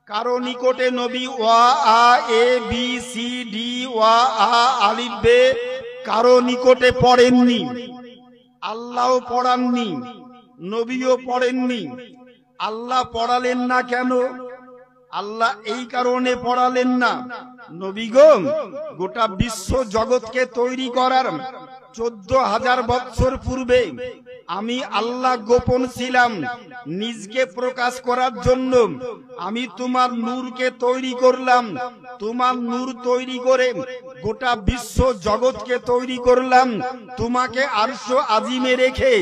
কারো নিকটে নবী ওয়া আ এ বি সি ডি ওয়া আ আলিফ বে কারো নিকটে পড়েননি, আল্লাহও পড়াননি, নবীও পড়েননি। আল্লাহ পড়ালেন না কেন? আল্লাহ এই কারণে পড়ালেন না, নবী গো গোটা বিশ্ব জগৎকে তৈরি করার 14,000 বছর পূর্বে আমি আল্লাহ গোপন ছিলাম, নিজকে প্রকাশ করার জন্য আমি তোমার নূরকে তৈরি করলাম। তোমার নূর তৈরি করে গোটা বিশ্ব জগৎকে তৈরি করলাম। তোমাকে আরশ আজিমে রেখে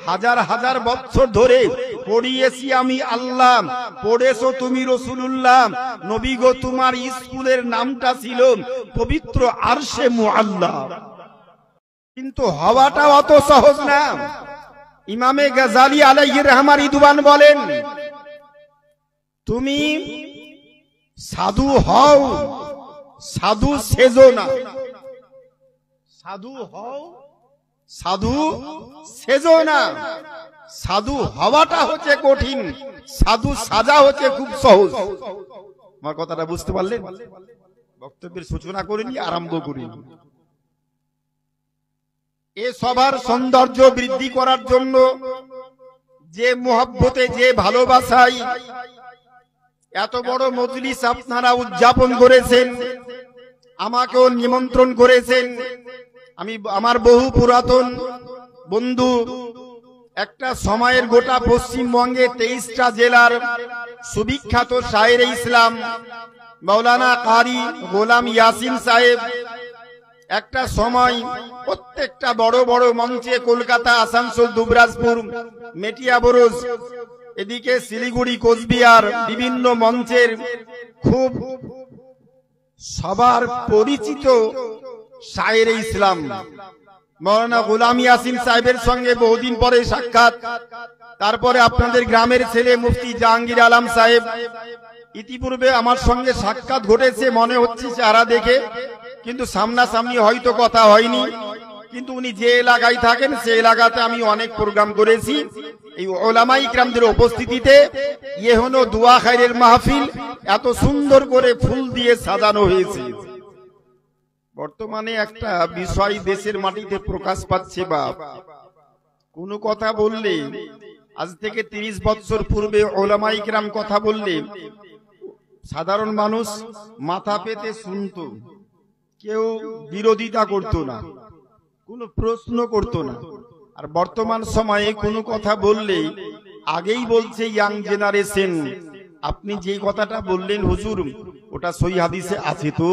হাজার হাজার বছর ধরে পড়িয়েছি আমি আল্লাহ, পড়েছো তুমি রাসূলুল্লাহ। নবী গো তোমার স্কুলের নামটা ছিল পবিত্র আরশে মুআল্লা। কিন্তু হওয়াটা অত সহজ না। ইমামে গাজালি আলাইহির রহমার রিদওয়ান বলেন, তুমি সাধু হও, সাধু সেজো না। সাধু হও, সাধু সেজো না। সাধু হওয়াটা হচ্ছে কঠিন, সাধু সাজা হচ্ছে খুব সহজ। আমার কথাটা বুঝতে পারলেন? বক্তব্যের সূচনা করিনি, আরম্ভ করিনি। এ সবার সৌন্দর্য বৃদ্ধি করার জন্য যে মুহাব্বতে, যে ভালোবাসায় এত বড় মজলিস আপনারা উদযাপন করেছেন, আমাকেও নিমন্ত্রণ করেছেন। আমি আমার বহু পুরাতন বন্ধু, একটা সময়ের গোটা পশ্চিমবঙ্গে 23টা জেলার সুবিখ্যাত শায়েরে ইসলাম মাওলানা কারি গোলাম ইয়াসিন সাহেব একটা সময় প্রত্যেকটা বড় বড় মঞ্চে, কলকাতা, আসানসোল, দুবরাজপুর, মেটিয়াবরোজ, এদিকে শিলিগুড়ি, কোচবিহার, বিভিন্ন মঞ্চের খুব সবার পরিচিত শায়েরে ইসলাম মাওলানা গোলাম ইয়াসিন সাহেবের সঙ্গে বহুদিন পরে সাক্ষাৎ। তারপরে আপনাদের গ্রামের ছেলে মুফতি জাহাঙ্গীর আলম সাহেব, ইতিপূর্বে আমার সঙ্গে সাক্ষাৎ ঘটেছে মনে হচ্ছে চেহারা দেখে, কিন্তু সামনাসামনি হয়তো কথা হয়নি। কিন্তু উনি যে এলাকায় থাকেন সে এলাকাতে আমি অনেক প্রোগ্রাম করেছি। এই উলামা ইকরামদের উপস্থিতিতে ইয়ে হলো দোয়া খায়রের মাহফিল, এত সুন্দর করে ফুল দিয়ে সাজানো হয়েছে। বর্তমানে একটা বিষয় দেশের মাটিতে প্রকাশ পাচ্ছে, বাপ কোন কথা বললে, আজ থেকে 30 বছর পূর্বে উলামা ইকরাম কথা বললে সাধারণ মানুষ মাথা পেতে শুনতো, কেউ বিরোধিতা করত না, কোনো প্রশ্ন করত না। আর বর্তমান সময়ে কোনো কথা বললে আগেই বলছে ইয়াং জেনারেশন, আপনি যে কথাটা বললেন হুজুর ওটা সহিহ হাদিসে আছে তো?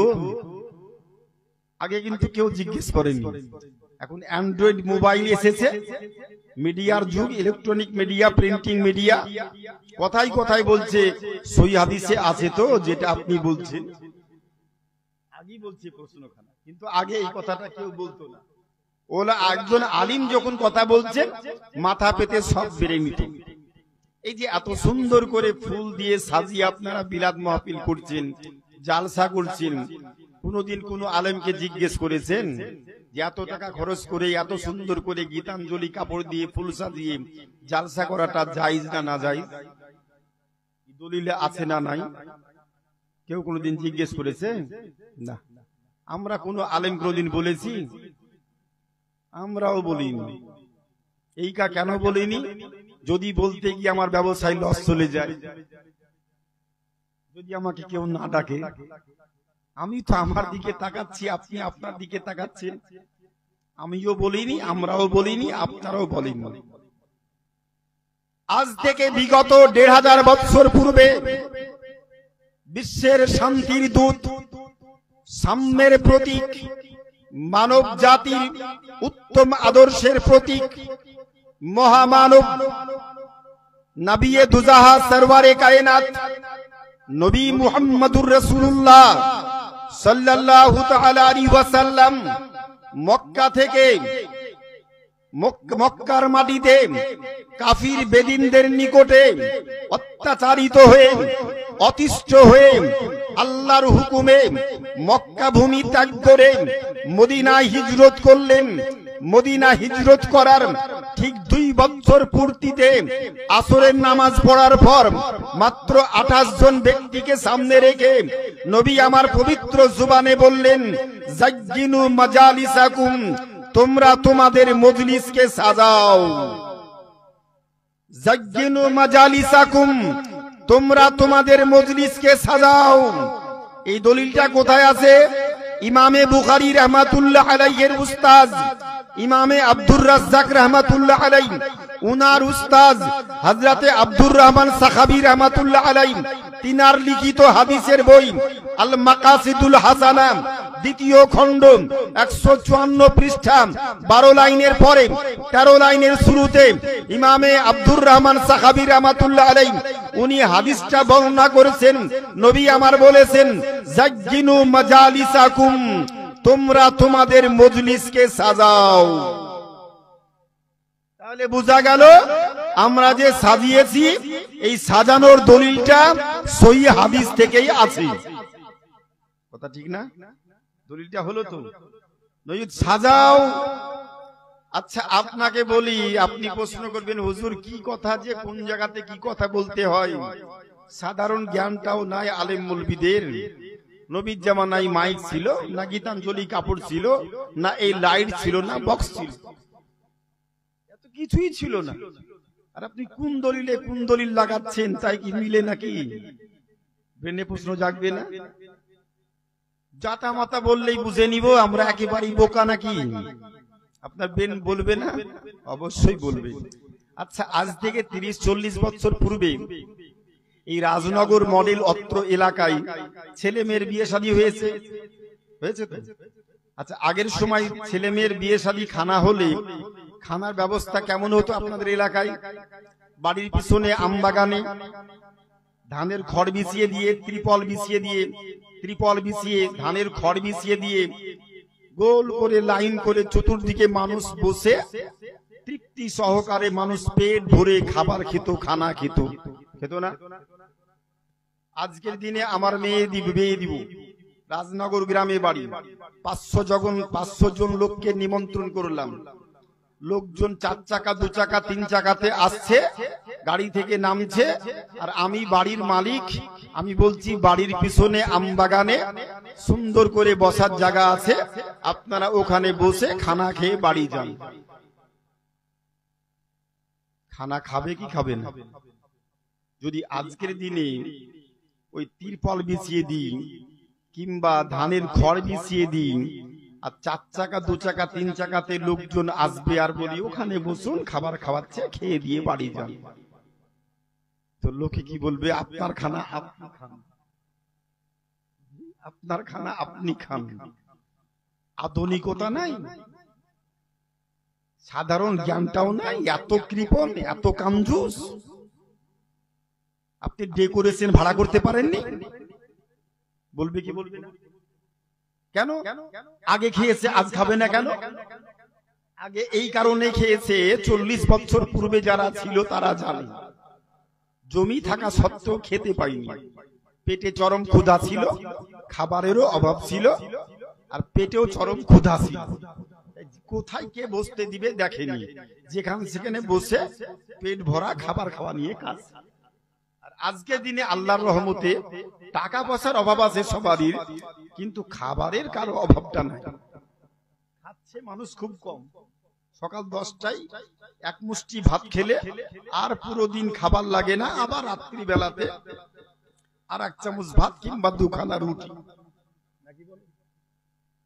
আগে কিন্তু কেউ জিজ্ঞেস করেনি। এখন অ্যান্ড্রয়েড মোবাইল এসেছে, মিডিয়ার যুগ, ইলেকট্রনিক মিডিয়া, প্রিন্টিং মিডিয়া, কথাই কথাই বলছে সহিহ হাদিসে আছে তো যেটা আপনি বলছেন। আগেই বলছে প্রশ্নখানা, কিন্তু আগে এই কথাটা কেউ বলতো না। ওলা একজন আলিম যখন কথা বলছেন মাথা পেতে সব বেড়ে নিত। এই যে এত সুন্দর করে ফুল দিয়ে সাজিয়ে আপনারা বিলাদ মাহফিল করছেন, জালসা করছেন, কোনদিন কোন আলেমকে জিজ্ঞেস করেছেন যে এত টাকা খরচ করে এত সুন্দর করে গীতাঞ্জলি কাপড় দিয়ে ফুল সাজিয়ে জালসা করাটা জায়েজ না না জায়েজ? দলিলে আছে না নাই? কেউ কোনদিন জিজ্ঞেস করেছে? না। আমরা কোন আলেম কোনদিন বলেছি? আমরাও বলিনি। এইটা কেন বলিনি? যদি বলতে গিয়ে আমার ব্যবসায় লস চলে যায়, যদি আমাকে কেউ না ডাকে। আমি তো আমার দিকে তাকাচ্ছি, আপনি আপনার দিকে তাকাচ্ছেন। আমিও বলিনি, আমরাও বলিনি, আপনারাও বলেননি। আজ থেকে বিগত 1500 বছর পূর্বে বিশ্বের শান্তির দূত, সাম্যের প্রতীক, মানব জাতির উত্তম আদর্শের প্রতীক, মহামানব নবিয়ে দুজাহা সরওয়ারে কায়নাত নবী মুহাম্মদুর রাসূলুল্লাহ সাল্লাল্লাহু তাআলা আলাইহি ওয়াসাল্লাম মক্কা থেকে, মক্কার মাটিতে কাফির বেদিনদের নিকটে অত্যাচারিত হয়ে, অতিষ্ঠ হয়ে আল্লাহর হুকুমে মক্কা ভূমি ত্যাগ করে মদিনায় হিজরত করলেন। মদিনা হিজরত করার ঠিক 2 বছর পূর্তিতে আসরের নামাজ পড়ার পর মাত্র 28 জন ব্যক্তিকে সামনে রেখে নবী আমার পবিত্র জুবানে বললেন, জাজ্জিনু মাজালিসাকুম, তোমরা তোমাদের মজলিসকে সাজাও। জাজ্জিনু মাজালিসাকুম, তোমরা তোমাদের মজলিসকে সাজাও। এই দলিলটা কোথায় আছে? ইমামে বুখারী রাহমাতুল্লাহ আলাইহির উস্তাদ ইমামে আব্দুর রাজ্জাক রাহমাতুল্লাহ আলাইহি, উনার উস্তাদ হযরতে আব্দুর রহমান সাখাবী রাহমাতুল্লাহ আলাইহি, তিনার লিখিত হাদিসের বই আল মাকাসিদুল হাসানা, দ্বিতীয় খণ্ড 154 পৃষ্ঠা 12 লাইনের পরে 13 লাইনের শুরুতে ইমামে আব্দুর রহমান সাখাবী রাহমাতুল্লাহ আলাইহি উনি হাদিসটা বর্ণনা করেছেন। নবী আমার বলেছেন, জাজ্জিনু মাজালিসাকুম, তোমরা তোমাদের মজলিসকে সাজাও। তাহলে বোঝা গেল আমরা যে সাজিয়েছি এই সাজানোর দলিলটা সহিহ হাদিস থেকেই আছে। কথা ঠিক না? দলিলটা হলো তো নয় সাজাও। আচ্ছা আপনাকে বলি, আপনি প্রশ্ন করবেন, হুজুর কি কথা যে কোন জায়গাতে কি কথা বলতে হয়, সাধারণ জ্ঞানটাও নাই আলেম মৌলবীদের। নবীর জামানায় মাইক ছিল না, গীতাঞ্জলি কাপড় ছিল না, এই লাইট ছিল না, বক্স ছিল, এত কিছুই ছিল না। আর আপনি কোন দলিলে কোন দলিল লাগাচ্ছেন, তাই কি মিলে নাকি? ব্রেনে প্রশ্ন জাগবে না? জাতা মাতা বললেই বুঝে নিব আমরা একেবারেই বোকা নাকি? আপনার বেন বলবে না? অবশ্যই বলবে। আচ্ছা আজ থেকে 30-40 বছর পূর্বে এই রাজনগর মডেল অত্র এলাকায় ছেলে মেয়ের বিয়ে শাদী হয়েছে তো? আচ্ছা আগের সময় ছেলে মেয়ের বিয়ে শাদী খানা হলে খানার ব্যবস্থা কেমন হতো আপনাদের এলাকায়? বাড়ির পিছনে আমবাগানে ধানের খড় বিছিয়ে দিয়ে, ত্রিপল বিছিয়ে ধানের খড় বিছিয়ে দিয়ে গোল করে লাইন করে চতুর্দিকে মানুষ বসে তৃপ্তি সহকারে মানুষ পেট ভরে খাবার খেত, খানা খেত না? আজকের দিনে আমার মেয়ে বিয়ে দিব, রাজনগর গ্রামে বাড়ি, 500 জন লোককে নিমন্ত্রণ করলাম। লোকজন 4 চাকা 2 চাকা 3 চাকাতে আসছে, গাড়ি থেকে নামছে, আর আমি বাড়ির মালিক, আমি বলছি বাড়ির পিছনে আমবাগানে সুন্দর করে বসার জায়গা আছে, আপনারা ওখানে বসে খানা খেয়ে বাড়ি যান। খানা খাবে কি খাবে না? যদি আজকের দিনে ওই তিরপল বিছিয়ে দিই কিংবা ধানের খড় বিছিয়ে দিই, আর 4 চাকা 2 চাকা 3 চাকাতে লোকজন আসবে, আর বলি ওখানে বসুন, খাবার খাওয়াচ্ছে, খেয়ে দিয়ে বাড়ি যান, তো লোকে কি বলবে? আপনার খানা আপনি খান, আপনার খানা আপনি খান। আধুনিকতা নাই, সাধারণ জ্ঞানটাও নাই, এত কৃপণ, এত কামজুস। আপনি ডেকোরেশন ভাড়া করতে পারেননি, বলবে কি বলবে না? কেন? আগে খেয়েছে আজ খাবে না কেন? আগে এই কারণে খেয়েছে, 40 বছর পূর্বে যারা ছিল তারা জানে, জমি থাকা সত্ত্বেও খেতে পাইনি, পেটে চরম ক্ষুধা ছিল, খাবারেরও অভাব ছিল, আর পেটেও চরম ক্ষুধা ছিল। কোথায় কে বসতে দিবে দেখেনি, যেখানে সেখানে বসে পেট ভরা খাবার খাওয়া নিয়ে কাজ। আর আজকের দিনে আল্লাহর রহমতে টাকা পয়সার অভাব আছে সবারই, কিন্তু খাবারের কারো অভাবটা নাই। খাচ্ছে মানুষ খুব কম, সকাল 10টায় এক মুষ্টি ভাত খেলে আর পুরো দিন খাবার লাগে না, আবার রাত্রি বেলাতে আর 1 চামচ ভাত কিংবা 2 খানা রুটি।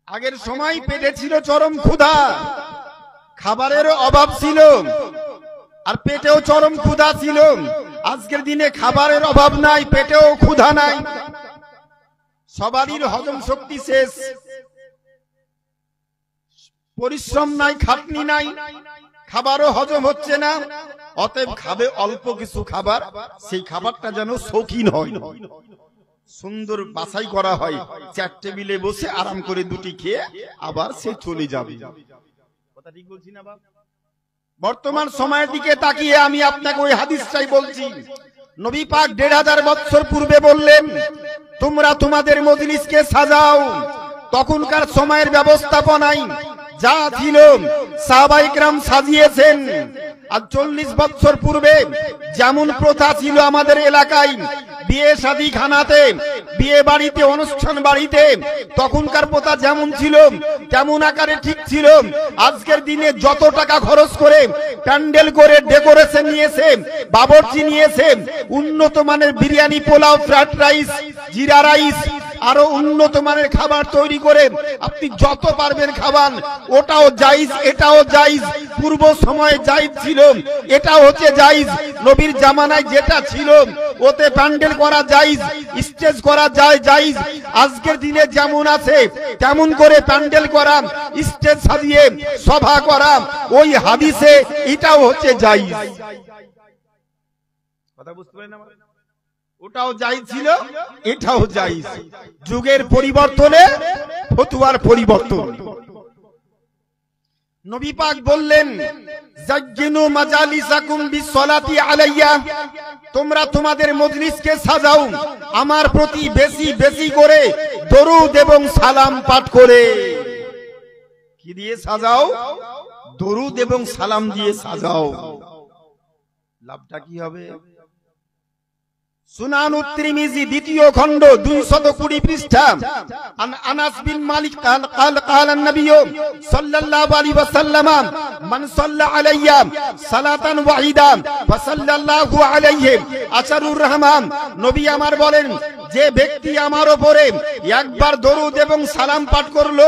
আগের সময় পেটে ছিল চরম ক্ষুধা, খাবারেরও অভাব ছিল, আর পেটেও চরম ক্ষুধা ছিল। আজকের দিনে খাবারের অভাব নাই, পেটেও ক্ষুধা নাই, সবারই হজম শক্তি শেষ, পরিশ্রম নাই, খাটনি নাই, খাবারও হজম হচ্ছে না। অতএব খাবে অল্প কিছু খাবার, সেই খাবারটা যেন শৌখিন হয়, সুন্দর বাছাই করা হয়, 4 টেবিলে বসে আরাম করে 2টি খেয়ে আবার সে চলে যাবে। কথা ঠিক বলছি না বাবা? বর্তমান সময়ের দিকে তাকিয়ে আমি আপনাকে ওই হাদিসটাই বলছি। নবী পাক 1500 বছর পূর্বে বললেন, তোমরা তোমাদের মজলিসকে সাজাও। তখনকার সময়ের ব্যবস্থাপনায় যা ছিল সাহাবায়ে কেরাম সাজিয়েছেন। আর 40 বছর পূর্বে যেমন প্রথা ছিল আমাদের এলাকায়, বিয়ে শাদী খানাতে, বিয়ে বাড়িতে, অনুষ্ঠান বাড়িতে তখনকার প্রথা যেমন ছিল তেমন আকারে ঠিক ছিল। আজকের দিনে যত টাকা খরচ করে প্যান্ডেল করে ডেকোরেশন নিয়েছে, বাবুর্চি নিয়েছে, উন্নত মানের বিরিয়ানি, পোলাও, ফ্রাইড রাইস, জিরা রাইস, আরো উন্নত মানের খাবার তৈরি করে আপনি যত পারবেন খাবার, ওটাও জায়েজ, এটাও জায়েজ। পূর্ব সময়ে জায়েজ ছিল, এটা হচ্ছে জায়েজ। নবীর জামানায় যেটা ছিল ওতে প্যান্ডেল করা জায়েজ, স্টেজ করা যায় জায়েজ। আজকের দিনে যেমন আছে তেমন করে প্যান্ডেল করা, স্টেজ সাজিয়ে সভা করা, ওই হাদিসে এটাও হচ্ছে জায়েজ। কথা বুঝতে পারেন না? ওটাও জায়েজ ছিল, এটাও জায়েজ। যুগের পরিবর্তনে ফতোয়ার পরিবর্তন। নবী পাক বললেন, জাজ্জিনু মাজালিসাকুম বিসসালাতি আলাইয়া, তোমরা তোমাদের মজলিসকে সাজাও আমার প্রতি বেশি বেশি করে দরুদ এবং সালাম পাঠ করে। কি দিয়ে সাজাও? দরুদ এবং সালাম দিয়ে সাজাও। লাভটা কি হবে? সুনানুত তিরমিজি দ্বিতীয় খণ্ড 220 পৃষ্ঠা। আনাস বিন মালিক قال النبي صلى الله عليه وسلم من صلى علي صلاة واحدة فصلى الله عليه عشر الرحمن। নবী আমার বলেন, যে ব্যক্তি আমার উপরে একবার দরুদ এবং সালাম পাঠ করলো,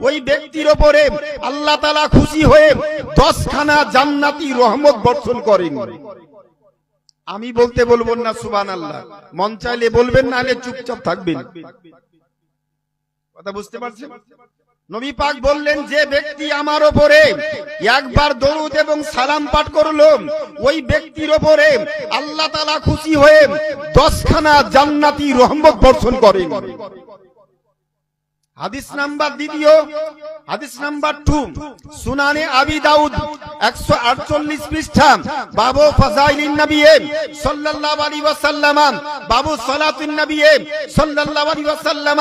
ওই ব্যক্তির উপরে আল্লাহ তাআলা খুশি হয়ে 10 খানা জান্নাতি রহমত বর্ষণ করেন। আমি বলতে বলবো না সুবহানাল্লাহ, মন চাইলে বলবেন, না হলে চুপচাপ থাকবেন। কথা বুঝতে পারছেন? নবী পাক বললেন, যে ব্যক্তি আমার উপরে একবার দরুদ এবং সালাম পাঠ করলো, ওই ব্যক্তির উপরে আল্লাহ তাআলা খুশি হয়ে 10 খানা জান্নাতি রহমত বর্ষণ করেন। হাদিস নাম্বার দ্বিতীয়, হাদিস নাম্বার 2, সুনানে আবি দাউদ 148 পৃষ্ঠা, বাবু ফাযাইলিন নবী সাল্লাল্লাহু আলাইহি ওয়াসাল্লাম, বাবু সালাতুন নবী সাল্লাল্লাহু আলাইহি ওয়াসাল্লাম,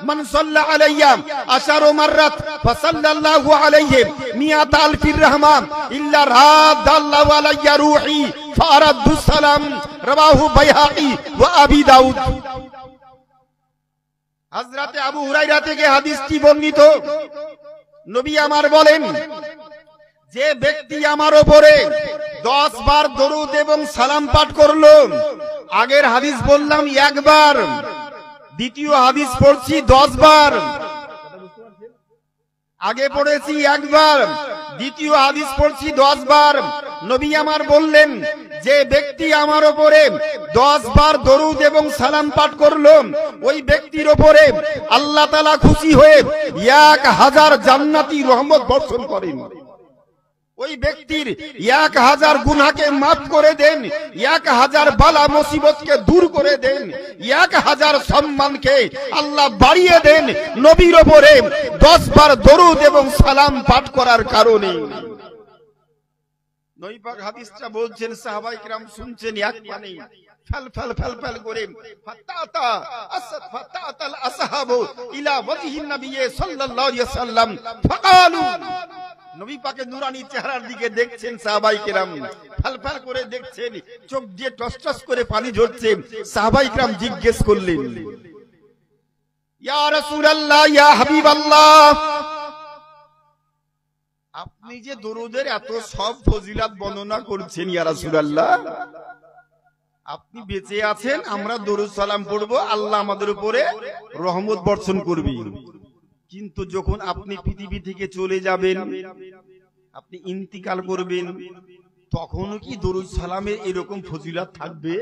মান সাল্লা আলাইয়া আশারু মাররাত ফাসাল্লাল্লাহু আলাইহি মিয়াত আলফির রহমান ইল্লা রাদাল্লাহু আলাইয়া রূহি ফারাদ্দুস সালাম, রাওয়াহু বাইহাকি ওয়া আবি দাউদ। হযরতে আবু হুরায়রা থেকে হাদিসটি বর্ণিত। নবী আমার বলেন, যে ব্যক্তি আমার উপরে 10 বার দরুদ এবং সালাম পাঠ করলো, আগের হাদিস বললাম একবার, দ্বিতীয় হাদিস পড়ছি 10 বার। আগে পড়েছি একবার, দ্বিতীয় হাদিস পড়ছি 10 বার। নবী আমার বললেন, যে ব্যক্তি আমার উপরে 10 বার দরুদ এবং সালাম পাঠ করলো, ওই ব্যক্তির উপরে আল্লাহ তাআলা খুশি হয়ে 1000 জান্নাতি রহমত বর্ষণ করেন। ওই ব্যক্তির 1000 গুনাহকে মাফ করে দেন, 1000 বালা মুসিবতকে দূর করে দেন, 1000 সম্মানকে আল্লাহ বাড়িয়ে দেন নবীর উপরে 10 বার দরুদ এবং সালাম পাঠ করার কারণে। নবী পাক হাদিসটা বলছেন, সাহাবায়ে কেরাম শুনছেন, এক পানি ফাল ফাল ফাল ফাল করে ফাতাতাল আসহাবু ইলা ওয়াজহিন নবী সাল্লাল্লাহু আলাইহি ওয়াসাল্লাম ফাকালু, নবী পাকের নূরানি চেহারার দিকে দেখছেন সাহাবায়ে কেরাম, ফাল ফাল করে দেখছেন, চোখ দিয়ে টস টস করে পানি ঝরছে। সাহাবায়ে কেরাম জিজ্ঞেস করলেন, ইয়া রাসূলুল্লাহ, ইয়া হাবিবাল্লাহ, আপনি যে দরুদের এত সব ফজিলত বর্ণনা করছেন, ইয়া রাসূলুল্লাহ, আপনি বেঁচে আছেন, আমরা দরুদ সালাম পড়বো, আল্লাহ আমাদের উপরে রহমত বর্ষণ করবে, কিন্তু যখন আপনি পৃথিবী থেকে চলে যাবেন, আপনি ইন্তিকাল করবেন, তখনও কি দরুদ সালামের এরকম ফজিলত থাকবে?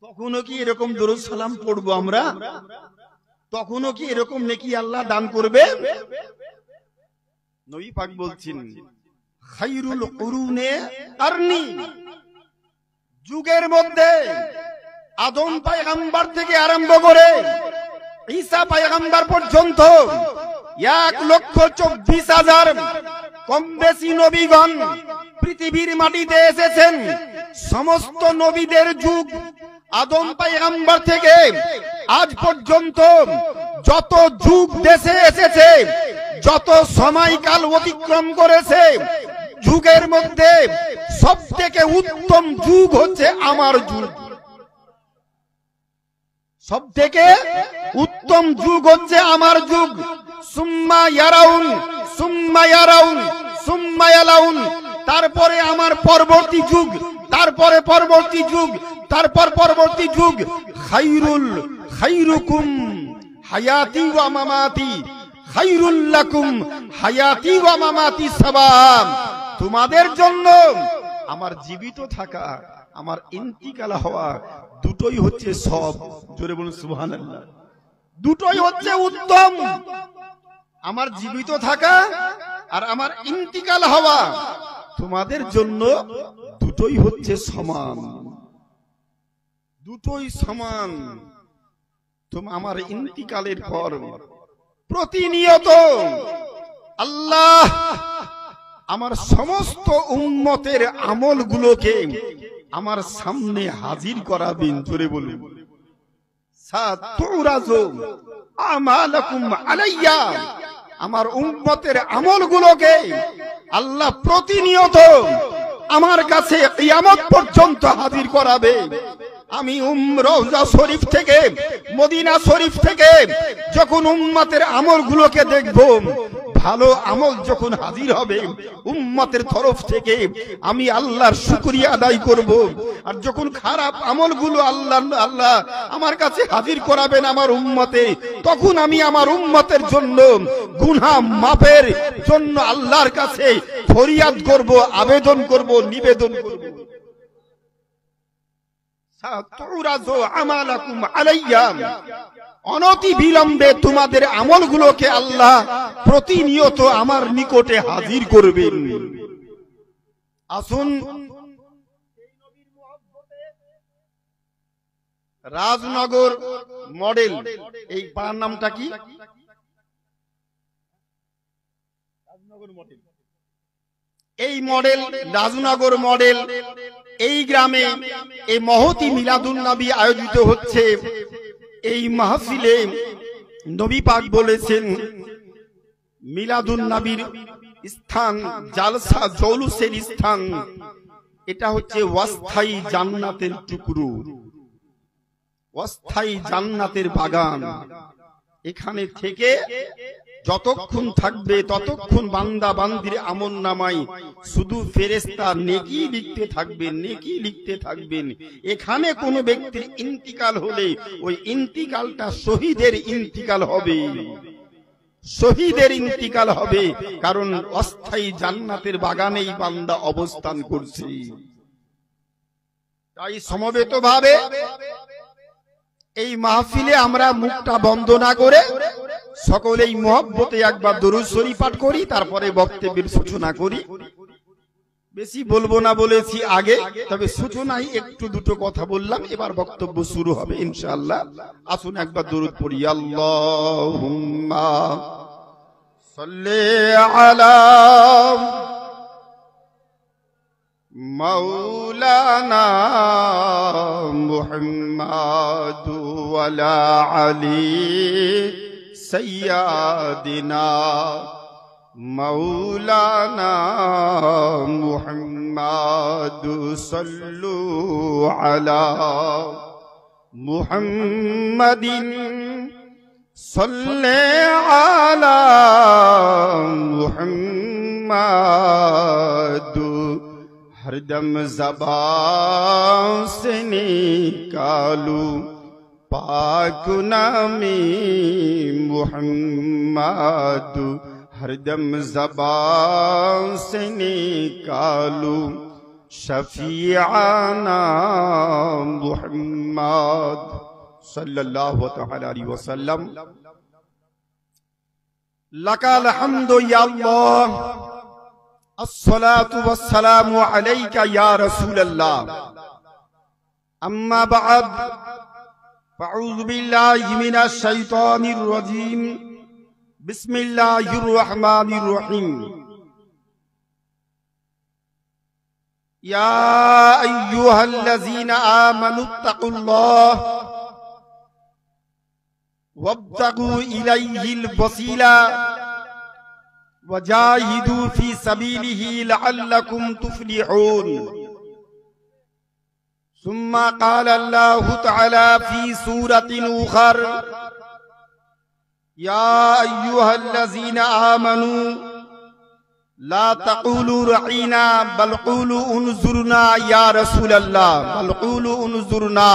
তখনও কি এরকম দরুদ সালাম পড়বো আমরা? তখনও কি এরকম নেকি আল্লাহ দান করবে? নবী পাক বলছেন, খায়রুল কুরুনে কারনি, যুগের মধ্যে আদম পয়গম্বর থেকে আরম্ভ করে ঈসা পয়গম্বর পর্যন্ত 1,24,000 কম বেশি নবীগণ পৃথিবীর মাটিতে এসেছেন। সমস্ত নবীদের যুগ আদম পয়গম্বর থেকে আজ পর্যন্ত যত যুগ দেশে এসেছে, যত সময়কাল অতিক্রম করেছে যুগের মধ্যে সবথেকে উত্তম যুগ হচ্ছে আমার যুগ। সবথেকে উত্তম যুগ হচ্ছে আমার যুগ। সুম্মা ইয়ারাউন সুম্মা ইয়ারাউন সুম্মা ইয়ালাউন, তারপরে আমার পরবর্তী যুগ, তারপরে পরবর্তী যুগ, তারপর পরবর্তী যুগ। খাইরুকুম হায়াতি ওয়া মামাতি খাইরুল লাকুম হায়াতি ওয়া মামাতি সাওয়াম। তোমাদের জন্য আমার জীবিত থাকা, আমার ইন্তিকাল হওয়া দুটোই হচ্ছে সব। জোরে বলুন সুবহানাল্লাহ। দুটোই হচ্ছে উত্তম। আমার জীবিত থাকা আর আমার ইন্তিকাল হওয়া তোমাদের জন্য দুটোই হচ্ছে সমান, দুটোই সমান। আমার ইন্তিকালের পর প্রতিনিয়ত আল্লাহ আমার সমস্ত উম্মতের আমলগুলোকে আমার সামনে হাজির করাবেন। জোরে বলুন সাতুরাজু আমালাকুম আলাইয়া। আমার উম্মতের আমলগুলোকে আল্লাহ প্রতিনিয়ত আমার কাছে কিয়ামত পর্যন্ত হাজির করাবে। আমি রওজা শরীফ থেকে, মদিনা শরীফ থেকে যখন উম্মতের আমলগুলোকে দেখব, ভালো আমল যখন হাজির হবে উম্মতের তরফ থেকে আমি আল্লাহর শুকরিয়া আদায় করব। আর যখন খারাপ আমলগুলো আল্লাহ আমার কাছে হাজির করাবেন আমার উম্মতে, তখন আমি আমার উম্মতের জন্য গুনাহ মাফের জন্য আল্লাহর কাছে ফরিয়াদ করব, আবেদন করব, নিবেদন করব। সাতুরাজু আমালাকুম আলাইয়া, অনতি বিলম্বে তোমাদের আমলগুলোকে আল্লাহ প্রতিনিয়ত আমার নিকটে হাজির করবেন। আসুন রাজনগর মডেল, এই পাড়ার নামটা কি? রাজনগর মডেল। এই মডেল রাজনগর মডেল, এই গ্রামে এই মহতি মিলাদুন নবী আয়োজিত হচ্ছে। এই মাহফিলে নবী পাক বলেছেন মিলাদুন নবীর স্থান, জালসা জৌলুসের স্থান, এটা হচ্ছে অস্থায়ী জান্নাতের টুকরো, অস্থায়ী জান্নাতের বাগান। এখানে থেকে যতক্ষণ থাকবে ততক্ষণ বান্দা বান্দির আমলনামায় শুধু ফেরেশতা নেকি লিখতে থাকবেন, নেকি লিখতে থাকবেন। এখানে কোনো ব্যক্তির ইন্তিকাল হলে ওই ইন্তিকালটা শহীদের ইন্তিকাল হবে, শহীদের ইন্তিকাল হবে, কারণ অস্থায়ী জান্নাতের বাগানেই বান্দা অবস্থান করছে। তাই সমবেতভাবে এই মাহফিলে আমরা মুখটা বন্ধ না করে সকলেই মহব্বতে একবার দরুদ শরীফ পাঠ করি, তারপরে বক্তব্যের সূচনা করি। বেশি বলবো না বলেছি আগে, তবে সূচনায় একটু দুটো কথা বললাম, এবার বক্তব্য শুরু হবে ইনশাআল্লাহ। আসুন একবার দরুদ পড়ি। আল্লাহুম্মা সাল্লি আলা মাওলানা মুহাম্মাদ ওয়া আলা আলি সৈয়দিনা মৌলানা মুহাম্মাদ সাল্লু আলা মুহাম্মাদিন সাল্লি আলা মুহাম্মাদ। हरदम ज़बान से निकालू पाक नामी मुहम्मद, हरदम ज़बान से निकालू शफीआना मुहम्मद सल्लल्लाहु अलैहि वसल्लम। लकल हम्दु या अल्लाह, अस्सलातु वस्सलामु अलैका या रसूलल्लाह। अम्मा बअद, फ़अऊज़ु बिल्लाहि मिनश शैतानिर रजीम, बिस्मिल्लाहिर रहमानिर रहीम। या अय्युहल्लज़ीना आमनुत्तक़ुल्लाह वब्तगू इलैहिल वसीला ওয়াজাহিদু ফি সাবিলিহি লাআল্লাকুম তুফলিহুন। সুম্মা ক্বালা আল্লাহু তাআলা ফি সূরাতিন উখর ইয়া আইয়ুহাল্লাযীনা আমানু লা তাকুলু রাঈনা বাল কুলু উনজুরনা ইয়া রাসূলাল্লাহ বাল কুলু উনজুরনা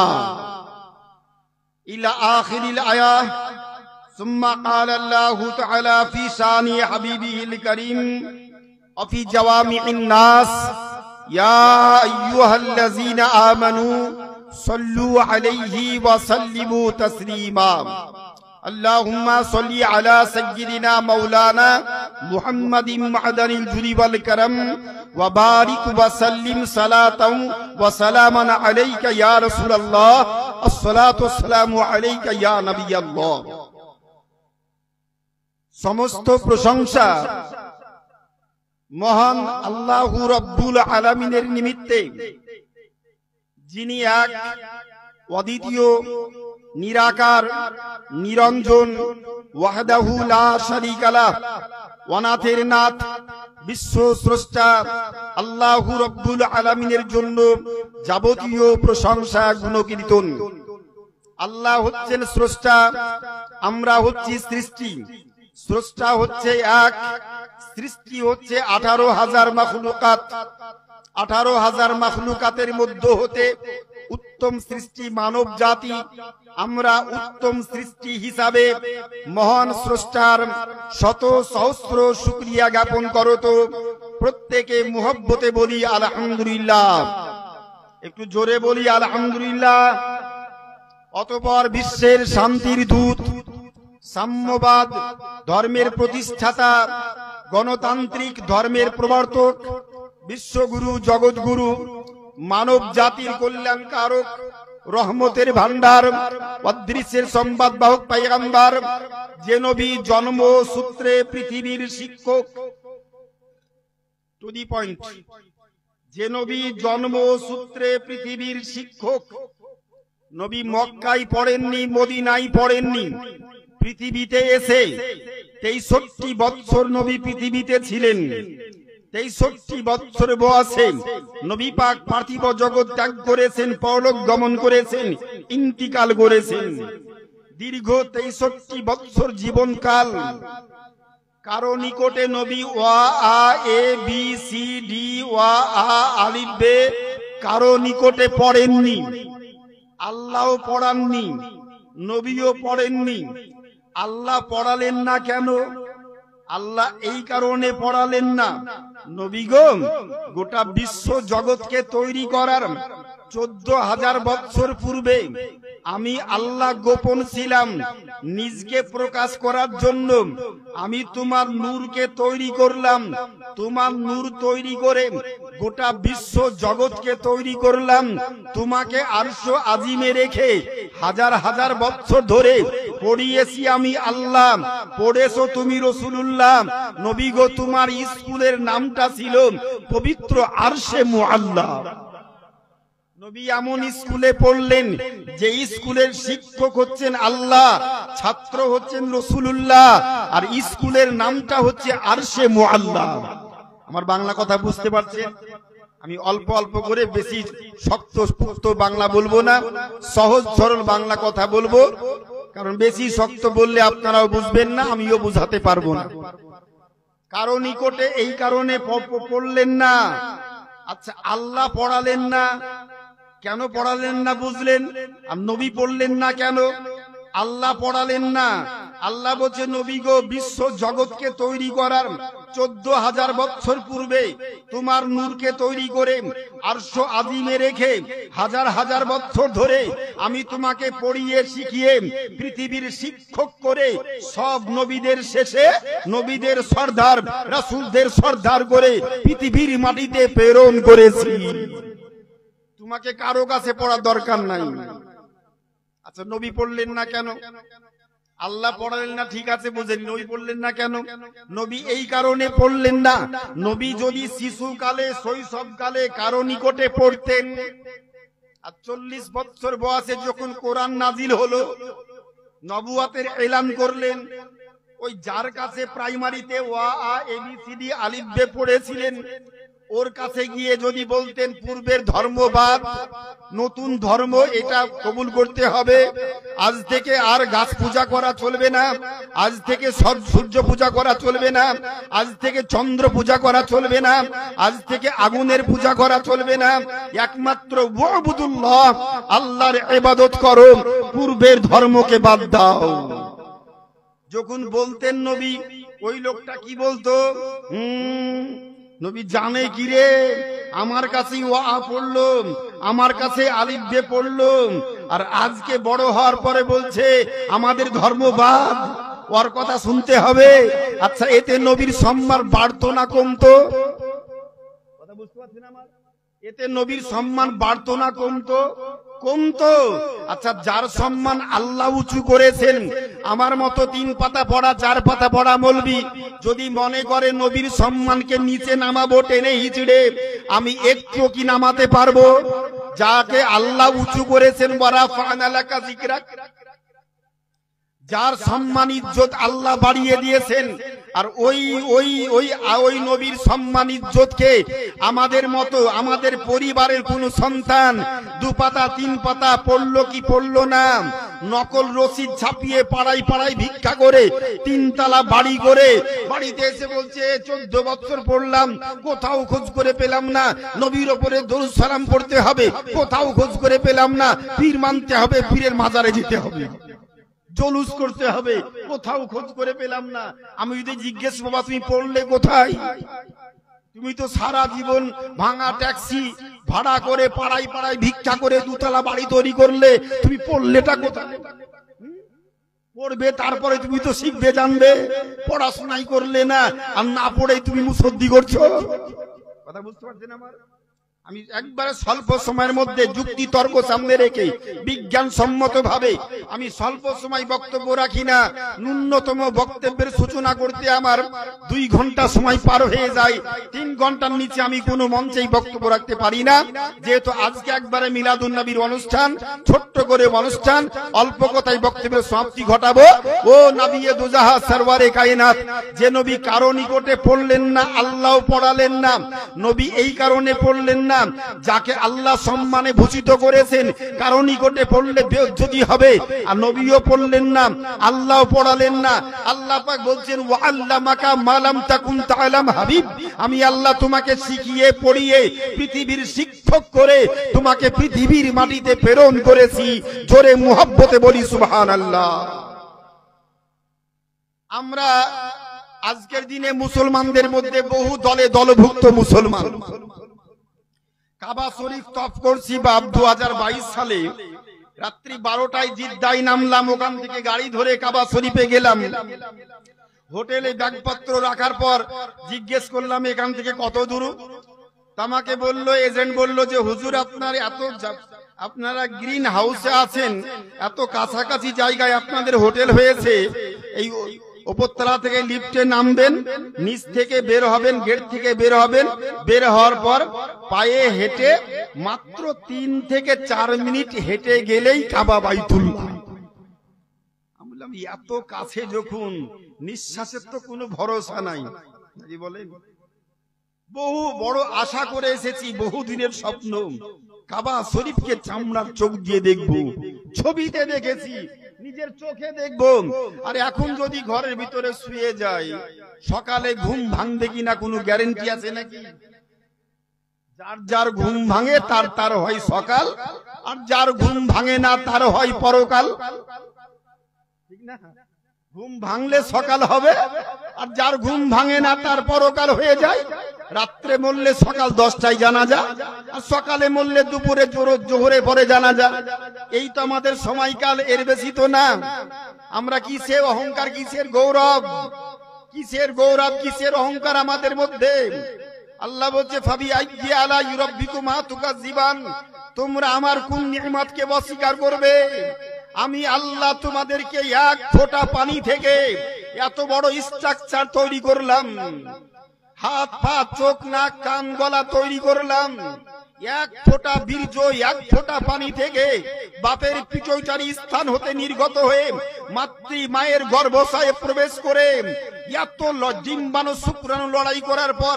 ইলা আখিরিল আয়াহ। সুম্মা ক্বালা আল্লাহু তাআলা ফি শানি হাবিবিহিল কারীম ওয়া ফি জাওয়ামি'in নাস ইয়া আইয়ুহাল্লাযীনা আমানু সাল্লু আলাইহি ওয়া সাল্লিমু তাসলিমা। আল্লাহুম্মা সাল্লি আলা সাইয়্যিদিনা মাওলানা মুহাম্মাদিন মা'দানিল জুদি ওয়াল কারাম ওয়া বারিক ওয়া সাল্লিম সালাতাও ওয়া সালামান আলাইকা ইয়া রাসূলুল্লাহ। আসসালাতু ওয়াসসালামু আলাইকা ইয়া নবিয়াল্লাহ। সমস্ত প্রশংসা মহান আল্লাহু রাব্বুল আলামিনের নিমিত্তে, যিনি এক, অদ্বিতীয়, নিরাকার, নিরঞ্জন, ওয়াহদাহু লা শারীকা লাহ, অনাথের নাথ, বিশ্ব স্রষ্টা আল্লাহু রাব্বুল আলামিনের জন্য যাবতীয় প্রশংসা গুণকীর্তন। আল্লাহ হচ্ছেন স্রষ্টা, আমরা হচ্ছি সৃষ্টি। স্রষ্টা হচ্ছে এক, সৃষ্টি হচ্ছে 18,000 মাখলুকাত। 18,000 মাখলুকাতের মধ্য হতে উত্তম সৃষ্টি মানব জাতি। আমরা উত্তম সৃষ্টি হিসাবে মহান স্রষ্টার শত সহস্র শুকরিয়া জ্ঞাপন করত। প্রত্যেকে মুহাব্বতে বলি আলহামদুলিল্লাহ। একটু জোরে বলি আলহামদুলিল্লাহ। অতঃপর বিশ্বের শান্তির দূত, সাম্যবাদ ধর্মের প্রতিষ্ঠাতা, গণতান্ত্রিক ধর্মের প্রবর্তক, বিশ্বগুরু, জগৎগুরু, মানব জাতির কল্যাণকারক, রহমতের ভান্ডার, অদৃশ্যের সংবাদবাহক পয়গম্বর, যে নবী জন্ম সূত্রে পৃথিবীর শিক্ষক, টু দি পয়েন্ট, যে নবী জন্ম সূত্রে পৃথিবীর শিক্ষক। নবী মক্কায় পড়েননি, মদিনায় পড়েননি, পৃথিবীতে এসে 63 বৎসর নবী পৃথিবীতে ছিলেন। 63 বৎসর বয়সে নবী পাক পার্থিব জগৎ ত্যাগ করেছেন, পরলোক গমন করেছেন, ইন্তিকাল করেছেন। দীর্ঘ 63 বৎসর জীবনকাল কারো নিকটে নবী ওয়া আ এ বি সি ডি ওয়া আ আলিফ বে কারো নিকটে পড়েননি। আল্লাহও পড়াননি, নবীও পড়েননি। আল্লাহ পড়ালেন না কেন? আল্লাহ এই কারণে পড়ালেন না, নবী গো গোটা বিশ্ব জগৎকে তৈরি করার 14,000 বৎসর পূর্বে আমি আল্লাহ গোপন ছিলাম। নিজকে প্রকাশ করার জন্য আমি তোমার নূরকে তৈরি করলাম। তোমার নূর তৈরি করে গোটা বিশ্ব জগৎকে তৈরি করলাম। তোমাকে আরশ আজিমে রেখে হাজার হাজার বৎসর ধরে পড়িয়েছি আমি আল্লাহ। পড়েছো তুমি রাসূলুল্লাহ। নবী গো তোমার স্কুলের নামটা ছিল পবিত্র আরশে মুআল্লা। নবী এমন স্কুলে পড়লেন যে স্কুলের শিক্ষক হচ্ছেন আল্লাহ, ছাত্র হচ্ছেন রাসূলুল্লাহ, আর স্কুলের নামটা হচ্ছে আরশে মুআল্লা। আমার বাংলা কথা বুঝতে পারছেন? আমি অল্প অল্প করে, বেশি শক্ত পুক্ত বাংলা বলবো না, সহজ সরল বাংলা কথা বলবো, কারণ বেশি শক্ত বললে আপনারাও বুঝবেন না, আমিও বুঝাতে পারবো না। কারো নিকটে এই কারণে পড়লেন না। আচ্ছা, আল্লাহ পড়ালেন না কেন? পড়ালেন না বুঝলেন, আর নবী পড়লেন না কেন? আল্লাহ পড়ালেন না। আল্লাহ বলছে নবী গো বিশ্ব জগৎকে তৈরি করার 14,000 বৎসর পূর্বে তোমার নূরকে তৈরি করে আরশ আজিমে রেখে হাজার হাজার বৎসর ধরে আমি তোমাকে পড়িয়ে শিখিয়ে পৃথিবীর শিক্ষক করে সব নবীদের শেষে নবীদের সর্দার, রাসূলদের সর্দার করে পৃথিবীর মাটিতে প্রেরণ করেছি। তোমাকে কারো কাছে পড়ার দরকার নাই। আচ্ছা, নবী পড়লেন না কেন? আল্লাহ পড়ালেন না, ঠিক আছে বুঝেন, নবী পড়লেন না কেন? নবী এই কারণে পড়লেন না, নবী যদি শিশুকালে, শৈশবকালে কারো নিকটে পড়তেন, আর 40 বছর বয়সে যখন কোরআন নাজিল হলো, নবুয়াতের এলান করলেন, ওই যার কাছে প্রাইমারিতে ওয়া আ এবিসিডি আলিফ বে পড়েছিলেন, ওর কাছে গিয়ে যদি বলতেন পূর্বের ধর্মবাদ নতুন ধর্ম, এটা কবুল করতে হবে, আজ থেকে আর গাছ পূজা করা চলবে না, আজ থেকে সূর্য পূজা করা চলবে না, আজ থেকে চন্দ্র পূজা করা চলবে না, আজ থেকে আগুনের পূজা করা চলবে না, একমাত্র ওয়াবুদুল্লাহ, আল্লাহর ইবাদত করো, পূর্বের ধর্মকে বাদ দাও। যখন বলতেন নবী, ওই লোকটা কি বলতো? নবী জানে কি রে, আমার কাছে ওয়া পড়লো, আমার কাছে আলিফ বে পড়লো, আর আজকে বড় হওয়ার পরে বলছে আমাদের ধর্মবাদ, ওর কথা শুনতে হবে। আচ্ছা, এতে নবীর সম্মান বাড়তো না কমতো? কথা বুঝতে পারছেন আমার? এতে নবীর সম্মান বাড়তো না কমতো? কমতো। আচ্ছা, যার সম্মান আল্লাহ উঁচু করেছেন, আমার মতো 3 পাতা পড়া 4 পাতা পড়া মৌলবি যদি মনে করে নবীর সম্মানকে নিচে নামাবো টেনে হিচড়ে, আমি একটু কি নামাতে পারবো? যাকে আল্লাহ উঁচু করেছেন, ওয়ারা ফানা লাকা যিকরাক, যার সম্মান ইজ্জত আল্লাহ বাড়িয়ে দিয়েছেন, আর ওই নবীর সম্মান ইজ্জতকে আমাদের মতো আমাদের পরিবারের কোন সন্তান 2 পাতা 3 পাতা পড়লো কি পড়লো না, নকল রসিদ ছাপিয়ে পাড়ায় পাড়ায় ভিক্ষা করে 3 তলা বাড়ি করে বাড়িতে এসে বলছে 14 বছর পড়লাম, কোথাও খোঁজ করে পেলাম না, নবীর ওপরে দরুদ সালাম পড়তে হবে, কোথাও খোঁজ করে পেলাম না, পীর মানতে হবে, পীরের মাজারে যেতে হবে, জলুস করতে হবে, কোথাও খোঁজ করে পেলাম না। আমি যদি জিজ্ঞেস, বাবা তুমি পড়লে কোথায়? তুমি তো সারা জীবন ভাঙা ট্যাক্সি ভাড়া করে পাড়ায় পাড়ায় ভিক্ষা করে 2 তলা বাড়ি তৈরি করলে, তুমি পড়লেটা কোথায়? পড়বে তারপরে তুমি তো শিখবে জানবে, পড়াশোনাই করলে না, আর না পড়েই তুমি মুসদ্দি করছো। কথা বুঝতে পারছেন আমার? আমি একবারে স্বল্প সময়ের মধ্যে যুক্তি তর্ক সামনে রেখে বিজ্ঞান সম্মত ভাবে আমি স্বল্প সময় বক্তব্য রাখি না। ন্যূনতম বক্তব্যের সূচনা করতে আমার 2 ঘন্টা সময় পার হয়ে যায়, 3 ঘন্টার নিচে আমি কোনো মঞ্চেই বক্তব্য রাখতে পারি না। যেহেতু আজকে একবারে মিলাদুন নবীর অনুষ্ঠান, ছোট্ট করে অনুষ্ঠান, অল্প কথায় বক্তব্যের সমাপ্তি ঘটাবো। ও নবিয়ে দুজাহা সরওয়ারে কায়নাত, যে নবী কারো নিকটে পড়লেন না, আল্লাহ পড়ালেন না, নবী এই কারণে পড়লেন না, যাকে আল্লাহ সম্মানে ভূষিত করেছেন কারো নিকটে পড়লে বেইজ্জতি হবে, আর নবীও পড়লেন না, আল্লাহ পড়ালেন না। আল্লাহ পাক বলছেন ওয়া আল্লামাকা মা লাম তাকুন তাআলাম হাবিব, আমি আল্লাহ তোমাকে শিখিয়ে পড়িয়ে পৃথিবীর শিক্ষক করে তোমাকে পৃথিবীর মাটিতে প্রেরণ করেছি। জোরে মুহাব্বতে বলি সুবহানাল্লাহ। আমরা আজকের দিনে মুসলমানদের মধ্যে বহু দলে দলভুক্ত মুসলমান। কাবা শরীফ তফ করছি বাপ 2022 সালে রাত্রি 12টায় জিদ্দায় নামলাম, ওখান থেকে গাড়ি ধরে কাবা শরীফে গেলাম। হোটেলে ব্যাগপত্র রাখার পর জিজ্ঞেস করলাম এখান থেকে কত দূর? আমাকে বললো, এজেন্ট বললো যে হুজুর আপনারা গ্রিন হাউসে আছেন, এত কাছাকাছি জায়গায় আপনাদের হোটেল হয়েছে, এই উপরতলা থেকে লিফটে নামবেন, নিচ থেকে বের হবেন, গেট থেকে বের হবেন, বের হওয়ার পর পায়ে হেঁটে মাত্র 3 থেকে 4 মিনিট হেঁটে গেলেই কাবা বাইতুল্লাহ। আমি বললাম এত কাছে যখন, নিঃশ্বাসের তো কোনো ভরসা নাই। বলেন, বহু বড় আশা করে এসেছি, বহু দিনের স্বপ্ন, কাবা শরীফকে চামড়ার চোখ দিয়ে দেখবো, ছবিতে দেখেছি, নিজের চোখে দেখবো। আর এখন যদি ঘরের ভিতরে শুয়ে যায়, সকালে ঘুম ভাঙবে কিনা কোনো গ্যারেন্টি আছে নাকি? যার যার ঘুম ভাঙে তার হয় সকাল, আর যার ঘুম ভাঙে না তার হয় পরকাল, ঠিক না? ঘুম ভাঙলে সকাল হবে, আর যার ঘুম ভাঙে না তার পরকাল হয়ে যায়। রাত্রে মরলে সকাল 10টায় জানাজা, আর সকালে মরলে দুপুরে জোহরে পরে জানাজা। এই তো আমাদের সময়কাল, এর বেশি তো না। আমরা কিসের অহংকার, কিসের গৌরব, কিসের গৌরব, কিসের অহংকার আমাদের মধ্যে? আল্লাহ বলছে ফাবি আইয়ি আলা ইউরাব্বিকুমা তুকাজ্জিবান, তোমরা আমার কোন নিয়ামতকে অস্বীকার করবে? আমি আল্লাহ তোমাদেরকে 1 ফোঁটা পানি থেকে এত বড় স্ট্রাকচার তৈরি করলাম, হাত পা চোখ নাক কান গলা তৈরি করলাম, এক ফোঁটা বীর্য, এক ফোঁটা পানি থেকে বাপের পিচৈচারি স্থান হতে নির্গত হয়ে মাতৃ মায়ের গর্ভাশয়ে প্রবেশ করে এত ডিম্বাণু শুক্রাণু লড়াই করার পর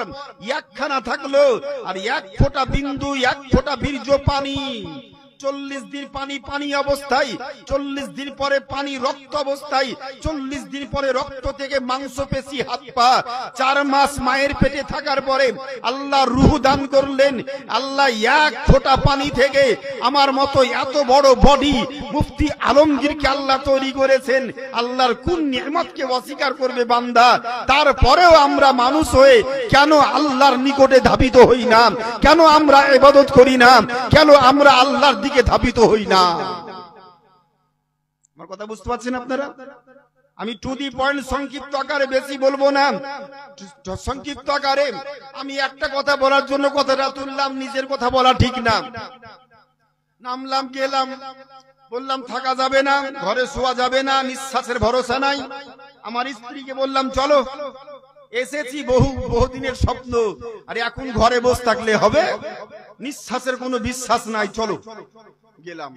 একখানা থাকলো, আর এক ফোঁটা বিন্দু, এক ফোঁটা বীর্য পানি 40 দিন পানি পানি অবস্থায়, 40 দিন পরে পানি রক্ত অবস্থায়, 40 দিন পরে রক্ত থেকে মাংসপেশি, হাত পা, 4 মাস মায়ের পেটে থাকার পরে আল্লাহ রূহ দান করলেন। আল্লাহ এক ফোঁটা পানি থেকে আমার মতো এত বড় বডি মুফতি আলমগীরকে আল্লাহ তৈরি করেছেন। আল্লাহর কোন নিয়ামতকে অস্বীকার করবে বান্দা? তারপরেও আমরা মানুষ হয়ে কেন আল্লাহর নিকটে ধাবিত হই না? কেন আমরা ইবাদত করি না? কেন আমরা আল্লাহর দিকে ধাবিত হই না? আমার কথা বুঝতে পারছেন আপনারা? আমি টু দি পয়েন্ট সংক্ষিপ্ত আকারে, বেশি বলবো না, সংক্ষিপ্ত আকারে আমি একটা কথা বলার জন্য কথাটা তুললাম। নিজের কথা বলা ঠিক না। নামলাম, গেলাম, বললাম থাকা যাবে না, ঘরে শোয়া যাবে না, নিঃশ্বাসের ভরসা নাই। আমার স্ত্রীকে বললাম চলো, এসেছি বহুদিনের স্বপ্ন, আর এখন ঘরে বসে থাকলে হবে? নিঃশ্বাসের কোনো বিশ্বাস নাই, চলো। গেলাম।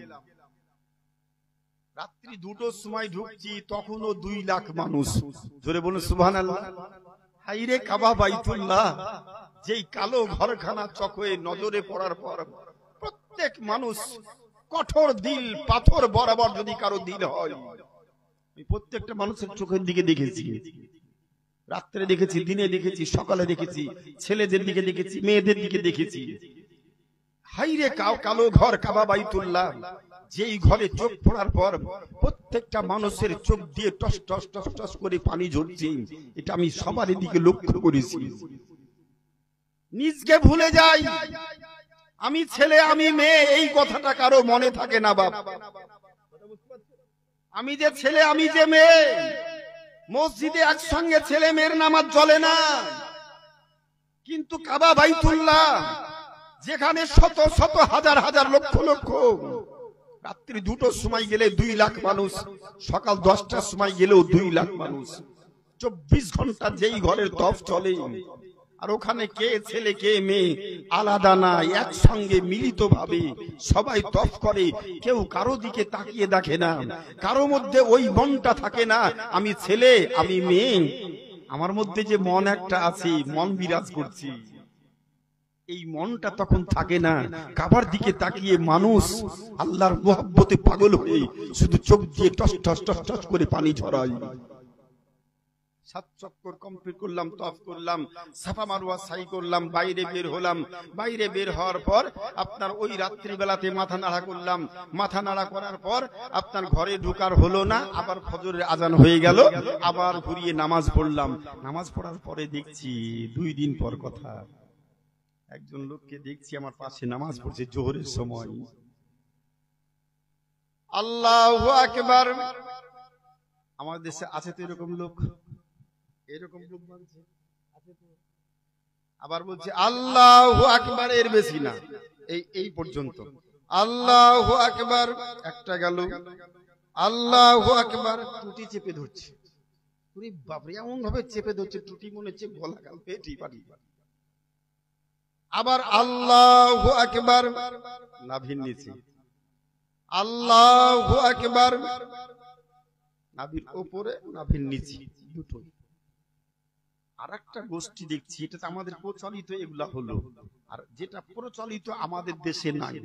রাত্রি 2টোর সময় ঢুকছি, তখনও 2 লাখ মানুষ। জোরে বলুন সুবহানাল্লাহ। হাইরে কাবা বাইতুল্লাহ, যেই কালো ঘরখানা চোখে নজরে পড়ার পর প্রত্যেক মানুষ কঠোর দিল, পাথর বরাবর যদি কারো দিল হয়, আমি প্রত্যেকটা মানুষের চোখের দিকে দেখেছি। রাত্রে দেখেছি, দিনে দেখেছি, সকালে দেখেছি, ছেলেদের দিকে দেখেছি, মেয়েদের দিকে দেখেছি। হাইরে কালো ঘর কাবা বাইতুল্লাহ, যেই ঘরে চোখ পড়ার পর প্রত্যেকটা মানুষের চোখ দিয়ে টস টস টস টস করে পানি ঝরছে, এটা আমি সবার দিকে লক্ষ্য করেছি। নিজকে ভুলে যাই, আমি ছেলে, আমি মেয়ে, এই কথাটা কারো মনে থাকে না। বাপ, আমি যে ছেলে, আমি যে মেয়ে, মসজিদে একসঙ্গে ছেলে মেয়ের নামাজ চলে না, কিন্তু কাবা বাইতুল্লাহ যেখানে শত শত হাজার হাজার লক্ষ লক্ষ, রাত্রি 2টোর সময় গেলে 2 লাখ মানুষ, সকাল 10টার সময় গেলেও 2 লাখ মানুষ। 24 ঘন্টা যেই ঘরের তফ চলে, আর ওখানে কে ছেলে কে মেয়ে আলাদা না, একসঙ্গে মিলিত ভাবে সবাই তফ করে। কেউ কারো দিকে তাকিয়ে দেখে না, কারো মধ্যে ওই মনটা থাকে না আমি ছেলে আমি মেয়ে। আমার মধ্যে যে মন একটা আছে, মন বিরাজ করছি, এই মনটা তখন থাকে না। কাবার দিকে তাকিয়ে মানুষ আল্লাহর মোহাব্বতে পাগল হয়ে শুধু চোখ দিয়ে টস টস টস টস করে পানি ঝরায়। 7 চক্কর কমপ্লিট করলাম, তফ করলাম, সাফা মারওয়া সাই করলাম, বাইরে বের হলাম। বাইরে বের হওয়ার পর আপনার ওই রাত্রিবেলাতে মাথা নাড়া করলাম। মাথা নাড়া করার পর আপনার ঘরে ঢোকার হলো না, আবার ফজরের আজান হয়ে গেল, আবার ঘুরিয়ে নামাজ পড়লাম। নামাজ পড়ার পরে দেখছি 2 দিন পর কথা, একজন লোককে দেখছি আমার পাশে নামাজ পড়ছে জোহরের সময়। আল্লাহু আকবার। আমার দেশে আছে তো এরকম লোক, এরকম লোক বলছে আছে তো। আবার বলছে আল্লাহু আকবার, এর বেশি না, এই পর্যন্ত। আল্লাহু আকবার একটা গেল, আল্লাহু আকবার, টুটি চেপে ধরছে। ওরে বাপরে, এমন ভাবে চেপে ধরছে টুটি মনে হচ্ছে গলা গাল পেটি পাটি। আবার আল্লাহু আকবার, নাভির নিচে। আল্লাহু আকবার, নাভির উপরে নাভির নিচে, দুটো। আর একটা গোষ্ঠী দেখছি, এটা তো আমাদের প্রচলিত, এগুলা হলো। আর যেটা প্রচলিত আমাদের দেশে নাই,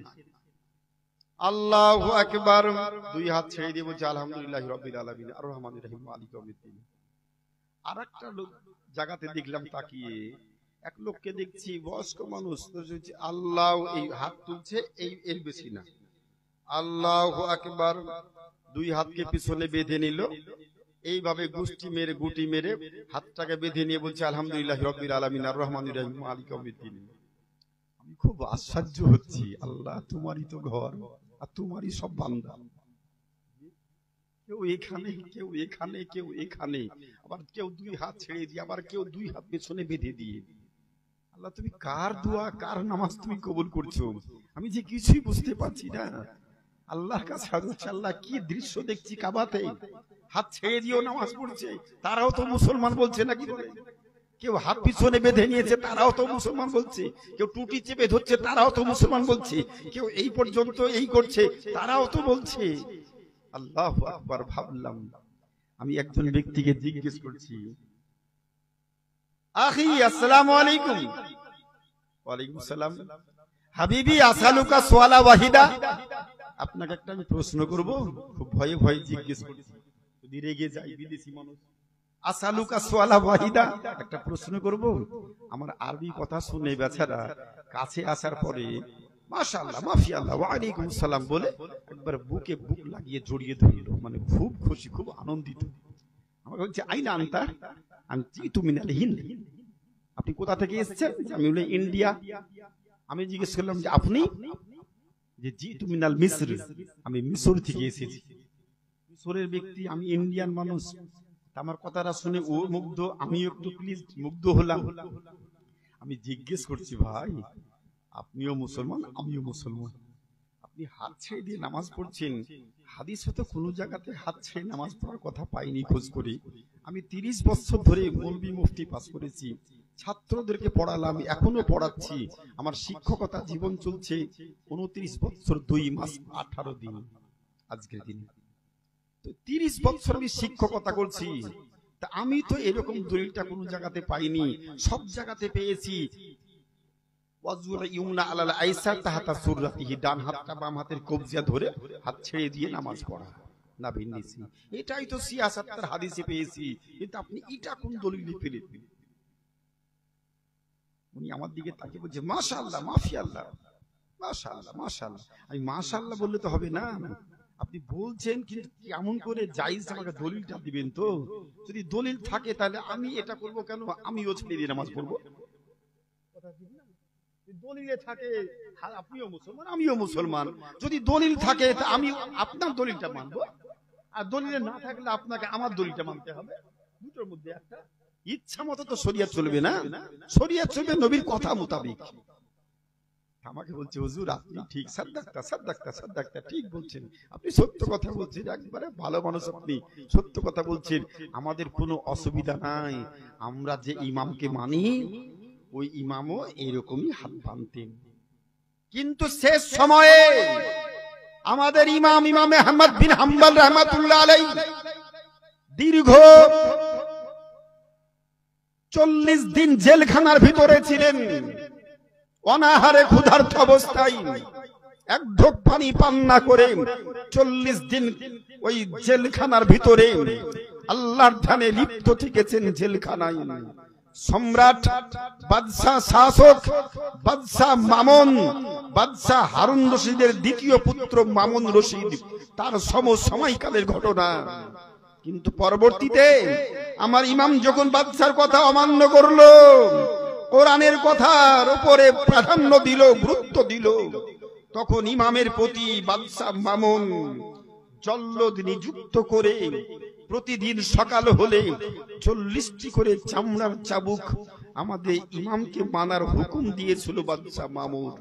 আল্লাহু আকবার, 2 হাত ছেড়ে দিয়ে বলছে আলহামদুলিল্লাহি রাব্বিল আলামিন আর রহমানির রহিম মালিক ইয়াউমিদ্দিন। আর একটা লোক জায়গাতে দেখলাম তাকিয়ে, এক লোককে দেখছি বয়স্ক মানুষ, আল্লাহ, এই হাত তুলছে, এই এর বেশি না। আল্লাহু আকবার, 2 হাতকে পিছনে বেঁধে নিল, এইভাবে গুটি মেরে হাতটাকে বেঁধে নিয়ে বলছে আলহামদুলিল্লাহি রাব্বিল আলামিন আর রহমানির রহিম মালিক ইয়াউমিদ্দিন। আমি খুব আশ্চর্য হচ্ছি, আল্লাহ তোমারই তো ঘর, আর তোমারই সব বান্দা। কেউ এখানে, কেউ এখানে, কেউ এখানে, আবার কেউ 2 হাত ছেড়ে দিয়ে, আবার কেউ 2 হাত পেছনে বেঁধে দিয়ে। আল্লাহ তুমি কার দোয়া কার নামাজ তুমি কবুল করছো, আমি যে কিছুই বুঝতে পারছি না। আল্লাহর কাছে আল্লাহ কি দৃশ্য দেখছি, কাবাতে হাত ছেড়ে দিয়েও নামাজ পড়ছে, তারাও তো মুসলমান বলছে নাকি? কেউ হাত পিছনে বেঁধে নিয়েছে তারাও তো মুসলমান বলছে, কেউ টুটি চেপে ধরছে তারাও তো মুসলমান বলছে, কেউ এই পর্যন্ত এই করছে তারাও তো বলছে। আল্লাহু আকবার। ভাবলাম আমি একজন ব্যক্তিকে জিজ্ঞেস করছি, আখি আসসালামু আলাইকুম। ওয়ালাইকুম সালাম। হাবিবি আসালুকা সুআলা ওয়াহিদা। আপনাকে একটা আমি প্রশ্ন করব, খুব ভয়ে ভয়ে জিজ্ঞেস করছি, যদি রেগে যাই বিদেশি মানুষ। আসালুকা সুআলা ওয়াহিদা, একটা প্রশ্ন করব। আমার আরবি কথা শুনে বেচারা কাছে আসার পরে মাশাআল্লাহ মাফিয়াল্লাহ ওয়া আলাইকুম সালাম বলে একবার বুকে বুক লাগিয়ে জড়িয়ে ধরল, মানে খুব খুশি, খুব আনন্দিত। আমাকে বলছে আইনা আনতা, আনতি তুমি মিনাল হিন্দ। আপনি কোথা থেকে এসেছেন? আমি বলি ইন্ডিয়া। আমি জিজ্ঞেস করলাম যে আপনি? যে জি তুমি মিনাল মিসর, আমি মিশর থেকে এসেছি। মিশরের ব্যক্তি, আমি ইন্ডিয়ান মানুষ। আমার কথাটা শুনে ও মুগ্ধ, আমিও একটু প্লিজ মুগ্ধ হলাম। আমি জিজ্ঞেস করছি, ভাই আপনিও মুসলমান আমিও মুসলমান, আপনি হাত ছেড়ে দিয়ে নামাজ পড়ছেন? হাদিসে তো কোনো জায়গাতে হাত ছেড়ে নামাজ পড়ার কথা পাইনি খোঁজ করি। আমি 30 বছর ধরে মৌলবি মুফতি পাস করেছি, ছাত্রদেরকে পড়ালাম, এখনো পড়াচ্ছি। আমার শিক্ষকতা জীবন চলছে 29 বছর 2 মাস 18 দিন আজকের দিন। তো 30 বছর আমি শিক্ষকতা করছি, তা আমি তো এরকম দলিলটা কোনো জায়গাতে পাইনি। সব জায়গাতে পেয়েছি ওয়াজুল ইউমনা আলাল আইসার তাহাতা সুররাতিহি, ডান হাতটা বাম হাতের কবজা ধরে হাত ছেড়ে দিয়ে নামাজ পড়া না ভিন্নিসি। এটাই তো সিয়াসাতের হাদিসে পেয়েছি, কিন্তু আপনি এটা কোন দলিলে পেলেন? উনি আমার দিকে তাকিয়ে বলছে মাশাআল্লাহ মাফিয়াল্লাহ মাশাআল্লাহ মাশাআল্লাহ। আমি মাশাআল্লাহ বললে তো হবে না, আপনি বলছেন কিন্তু কেমন করে জায়েজ, আমাকে দলিলটা দিবেন তো। যদি দলিল থাকে তাহলে আমি এটা করব কেন? আমিও ছেড়ে দিয়ে নামাজ পড়বো। দলিলে থাকে আপনিও মুসলমান আমিও মুসলমান, যদি দলিল থাকে তা আমি আপনার দলিলটা মানবো, আর দলিলে না থাকলে আপনাকে আমার দলিলটা মানতে হবে। দুটোর মধ্যে একটা। ইচ্ছা মতো তো শরিয়ত চলবে না, শরিয়ত চলবে নবীর কথা মোতাবেক। আমাকে বলছে হুজুর আপনি ঠিক, সাদ্দাকতা সাদ্দাকতা সাদ্দাকতা, ঠিক বলছেন, আপনি সত্য কথা বলছেন, একবারে ভালো মানুষ, আপনি সত্য কথা বলছেন, আমাদের কোনো অসুবিধা নাই। আমরা যে ইমামকে মানি ওই ইমামও এরকমই হাত বাঁধতেন। কিন্তু শেষ সময়ে আমাদের ইমাম আহমদ বিন হাম্বল রাহমাতুল্লাহ আলাইহি দীর্ঘ 40 দিন জেলখানার ভিতরে ছিলেন, অনাহারে ক্ষুধার্ত অবস্থায়, এক ঢোক পানি পান না করে 40 দিন ওই জেলখানার ভিতরে আল্লাহর ধ্যানে লিপ্ত থেকেছেন জেলখানায়। সম্রাট বাদশাহ শাসক বাদশাহ মামুন, বাদশাহ হারুন রশিদের দ্বিতীয় পুত্র মামুন রশিদ, তার সমসাময়িককালের ঘটনা। কিন্তু পরবর্তীতে আমার ইমাম যখন বাদশার কথা অমান্য করলো, কোরআনের কথার উপরে প্রাধান্য দিল, গুরুত্ব দিল, তখন ইমামের প্রতি বাদশাহ মামুন জল্লদ নিযুক্ত করে প্রতিদিন সকাল হলে 40টি করে চামড়ার চাবুক আমাদের ইমামকে মানার হুকুম দিয়েছিল বাদশাহ মামুন।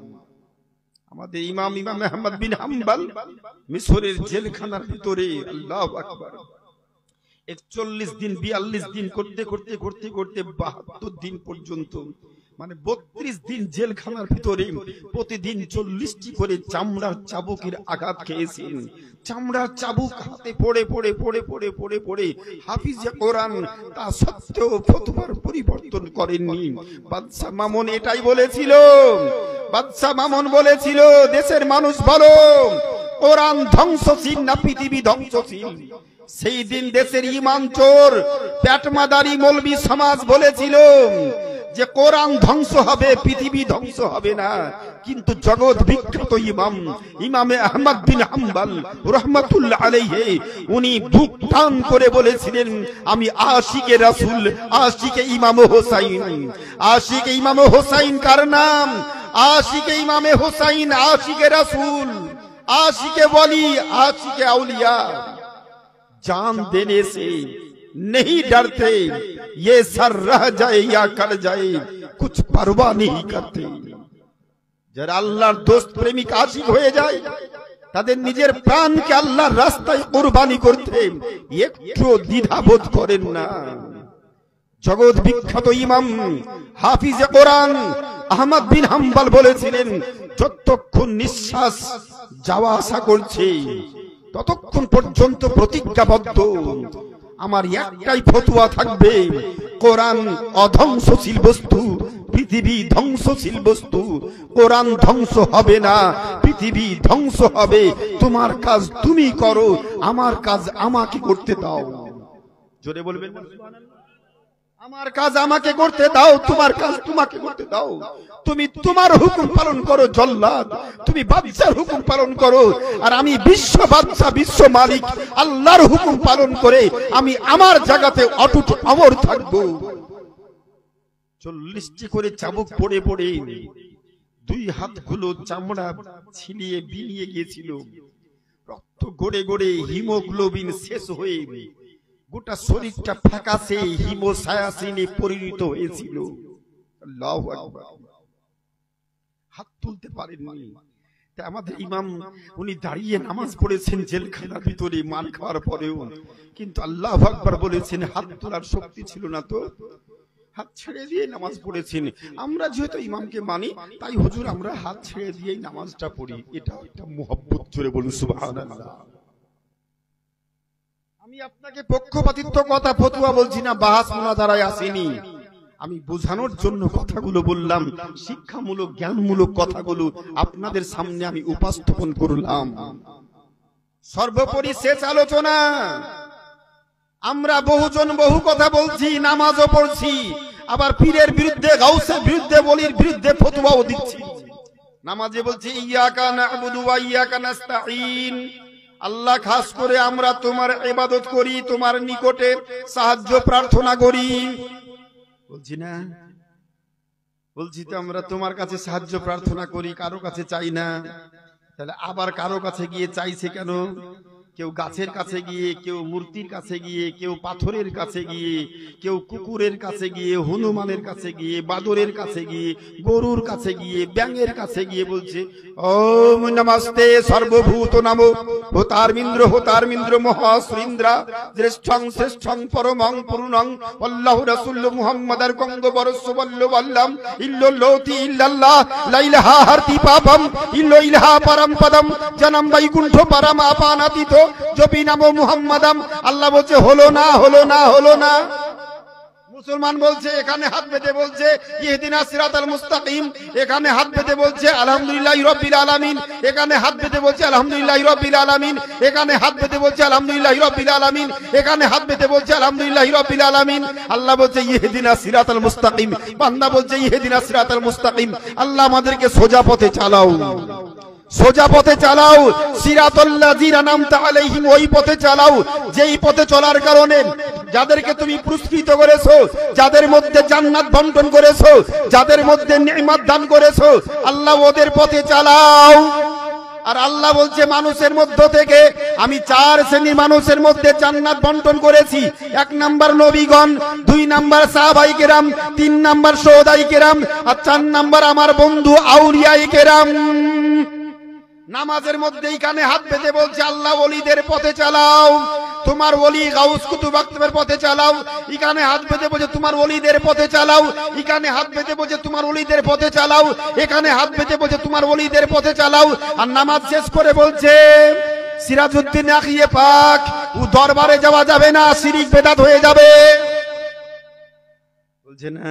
আমাদের ইমাম আহমদ বিন হাম্বল মিশরের জেলখানার ভিতরে, আল্লাহু আকবার, 41 দিন 42 দিন করতে করতে করতে করতে 72 দিন পর্যন্ত, মানে 32 দিন জেলখানার ভিতরে প্রতিদিন 40টি করে চামড়ার চাবুকের আঘাত খেয়েছেন। চামড়ার চাবুক হাতে পড়ে পড়ে পড়ে পড়ে পড়ে পড়ে হাফিজে কোরআন, তা সত্ত্বেও ফতোয়ার পরিবর্তন করেননি। বাদশাহ মামুন এটাই বলেছিল, বাদশাহ মামুন বলেছিল দেশের মানুষ বলো কোরআন ধ্বংসশীল না পৃথিবী ধ্বংসশীল? সেই দিন দেশের ইমান চোর পেটমাদারি মৌলবি সমাজ বলেছিল যে কোরআন ধ্বংস হবে, পৃথিবী ধ্বংস হবে না। কিন্তু জগৎ বিখ্যাত ইমামে আহমদ বিন হাম্বল রাহমাতুল্লাহ আলাইহি উনি বুক টান করে বলেছিলেন আমি আশিকে রাসূল, আশিকে ইমাম হোসাইন। আশিকে ইমাম হোসাইন কার নাম? আশিকে ইমামে হোসাইন, আশিকে রাসূল, आशिके वली, आशिके औलिया जान देने से नहीं डरते, ये सर रह जाए या कट जाए कुछ परवाह नहीं करते। যারা আল্লাহর দোস্ত প্রেমিক আশিক হয়ে যায় তাদের নিজের প্রাণকে আল্লাহর রাস্তায় কুরবানি করতে একটু দ্বিধাবোধ করেন না। জগৎ বিখ্যাত ইমাম হাফিজে কোরআন আহমদ বিন হাম্বল বলেছিলেন, যতক্ষণ নিঃশ্বাস যাওয়া আসা করছে ততক্ষণ পর্যন্ত প্রতিজ্ঞাবদ্ধ আমার একটাই ফতোয়া থাকবে, কোরআন অধ্বংসশীল বস্তু, পৃথিবী ধ্বংসশীল বস্তু। কোরআন ধ্বংস হবে না, পৃথিবী ধ্বংস হবে। তোমার কাজ তুমি করো, আমার কাজ আমাকে করতে দাও। জোরে বলবেন না সুবহানাল্লাহ। আমার কাজ আমাকে করতে দাও, তোমার কাজ তোমাকে করতে দাও। তুমি তোমার হুকুম পালন করো জল্লাদ, তুমি বাদশার হুকুম পালন করো, আর আমি বিশ্ব বাদশা, বিশ্ব মালিক আল্লাহর হুকুম পালন করে আমি আমার জায়গাতে অটুট অমর থাকবো। 40টি করে চাবুক পড়ে পড়ে দুই হাতগুলো চামড়া ছিলিয়ে বিলিয়ে গিয়েছিল, রক্ত গড়ে গড়ে হিমোগ্লোবিন শেষ হয়ে গোটা শরীরটা ফ্যাকাশে হিমোসায়াসিনে পরিণত হয়েছিল। আল্লাহু আকবার। হাত তুলতে পারেননি। তা আমাদের ইমাম উনি দাঁড়িয়ে নামাজ পড়েছেন জেলখানার ভিতরে মার খাওয়ার পরেও, কিন্তু আল্লাহু আকবার বলেছেন, হাত তোলার শক্তি ছিল না তো হাত ছেড়ে দিয়ে নামাজ পড়েছেন। আমরা যেহেতু ইমামকে মানি তাই হুজুর আমরা হাত ছেড়ে দিয়েই নামাজটা পড়ি। এটা মুহাব্বত। জোরে বলুন সুবহানাল্লাহ। আমি আপনাকে পক্ষপাতিত্ব কথা ফতোয়া বলছি না, বাহাস মুনাজারায় আসেনি। আমি বোঝানোর জন্য কথাগুলো বললাম, শিক্ষামূলক জ্ঞানমূলক কথাগুলো আপনাদের সামনে আমি উপস্থাপন করলাম। সর্বোপরি শেষ আলোচনা, আমরা বহুজন বহু কথা বলছি, নামাজও পড়ছি, আবার পীরের বিরুদ্ধে, গাউসের বিরুদ্ধে, ওলির বিরুদ্ধে ফতোয়াও দিচ্ছি। নামাজে বলছি ইয়াকা না'বুদু ওয়া ইয়াকা নাস্তাঈন, আল্লাহ খাস করে আমরা তোমার ইবাদত করি, তোমার নিকটে সাহায্য প্রার্থনা করি। বলছি না, বলছি তো আমরা তোমার কাছে সাহায্য প্রার্থনা করি, কারো কাছে চাই না। তাহলে আবার কারো কাছে গিয়ে চাইছে কেন? কেউ গাছের কাছে গিয়ে, কেউ মূর্তির কাছে গিয়ে, কেউ পাথরের কাছে গিয়ে, কেউ কুকুরের কাছে গিয়ে, হনুমানের কাছে গিয়ে, বাদরের কাছে গিয়ে, গরুর কাছে গিয়ে, ব্যাঙের কাছে গিয়ে বলছে ওম নমস্তে সর্বভূত নমো হোতারমিন্দ্র মহাসুরিন্দ্রা শ্রেষ্ঠং শ্রেষ্ঠং পরমং পূর্ণং আল্লাহু রাসূল মুহাম্মাদার কঙ্গ বরসু বল্ল বল্লাম ইল্লাল্লাহি ইল্লাল্লাহ লা ইলাহা হারতি পাপম ইল্লা ইলাহা পরম পদম জনম বৈকুণ্ঠ পরম আপানাতীত জপি নামো মুহাম্মাদাম। আল্লাহ বলছে হলো না, হলো না, হলো না। মুসলমান বলছে, এখানে হাত পেতে বলছে ইহদিনাস সিরাতাল মুস্তাকিম, এখানে হাত পেতে বলছে আলহামদুলিল্লাহি রাব্বিল আলামিন, এখানে হাত পেতে বলছে আলহামদুলিল্লাহি রাব্বিল আলামিন, এখানে হাত পেতে বলছে আলহামদুলিল্লাহি রাব্বিল আলামিন, এখানে হাত পেতে বলছে আলহামদুলিল্লাহি রাব্বিল আলামিন। আল্লাহ বলছে ইহদিনাস সিরাতাল মুস্তাকিম, বান্দা বলছে ইহদিনাস সিরাতাল মুস্তাকিম। আল্লাহ আমাদেরকে সোজা পথে চালাও, সোজা পথে চালাও। সিরাতাল্লাযিনা আন'আমতা আলাইহিম, ওই পথে চালাও যেই পথে চলার কারণে যাদেরকে তুমি পুরস্কৃত করেছো, যাদের মধ্যে জান্নাত বন্টন করেছো, যাদের মধ্যে নিয়ামত দান করেছো, আল্লাহ ওদের পথে চালাও। আর আল্লাহ বলছে মানুষের মধ্য থেকে আমি 4 শ্রেণীর মানুষের মধ্যে জান্নাত বন্টন করেছি। 1 নাম্বার নবীগণ, 2 নাম্বার সাহাবায়ে কেরাম, 3 নাম্বার শুহাদায়ে কেরাম, আর 4 নাম্বার আমার বন্ধু আউলিয়ায়ে কেরাম। নামাজের মধ্যে এইখানে হাত পেতে বলছে আল্লাহ ওলিদের পথে চালাও, তোমার ওলি গাউস কুতুব আকতাবের পথে চালাও। এখানে হাত পেতে বলছে তোমার ওলিদের পথে চালাও, এখানে হাত পেতে বলছে তোমার ওলিদের পথে চালাও, এখানে হাত পেতে বলছে তোমার ওলিদের পথে চালাও। আর নামাজ শেষ করে বলছে সিরাজউদ্দিন আখিয়ে পাক, ও দরবারে যাওয়া যাবে না, শিরিক বেদাত হয়ে যাবে। বলছে না,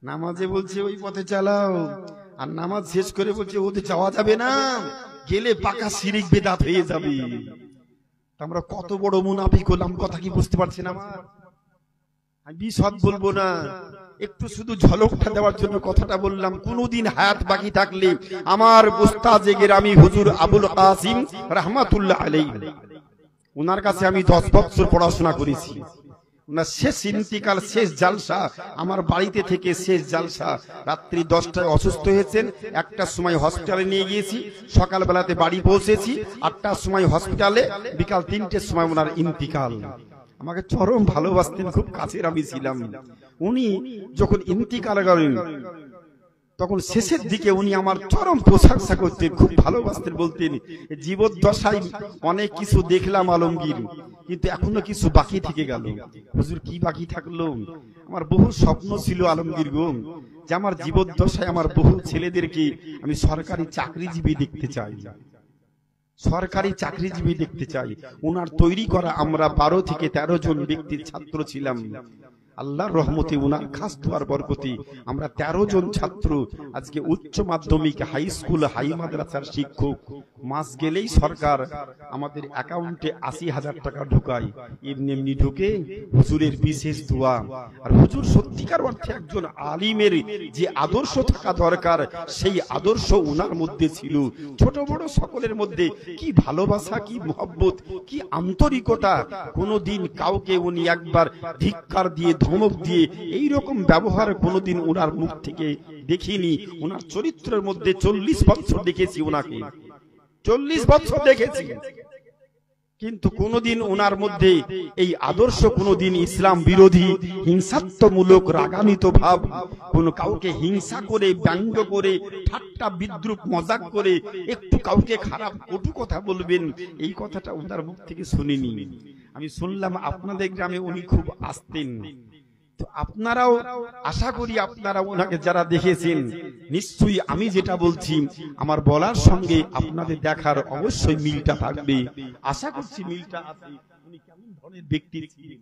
নামাজে বলছে ওই পথে চালাও, আর নামাজ শেষ করে বলছে ওতে যাওয়া যাবে না, গেলে পাকা শিরিক বেদাত হয়ে যাবে। আমরা কত বড় মুনাফিক হলাম, কথা কি বুঝতে পারছেন? আমার আমি বিশদ বলবো না, একটু শুধু ঝলকটা দেওয়ার জন্য কথাটা বললাম। কোনদিন হায়াত বাকি থাকলে আমার উস্তাদ গেরামি হুজুর আবুল কাসিম রাহমাতুল্লাহ আলাইহি, ওনার কাছে আমি 10 বছর পড়াশোনা করেছি। ওনার শেষ ইন্তিকাল, শেষ জালসা আমার বাড়িতে থেকে শেষ জালসা। রাত্রি 10টায় অসুস্থ হয়েছেন, 1টার সময় হসপিটালে নিয়ে গিয়েছি, সকালবেলাতে বাড়ি পৌঁছেছি, 8টার সময় হসপিটালে, বিকাল 3টের সময় ওনার ইন্তিকাল। আমাকে চরম ভালোবাসতেন, খুব কাছের আমি ছিলাম। উনি যখন ইন্তিকাল করেন তখন শেষের দিকে উনি আমার চরম প্রশংসা করতেন, খুব ভালোবাসতেন, বলতেন জীবদ্দশায় অনেক কিছু দেখলাম আলমগীর, কিন্তু এখনো কিছু বাকি থেকে গেল। হুজুর কি বাকি থাকলো? আমার বহু স্বপ্ন ছিল আলমগীর গো, যে আমার জীবদ্দশায় আমার বহু ছেলেদেরকে আমি সরকারি চাকরিজীবী দেখতে চাই, সরকারি চাকরিজীবী দেখতে চাই। ওনার তৈরি করা আমরা 12 থেকে 13 জন ব্যক্তির ছাত্র ছিলাম। আল্লাহর রহমতে ওনার খাস দোয়ার বরকতে আমরা 13 জন ছাত্র আজকে উচ্চ মাধ্যমিক, হাই স্কুল, হাই মাদ্রাসার শিক্ষক। মাস গেলেই সরকার আমাদের অ্যাকাউন্টে 80,000 টাকা ঢুকায়, এমনি এমনি ঢুকে। হুজুরের বিশেষ দোয়া। আর হুজুর সত্যিকার অর্থে একজন আলিমের যে আদর্শ থাকা দরকার, সেই আদর্শ ওনার মধ্যে ছিল। ছোট বড় সকলের মধ্যে কি ভালোবাসা, কি মহব্বত, কি আন্তরিকতা। কোনোদিন কাউকে উনি একবার ধিক্কার দিয়ে, ধমক দিয়ে এইরকম ব্যবহার কোনোদিন ওনার মুখ থেকে দেখিনি। ওনার চরিত্রের মধ্যে 40 বছর দেখেছি ওনাকে, 40 বছর দেখেছি, কিন্তু কোনোদিন ওনার মধ্যে এই আদর্শ, কোনোদিন ইসলাম বিরোধী, হিংসাত্মমূলক, রাগান্বিত ভাব, কোন কাউকে হিংসা করে, ব্যঙ্গ করে, ঠাট্টা বিদ্রুপ মজাক করে একটু কাউকে খারাপ কটু কথা বলবেন, এই কথাটা ওনার মুখ থেকে শুনিনি। আমি শুনলাম আপনাদের গ্রামে উনি খুব আসতেন। তো আপনারাও আশা করি আপনারা ওনাকে যারা দেখেছেন, নিশ্চয়ই আমি যেটা বলছি আমার বলার সঙ্গে আপনাদের দেখার অবশ্যই মিলটা থাকবে। আশা করছি মিলটা আছে। উনি কেমন ধরনের ব্যক্তি ছিলেন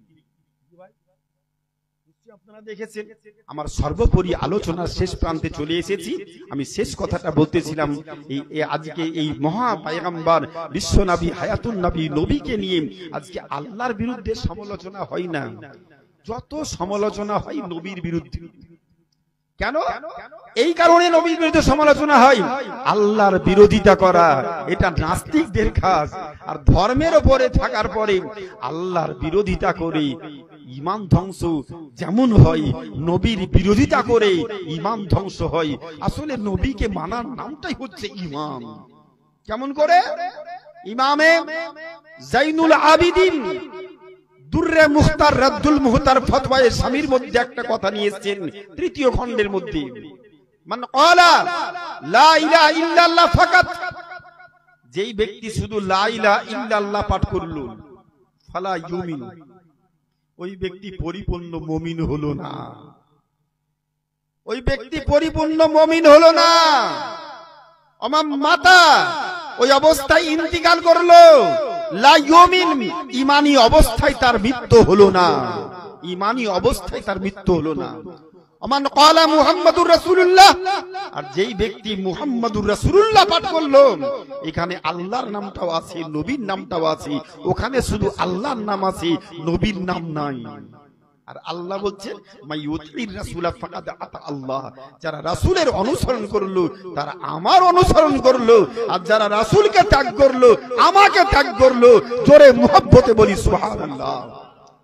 আপনারা দেখেছেন। আমার সর্বোপরি আলোচনার শেষ প্রান্তে চলে এসেছি। আমি শেষ কথাটা বলতেছিলাম, এই আজকে এই মহা পয়গম্বর, বিশ্ব নবী, হায়াতুন নবী, নবীকে নিয়ে আজকে আল্লাহর বিরুদ্ধে সমালোচনা হয় না, যত সমালোচনা হয় নবীর বিরুদ্ধে। কেন? এই কারণে নবীর বিরুদ্ধে সমালোচনা হয়, আল্লাহর বিরোধিতা করা এটা নাস্তিকদের কাজ। আর ধর্মের উপরে থাকার পরে আল্লাহর বিরোধিতা করে ঈমান ধ্বংস যেমন হয়, নবীর বিরোধিতা করে ঈমান ধ্বংস হয়। আসলে নবীকে মানার নামটাই হচ্ছে ঈমান। কেমন করে? ইমামে জাইনুল আবিদিন দুররে মুখতার রাদ্দুল মুহতার ফতওয়ায়ে শামীর মধ্যে একটা কথা নিয়েছেন, 3য় খণ্ডের মধ্যে, মান ক্বালা লা ইলাহা ইল্লাল্লাহ ফাকাত, যেই ব্যক্তি শুধু লা ইলাহা ইল্লাল্লাহ পাঠ করলো, ফালা ইউমিন, ওই ব্যক্তি পরিপূর্ণ মুমিন হলো না, ওই ব্যক্তি পরিপূর্ণ মুমিন হলো না। আমার মাতা ওই অবস্থায় ইন্তিকাল করলো, লা ইউমিন, ঈমানী অবস্থায় তার মৃত্যু হলো না, ঈমানী অবস্থায় তার মৃত্যু হলো না। আমান ক্বালা মুহাম্মাদুর রাসূলুল্লাহ, আর যেই ব্যক্তি মুহাম্মাদুর রাসূলুল্লাহ পাঠ করলো, এখানে আল্লাহর নামটাও আছে, নবীর নামটাও আছে, ওখানে শুধু আল্লাহর নাম আছে, নবীর নাম নাই। আর আল্লাহ বলছেন মাইয়ুতির রাসূলা ফাকাদ আতা আল্লাহ, যারা রাসূলের অনুসরণ করলো তারা আমার অনুসরণ করলো, আর যারা রাসূলকে ত্যাগ করলো, আমাকে ত্যাগ করলো। জোরে মুহাব্বতে বলি সুবহানাল্লাহ।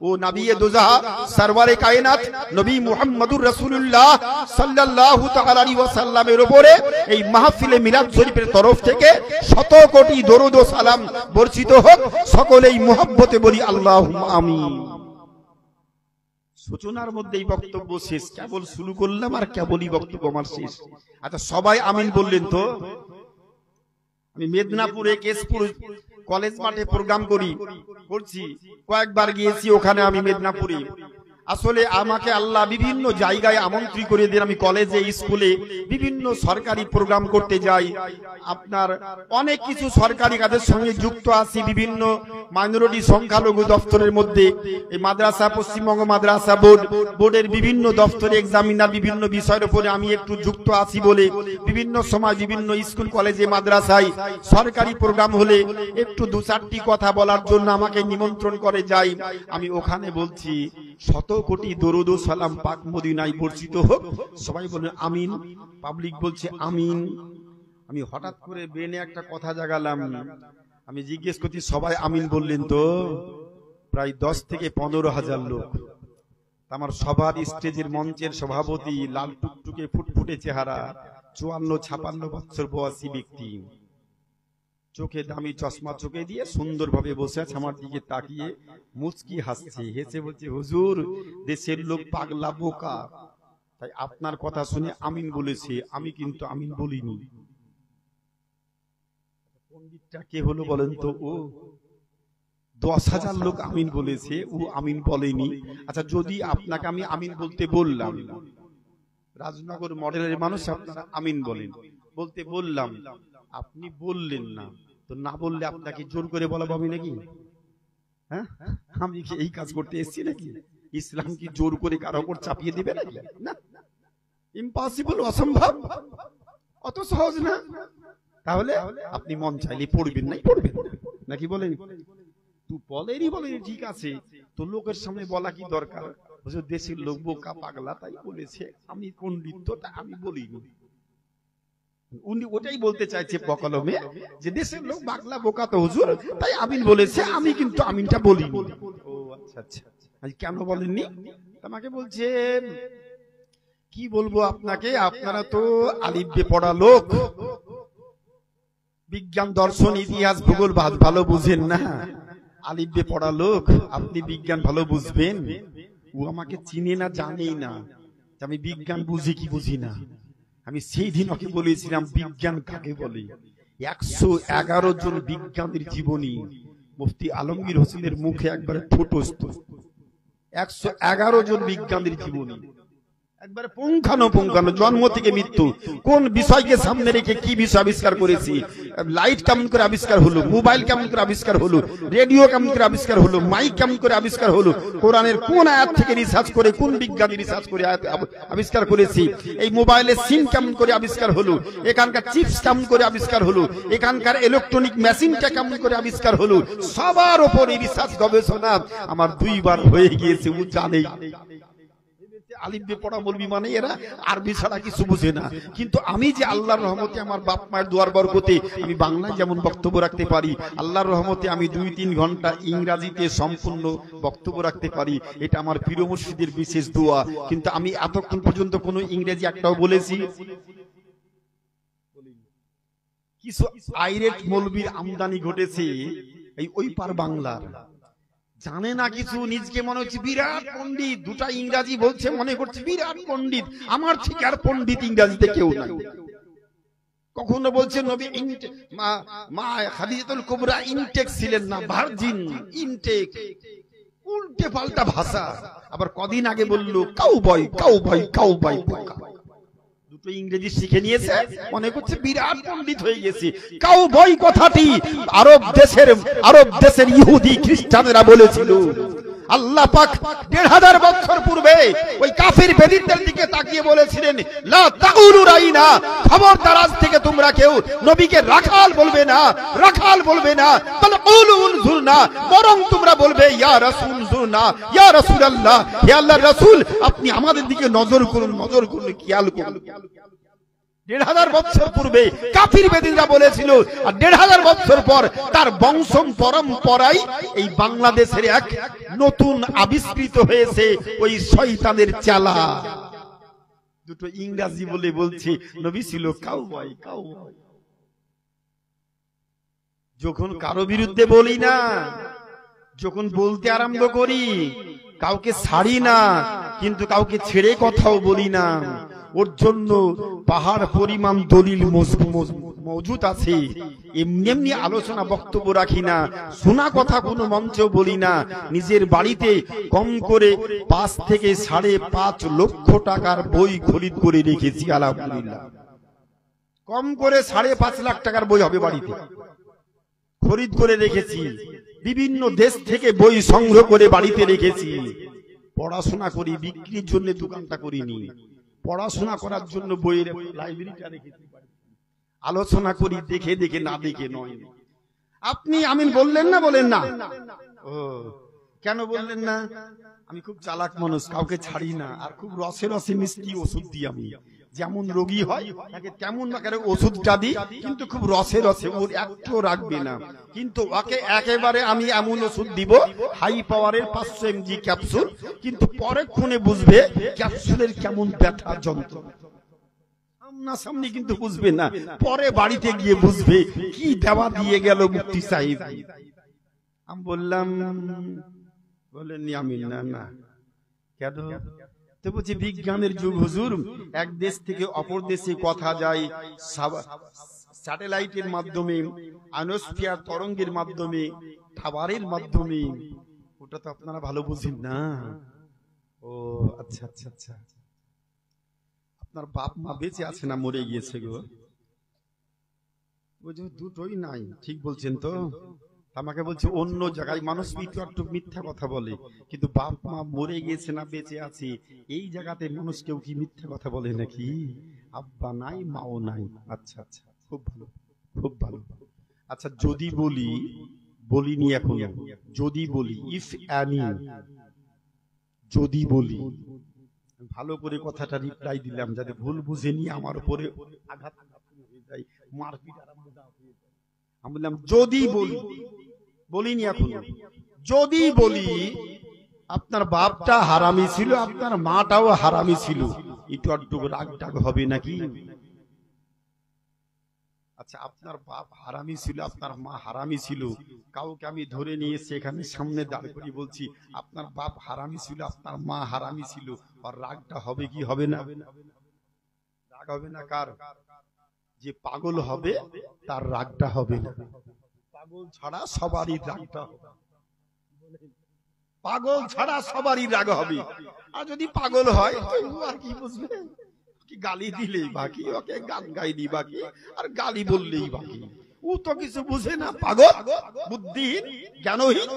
ও নবী দুজাহা সরওয়ারে কায়নাত নবী মুহাম্মদুর রাসূলুল্লাহ সাল্লাল্লাহু তাআলা আলাইহি ওয়াসাল্লামের উপরে এই মাহফিলে মিলাদ শরীফের তরফ থেকে 100 কোটি দরুদ ও সালাম বর্ষিত হোক। সকলেই মুহাব্বতে বলি আল্লাহুম্মা আমিন। সূচনার মধ্যেই বক্তব্য শেষ, কেবল শুরু করলাম আর কেবলই বক্তব্য আমার শেষ। আচ্ছা সবাই আমিন বললেন তো? আমি মেদিনীপুরে কেশপুর কলেজ মাঠে প্রোগ্রাম করছি, কয়েকবার গিয়েছি ওখানে আমি মেদিনীপুরে। আসলে আমাকে আল্লাহ বিভিন্ন জায়গায় আমন্ত্রণ করে দেন। আমি কলেজে, স্কুলে বিভিন্ন সরকারি প্রোগ্রাম করতে যাই। আপনার অনেক কিছু সরকারি কাজের সঙ্গে যুক্ত আছি, বিভিন্ন মাইনরিটি সংখ্যালঘু দপ্তরের মধ্যে, এই মাদ্রাসা, পশ্চিমবঙ্গ মাদ্রাসা বোর্ডের বিভিন্ন দপ্তরে এক্সামিনার, বিভিন্ন বিষয়ের উপরে আমি একটু যুক্ত আছি বলে বিভিন্ন সময় বিভিন্ন স্কুল, কলেজে, মাদ্রাসায় সরকারি প্রোগ্রাম হলে একটু 2-4টি কথা বলার জন্য আমাকে নিমন্ত্রণ করে যাই। আমি ওখানে বলছি 100 কোটি দরুদ ও সালাম পাক মদিনায় বর্ষিত হোক। সবাই বলে আমিন, পাবলিক বলছে আমিন। আমি হঠাৎ করে ব্রেনে একটা কথা জাগালাম, আমি জিজ্ঞেস করছি সবাই আমিন বললেন তো? প্রায় 10 থেকে 15,000 লোক। আমার সবার স্টেজের মঞ্চের সভাপতি, লাল টুকটুকে ফুটফুটে চেহারা, 54-56 বছর বয়সী ব্যক্তি, চোখে দামি চশমা চোখে দিয়ে সুন্দরভাবে বসে আছে, আমার দিকে তাকিয়ে মুচকি হাসছে, হেসে বলছে হুজুর দেশের লোক পাগলা বোকা, তাই আপনার কথা শুনে আমিন বলেছে, আমি কিন্তু আমিন বলিনি। পণ্ডিতটা কে হলো বলেন তো? ও 10,000 লোক আমিন বলেছে, ও আমিন বলেনি। আচ্ছা, যদি আপনাকে আমি আমিন বলতে বললাম, রাজনগর মডেলের মানুষ আপনারা আমিন বলেন, বলতে বললাম, আপনি বললেন না, তো না বললে আপনাকে জোর করে বলা হবে নাকি? হ্যাঁ, আমি কি এই কাজ করতে এসেছি নাকি? ইসলাম কি জোর করে কারো উপর চাপিয়ে দিবে নাকি? না, ইম্পসিবল, অসম্ভব, অত সহজ না। তাহলে আপনি মন চাইলে পড়বেন, নাই পড়বেন নাকি বলেন? তুই বলেনি ঠিক আছে, তো লোকের সামনে বলা কি দরকার? দেশের লোক বোকা পাগলা তাই বলেছে, আমি পণ্ডিত তো তা আমি বলিনি। উনি ওটাই বলতে চাইছে বকলমে, যে দেশের লোক পাগলা বোকা তো হুজুর, তাই আমিন বলেছে, আমি কিন্তু আমিনটা বলিনি। ও আচ্ছা আচ্ছা, কেন বলেননি? আমাকে বলছে কি বলবো আপনাকে, আপনারা তো আলিফ বে পড়া লোক, বিজ্ঞান দর্শন ইতিহাস ভূগোল ভালো বুঝেন না। আলিফ বে পড়া লোক, আপনি বিজ্ঞান ভালো বুঝবেন? ও আমাকে চিনে না, জানেই না আমি বিজ্ঞান বুঝি কি বুঝি না। আমি সেই দিন ওকে বলেছিলাম বিজ্ঞান কাকে বলে। 111 জন বিজ্ঞানীর জীবনী মুফতি আলমগীর হোসেনের মুখে একবারে ফুটস্থ। 111 জন বিজ্ঞানীর জীবনী একবারে পুঙ্খানুপুঙ্খানু, জন্ম থেকে মৃত্যু, কোন বিষয়কে সামনে রেখে কি বিষয় আবিষ্কার করেছি, লাইট কেমন করে আবিষ্কার হলো, মোবাইল কেমন করে আবিষ্কার হলো, রেডিও কেমন করে আবিষ্কার হলো, মাইক কেমন করে আবিষ্কার হলো, কোরআনের কোন আয়াত থেকে রিসার্চ করে, কোন বিজ্ঞানী রিসার্চ করে আয়াত আবিষ্কার করেছি, এই মোবাইলের সিম কেমন করে আবিষ্কার হলো, এখানকার চিপস কেমন করে আবিষ্কার হলো, এখানকার ইলেকট্রনিক মেশিনটা কেমন করে আবিষ্কার হলো, সবার উপরে রিসার্চ গবেষণা আমার 2 বার হয়ে গিয়েছে। ও জানেই আলিফ বে পড়া বলবি মানে এরা আরবি ছাড়া কিছু বুঝে না। কিন্তু আমি যে আল্লাহর রহমতে, আমার বাপ মায়ের দোয়ার বরকতে আমি বাংলায় যেমন বক্তব্য রাখতে পারি, আল্লাহর রহমতে আমি 2-3 ঘন্টা ইংরেজিতে সম্পূর্ণ বক্তব্য রাখতে পারি, এটা আমার পীর মুর্শিদের বিশেষ দোয়া। কিন্তু আমি এতক্ষণ পর্যন্ত কোনো ইংরেজি একটাও বলেছি? কিছু আইরেট মৌলবীর আমদানি ঘটেছে এই ওই পার বাংলার, জানে না কিছু, নিজকে মনে হচ্ছে বিরাট পণ্ডিত, 2টা ইংরাজি বলছে মনে করছে বিরাট পণ্ডিত, আমার ঠিক আর পণ্ডিত ইংরাজিতে কেউ নাই। কখনো বলছে নবী মা খাদিজাতুল কুবরা ইনটেক ছিলেন না, ভার্জিন ইনটেক, উল্টে পাল্টা ভাষা। আবার কদিন আগে বললো কাউবয় কাউবয় কাউবয়, দুটো ইংরেজি শিখে নিয়েছে, মনে করছে বিরাট পণ্ডিত হয়ে গেছে। কাউবয় কথাটি আরব দেশের ইহুদি খ্রিস্টানেরা বলেছিল। আল্লাহ পাক 1500 বছর পূর্বে ওই কাফির বেদিনদের দিকে তাকিয়ে বলেছিলেন, লা তাকুলু রাইনা, খবরদার আজ থেকে তোমরা কেউ নবীকে রাখাল বলবে না, রাখাল বলবে না, বল কুলু উনজুরনা, বরং তোমরা বলবে ইয়া রাসূল জুরনা, ইয়া রাসূলুল্লাহ, হে আল্লাহর রাসূল আপনি আমাদের দিকে নজর করুন, নজর করুন, খেয়াল করুন। 1500 বছর পূর্বে কাফির বেদিনরা বলেছিল, আর 1500 বছর পর তার বংশ পরম্পরায় এই বাংলাদেশের এক নতুন আবিষ্কৃত হয়েছে ওই শয়তানের চালা। দুটো ইংরেজি বলে বলছে নবী ছিল কাউবয় কাউবয়। যখন কারো বিরুদ্ধে বলি না, যখন বলতে আরম্ভ করি, কাউকে ছাড়ি না, কিন্তু কাউকে ছেড়ে কথাও বলি না। ওর জন্য পাহাড় পরিমাণ দলিল মজুদ আছে। এমনি এমনি আলোচনা বক্তব্য রাখি না, শোনা কথা কোনো মঞ্চে বলি না। নিজের বাড়িতে কম করে 5 থেকে 5.5 লক্ষ টাকার বই খরিদ করে রেখেছি, আলহামদুলিল্লাহ। কম করে 5.5 লাখ টাকার বই হবে বাড়িতে, খরিদ করে রেখেছি। বিভিন্ন দেশ থেকে বই সংগ্রহ করে বাড়িতে রেখেছি। পড়াশোনা করি, বিক্রির জন্য দোকানটা করিনি, পড়াশোনা করার জন্য বইয়ের লাইব্রেরিটা রেখেছি। আলোচনা করি দেখে দেখে, না দেখে নয়। আপনি আমিন বললেন না, বলেন না? ও কেন বললেন না? আমি খুব চালাক মানুষ, কাউকে ছাড়ি না, আর খুব রসে রসে মিষ্টি ওষুধ দিই। আমি যেমন রোগী হয় তাকে তেমন ওষুধটা দিই, কিন্তু খুব রসে রসে, ওর একটু রাখবে না। কিন্তু ওকে একেবারে আমি এমন ওষুধ দিব, হাই পাওয়ারের 500 mg ক্যাপসুল, কিন্তু পরক্ষণে বুঝবে ক্যাপসুলের কেমন ব্যথা যন্ত্রণা। সামনাসামনি কিন্তু বুঝবে না, পরে বাড়িতে গিয়ে বুঝবে কি দেওয়া দিয়ে গেল মুফতি সাহেব। আমি বললাম, বলেননি আমিন? না না, কেন? তো বলছি বিজ্ঞানের যুগ হুজুর, এক দেশ থেকে অপর দেশে কথা যায় স্যাটেলাইটের মাধ্যমে, আয়নোস্ফিয়ার তরঙ্গের মাধ্যমে, টাওয়ারের মাধ্যমে। ওটা তো আপনারা ভালো বুঝেন না। ও আচ্ছা আচ্ছা আচ্ছা, আপনার বাপ মা বেঁচে আছে না মরে গিয়েছে গো? দুটোই নাই। ঠিক বলছেন তো? আমাকে বলছে অন্য জায়গায় মানুষ একটু মিথ্যা কথা বলে, কিন্তু বাপ মা মরে গিয়েছে না বেঁচে আছে এই জায়গাতে মানুষ কেউ কি মিথ্যা কথা বলে নাকি? আব্বা নাই মাও নাই। আচ্ছা আচ্ছা, খুব ভালো খুব ভালো। আচ্ছা যদি বলি, বলিনি এখন, যদি বলি ইফ অ্যানি, যদি বলি, ভালো করে কথাটা রিপ্লাই দিলাম যাতে ভুল বুঝে নিয়ে আমার উপরে আঘাত হয়ে যায়, মারপিট আরম্ভ হয়ে যায়। আমি বললাম যদি বলি, বলিনি এখন, যদি বলি আপনার বাপটা হারামি ছিল, আপনার মাটাও হারামি ছিল, একটু একটু রাগ টাগ হবে নাকি? আচ্ছা আপনার বাপ হারামি ছিল, আপনার মা হারামি ছিল, কাউকে আমি ধরে নিয়ে সেখানে সামনে দাঁড় করি বলছি আপনার বাপ হারামি ছিল, আপনার মা হারামি ছিল, আর রাগটা হবে কি হবে না? রাগ হবে না কার? যে পাগল হবে তার রাগটা হবে না। পাগল ছাড়া সবারই রাগটা হবে, পাগল ছাড়া সবারই রাগ হবে। আর যদি পাগল হয় আর কি বুঝবে? গালি দিলেই বাকি, ওকে গান গাইনি বাকি, আর গালি বললেই বাকি। ও তো কিছু বুঝে না, পাগল, বুদ্ধিহীন, জ্ঞানহীন।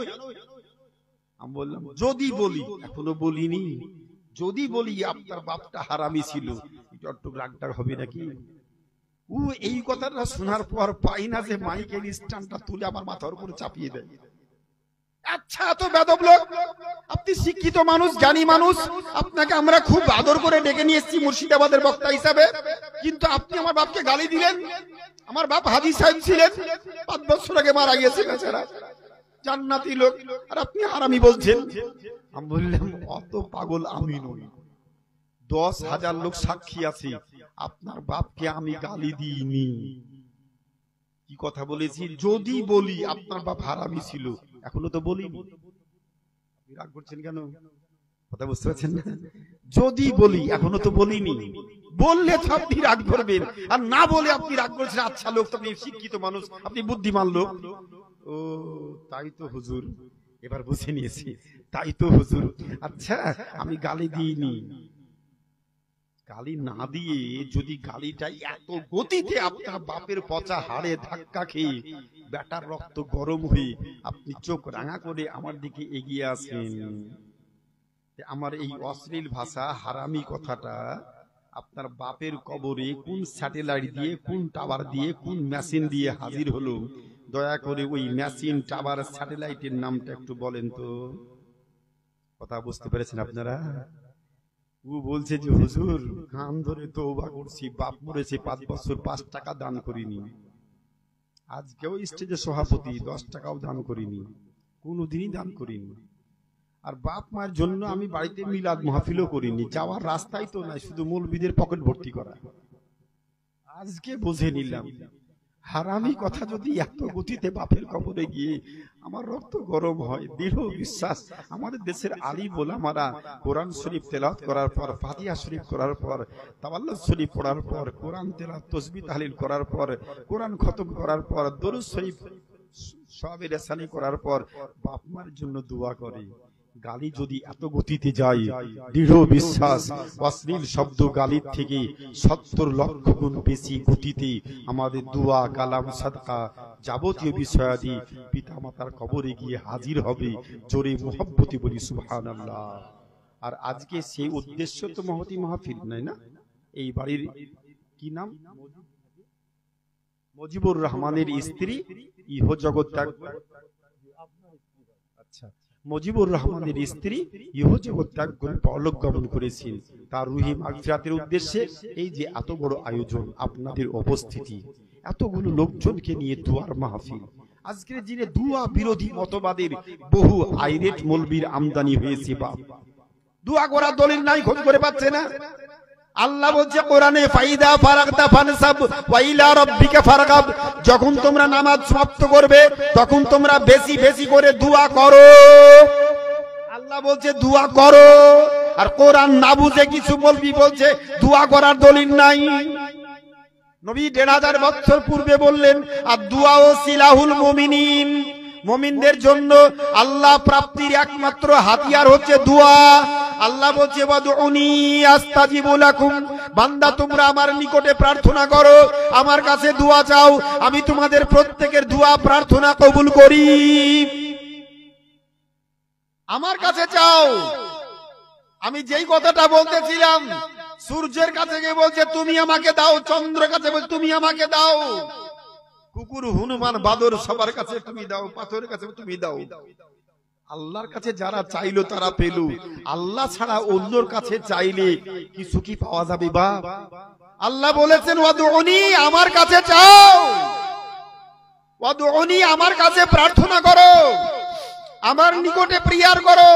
আমি বললাম যদি বলি, এখনো বলিনি, যদি বলি আপনার বাপটা হারামি ছিল, একটু রাগটা হবে নাকি? ও এই কথাটা শোনার পর পাই না যে মাইকের স্ট্যান্ডটা তুলে আমার মাথার উপরে চাপিয়ে দেয়। আচ্ছা তো বেদব লোক, আপনি শিক্ষিত মানুষ, জ্ঞানী মানুষ, আপনাকে আমরা খুব আদর করে ডেকে নিয়ে এসেছি মুর্শিদাবাদের বক্তা হিসাবে, কিন্তু আপনি আমার বাপকে গালি দিলেন। আমার বাপ হাজী সাহেব ছিলেন, 5 বছর আগে মারা গিয়েছে বেচারা, জান্নাতি লোক, আর আপনি হারামি বলছেন। আমি বললাম অত পাগল আমি নই, 10,000 লোক সাক্ষী আছে, আপনার বাপকে আমি গালি দিইনি। কি কথা বলেছি? যদি বলি আপনার বাপ হারামি ছিল, এখনো তো বলিনি। রাগ করছেন কেন? কথা বুঝতে পারছেন না? যদি বলি, এখনো তো বলিনি। বললে তো আপনি রাগ করবেন, আর না বলে আপনি রাগ করছেন। আচ্ছা লোক, আপনি শিক্ষিত মানুষ, আপনি বুদ্ধিমান লোক। ও তাই তো হুজুর, এবার বুঝে নিয়েছি, তাই তো হুজুর। আচ্ছা আমি গালি দিইনি, গালি না দিয়ে যদি গালিটা এত গতিতে আপনার বাপের পচা হাড়ে ধাক্কা খেয়ে বেটার রক্ত গরম হয়ে আপনি চোখ রাঙা করে আমার দিকে এগিয়ে আসেন, আমার এই অশ্লীল ভাষা হারামি কথাটা আপনার বাপের কবরে কোন স্যাটেলাইট দিয়ে, কোন টাওয়ার দিয়ে, কোন মেশিন দিয়ে হাজির হলো? দয়া করে ওই মেশিন, টাওয়ার, স্যাটেলাইটের নামটা একটু বলেন তো। কথা বুঝতে পেরেছেন আপনারা? ও বলছে যে হুজুর কান ধরে তওবা করছি, বাপ মরেছে 5 বছর, 5 টাকা দান করিনি। আজকেও স্টেজে সভাপতি, 10 টাকাও দান করিনি, কোনোদিনই দান করিনি। আর বাপ মায়ের জন্য আমি বাড়িতে মিলাদ মাহফিলও করিনি, যাওয়ার রাস্তাই তো নাই, শুধু মৌলবীদের পকেট ভর্তি করা। আজকে বুঝে নিলাম হারামি কথা যদি এত গতিতে বাপের কবরে গিয়ে আমার রক্ত গরম হয়। দৃঢ় বিশ্বাস আমাদের দেশের আলিম ওলামারা কোরআন শরীফ তেলাওয়াত করার পর, ফাতিহা শরীফ করার পর, তাওয়াল্লুদ শরীফ পড়ার পর, কোরআন তেলাওয়াত, তাসবিহ তাহলিল করার পর, কোরআন খতম করার পর, দরুদ শরীফ সওয়াবে রেসানি করার পর বাপ মার জন্য দোয়া করে। গালি যদি এত গতিতে যায়, দৃঢ় বিশ্বাস অশ্লীল শব্দ গালির থেকে 70 লক্ষ গুণ বেশি গতিতে আমাদের দোয়া, কালাম, সাদকা, যাবতীয় বিষয়াদি পিতা মাতার কবরে গিয়ে হাজির হবে। জোরে মুহাব্বতে বলি সুবহানাল্লাহ। আর আজকে সেই উদ্দেশ্য তো মহতি মাহফিল নাই না? এই বাড়ির কি নাম? মুজিবুর রহমানের স্ত্রী ইহজগৎ ত্যাগ, আচ্ছা মুজিবুর রহমানের স্ত্রী ইহজগৎ ত্যাগ করে পরলোক গমন করেছেন। তার রুহি মাগফিরাতের উদ্দেশ্যে এই যে এত বড় আয়োজন, আপনাদের উপস্থিতি, এতগুলো লোকজনকে নিয়ে দোয়ার মাহফিল। আজকের দিনে দুয়া বিরোধী মতবাদের বহু আইরেট মৌলবীর আমদানি হয়েছে। বাপ দোয়া করার দলিল নাই, খোঁজ করে পাচ্ছে না। আল্লাহ বলছে কোরআনে, ফাইদা ফারাগতা ফানসাব ওয়া ইলা রাব্বিকা ফারগাব, যখন তোমরা নামাজ সমাপ্ত করবে তখন তোমরা বেশি বেশি করে দোয়া করো। আল্লাহ বলছে দোয়া করো। আর কোরআন না বুঝে কিছু বলবি, বলছে দোয়া করার দলিল নাই। নবী ১৫০০ বছর পূর্বে বললেন, আর দোয়া ও সিলাহুল মুমিনিন, মুমিনদের জন্য আল্লাহ প্রাপ্তির একমাত্র হাতিয়ার হচ্ছে দোয়া। আল্লাহ বলছে ওয়াদউনি আস্তাজিবু লাকুম, বান্দা তোমরা আমার নিকটে প্রার্থনা করো, আমার কাছে দোয়া চাও, আমি তোমাদের প্রত্যেকের দোয়া প্রার্থনা কবুল করি। আমার কাছে চাও। আমি যেই কথাটা বলতেছিলাম, সূর্যের কাছে গিয়ে বলছে তুমি আমাকে দাও, চন্দ্রের কাছে বলছে তুমি আমাকে দাও, কুকুর হনুমান বাদর সবার কাছে তুমি দাও, পাথরের কাছে তুমি দাও। আল্লাহর কাছে যারা চাইলো তারা পেল, আল্লাহ ছাড়া অন্যর কাছে চাইলে কিছু কি পাওয়া যাবে? বাপ আল্লাহ বলেছেন ওয়াদউনি, আমার কাছে চাও, ওয়াদউনি, আমার কাছে প্রার্থনা করো, আমার নিকটে প্রেয়ার করো,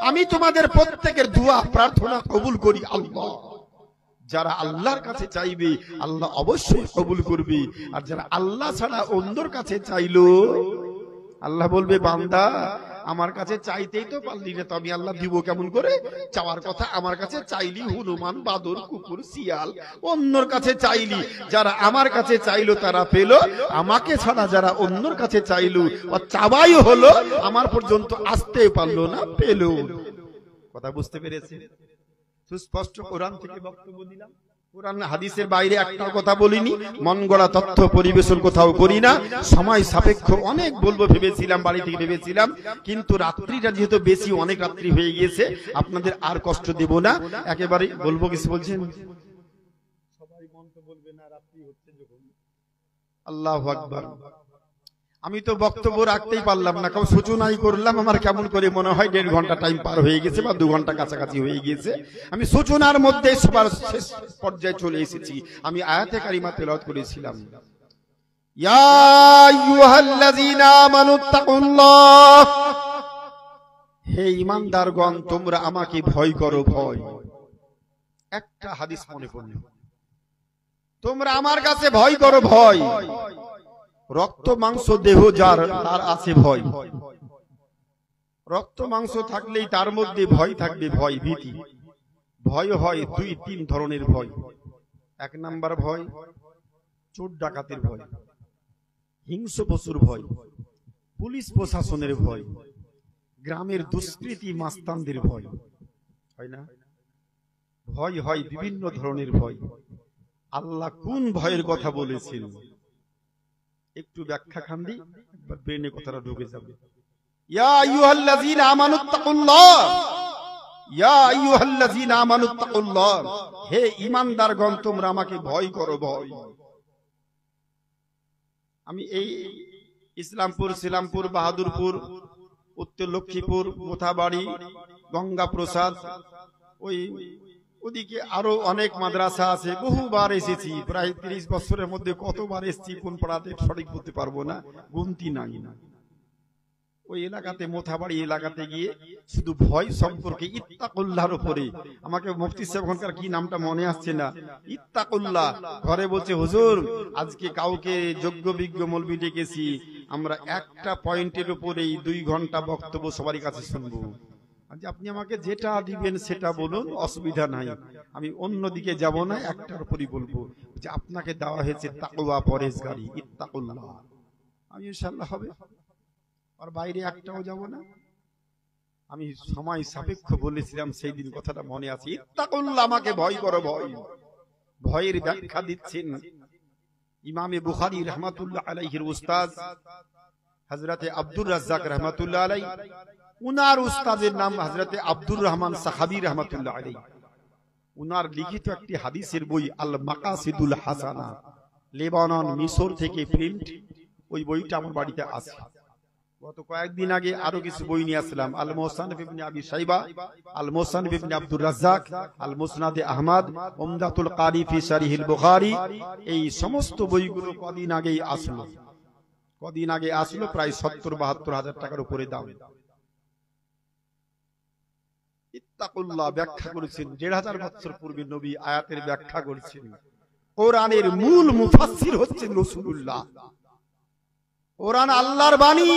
আমি তোমাদের প্রত্যেকের দোয়া প্রার্থনা কবুল করি। আল্লাহ যারা আল্লাহর কাছে চাইবে আল্লাহ অবশ্যই কবুল করবে, আর যারা আল্লাহ ছাড়া অন্যর কাছে চাইলো আল্লাহ বলবে বান্দা আমার কাছে চাইতেই তো পারলি না, তো আমি আল্লাহ দিব কেমন করে? চাওয়ার কথা আমার কাছে চাইলি হনুমান বাদর কুকুর শিয়াল, অন্যর কাছে চাইলি, যারা আমার কাছে চাইলো তারা পেল, আমাকে ছাড়া যারা অন্যর কাছে চাইলো ও চাওয়াই হলো, আমার পর্যন্ত আসতে পারলো না, পেল। কথা বুঝতে পেরেছে? সুস্পষ্ট কোরআন থেকে বক্তব্য দিলাম, কোরআন হাদিসের বাইরে একটা কথা বলিনি, মন গড়া তথ্য পরিবেশন কোথাও করি না। সময় সাপেক্ষ অনেক বলবো ভেবেছিলাম, বাড়ি থেকে ভেবেছিলাম, কিন্তু রাত্রিটা যেহেতু বেশি, অনেক রাত্রি হয়ে গিয়েছে, আপনাদের আর কষ্ট দেব না, একেবারে বলবো। কিছু বলছেন? সবাই মন তো বলবে না, রাত্রি হচ্ছে যখন। আল্লাহু আকবার। আমি তো বক্তব্য রাখতেই পারলাম না, কারণ সূচনাই করলাম, আমার কেমন করে মনে হয় ১.৫ ঘন্টা টাইম পার হয়ে গেছে বা ২ ঘন্টা কাছাকাছি হয়ে গিয়েছে। আমি সূচনার মধ্যে সবার শেষ পর্যায়ে চলে এসেছি। আমি আয়াতে কারিমা তেলাওয়াত করেছিলাম, ইয়া আইয়ুহাল্লাযীনা আমানুত্তাকুল্লাহ, হে ঈমানদারগণ তোমরা আমাকে ভয় করো। ভয়, একটা হাদিস মনে পড়ল, তোমরা আমার কাছে ভয় করো। ভয়, রক্ত মাংস দেহ যার, তার আছে ভয়। রক্ত মাংস থাকলেই তার মধ্যে ভয় থাকবে, ভয় ভীতি। ভয় হয় ২-৩ ধরনের ভয়। ১ নাম্বার ভয় চোর ডাকাতের ভয়, হিংস্র পশুর ভয়, পুলিশ প্রশাসনের ভয়, গ্রামের দুষ্কৃতী মাস্তানদের ভয়, হয় না? ভয় হয় বিভিন্ন ধরনের ভয়। আল্লাহ কোন ভয়ের কথা বলেছেন একটু ব্যাখ্যা খান্দি, ব্রেনে কথাটা ঢুকে যাবে। ইয়া আইয়ুহাল্লাযীনা আমানুত্তাকুল্লাহ, ইয়া আইয়ুহাল্লাযীনা আমানুত্তাকুল্লাহ, হে ঈমানদারগণ তোমরা আমাকে ভয় করো। ভয়, আমি এই ইসলামপুর, শ্রীরামপুর, বাহাদুরপুর, উত্তর লক্ষ্মীপুর, মোথাবাড়ি, গঙ্গা প্রসাদ, ওই ওদিকে আরো অনেক মাদ্রাসা আছে, বহুবার এসেছি, প্রায় ৩০ বছরের মধ্যে কতবার এসেছি কোন পাড়াতে সঠিক বলতে পারবো না, গুনতি নাই। ওই এলাকাতে, মোথাবাড়ি এলাকাতে গিয়ে শুধু ভয় সম্পর্কে, ইত্তাকুল্লাহর উপরে, আমাকে মুফতি সাহেব ওখানকার কি নামটা মনে আসছে না, ইত্তাকুল্লাহ, ঘরে বলছে হুজুর আজকে কাউকে যোগ্য বিজ্ঞ মৌলবি ডেকেছি, আমরা একটা পয়েন্টের উপরেই ২ ঘন্টা বক্তব্য সবারই কাছে শুনবো, আপনি আমাকে যেটা দিবেন সেটা বলুন, অসুবিধা নাই, আমি অন্যদিকে যাব না, একটার উপরই বলবো যে আপনাকে দেওয়া হয়েছে তাকওয়া, পরহেজগারি, ইত্তাকুল্লাহ। আমি ইনশাআল্লাহ হবে, আর বাইরে একটাও যাব না। আমি সময় সাপেক্ষ বলেছিলাম সেই দিন, কথাটা মনে আছে, ইত্তাকুল্লাহ, আমাকে ভয় করো। ভয়, ভয়ের ব্যাখ্যা দিচ্ছেন ইমামে বুখারী রাহমাতুল্লাহ আলাইহির উস্তাদ হযরতে আব্দুর রাজ্জাক রাহমাতুল্লাহ আলাইহি, উনার উস্তাদের নাম হযরতে আব্দুর রহমান সাহাবী রাহমাতুল্লাহ আলাইহি। উনার লিখিত একটি হাদিসের বই আল মাকাসিদুল হাসানা, লেবানন মিশর থেকে প্রিন্ট, ওই বইটা আমার বাড়িতে আছে। গত কয়েকদিন আগে আরো কিছু বই নিয়ে আসলাম, আল মুসান্নাফ ইবনে আবি শাইবা, আল মুসান্নাফ ইবনে আব্দুর রাজ্জাক, আল মুসনাদে আহমদ, উমদাতুল কারি ফি শারহিল বুখারী, এই সমস্ত বইগুলো কদিন আগেই আসলো, প্রায় ৭০-৭২ হাজার টাকার উপরে দাম। ইত্তাকুল্লাহ ব্যাখ্যা করেছেন ১৫০০ বছর পূর্বে নবী, আয়াতের ব্যাখ্যা করেছেন। কোরআনের মূল মুফাসসির হচ্ছেন রাসূলুল্লাহ। কোরআন আল্লাহর বাণী,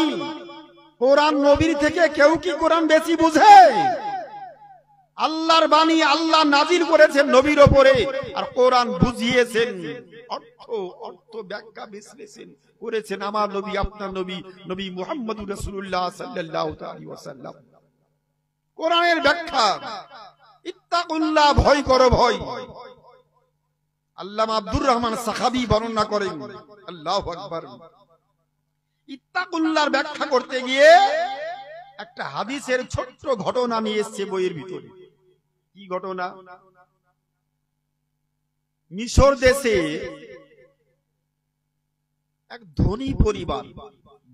কোরআন নবীর থেকে কেউ কি কোরআন বেশি বুঝে? আল্লাহর বাণী আল্লাহ নাজিল করেছেন নবীর উপরে, আর কোরআন বুঝিয়েছেন, অর্থ ব্যাখ্যা বিশ্লেষণ করেছেন আমার নবী, আপনার নবী, নবী মুহাম্মদুর রাসূলুল্লাহ সাল্লাল্লাহু আলাইহি ওয়াসাল্লাম। কোরআনের ব্যাখ্যা, ইত্তাকুল্লাহ, ভয় করো, ভয়। আল্লামা আব্দুর রহমান সাখাবী বর্ণনা করেন, আল্লাহু আকবার, ইত্তাকুল্লাহর ব্যাখ্যা করতে গিয়ে একটা হাদিসের ছোট্ট ঘটনা নিয়ে এসেছে বইয়ের ভিতরে। কি ঘটনা? মিশর দেশে এক ধনী পরিবার,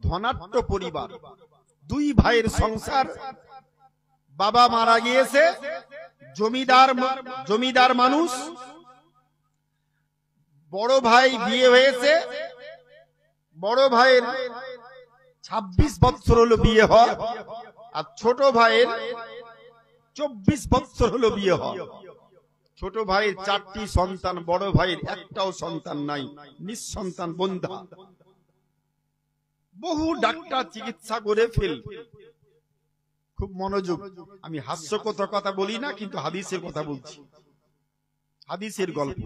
ধনাঢ্য পরিবার, দুই ভাইয়ের সংসার। বাবা মারা গিয়েছে, জমিদার মানুষ। বড় ভাই বিয়ে হয়েছে, বড় ভাইয়ের 26 বছর হলো বিয়ে হয়, আর ছোট ভাইয়ের 24 বছর হলো বিয়ে হয়। ছোট ভাইয়ের 4টি সন্তান, বড় ভাইয়ের একটাও সন্তান নাই, নিঃসন্তান বন্ধা। বহু ডাক্তার চিকিৎসা করে ফেল। খুব মনোযোগ, আমি হাস্যকর কথা বলি না, কিন্তু হাদিসের কথা বলছি, হাদিসের গল্প।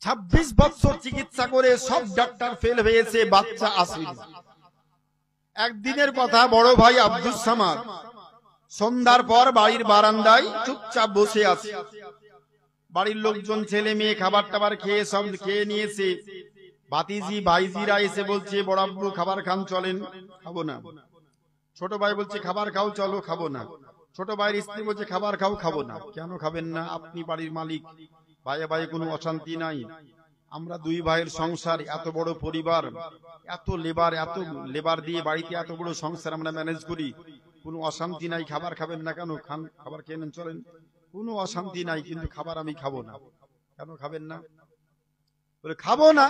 26 বছর চিকিৎসা করে সব ডাক্তার ফেল হয়েছে, বাচ্চা আসেনি। একদিনের কথা, বড় ভাই আব্দুস সামাদ সন্ধ্যার পর বাড়ির বারান্দায় চুপচাপ বসে আছে। বাড়ির লোকজন, ছেলে মেয়ে খাবার টাবার খেয়ে সব খেয়ে নিয়েছে। ভাতিজি ভাইজিরা এসে বলছে, বড় আব্বু খাবার খান, চলেন। খাবো না। ছোট ভাই বলছে, খাবার খাও, চলো। খাবো না। ছোট ভাইয়ের স্ত্রী বলছে, খাবার খাও। খাবো না। কেন খাবেন না? আপনি বাড়ির মালিক, ভাইয়ে ভাইয়ে কোনো অশান্তি নাই। আমরা দুই ভাইয়ের সংসার, এত বড় পরিবার, এত লেবার দিয়ে বাড়িতে এত বড় সংসার আমরা ম্যানেজ করি, কোনো অশান্তি নাই। খাবার খাবেন না কেন? খান, খাবার খেয়ে নেন, চলেন। কোনো অশান্তি নাই, কিন্তু খাবার আমি খাবো না। কেন খাবেন না? বলে, খাবো না।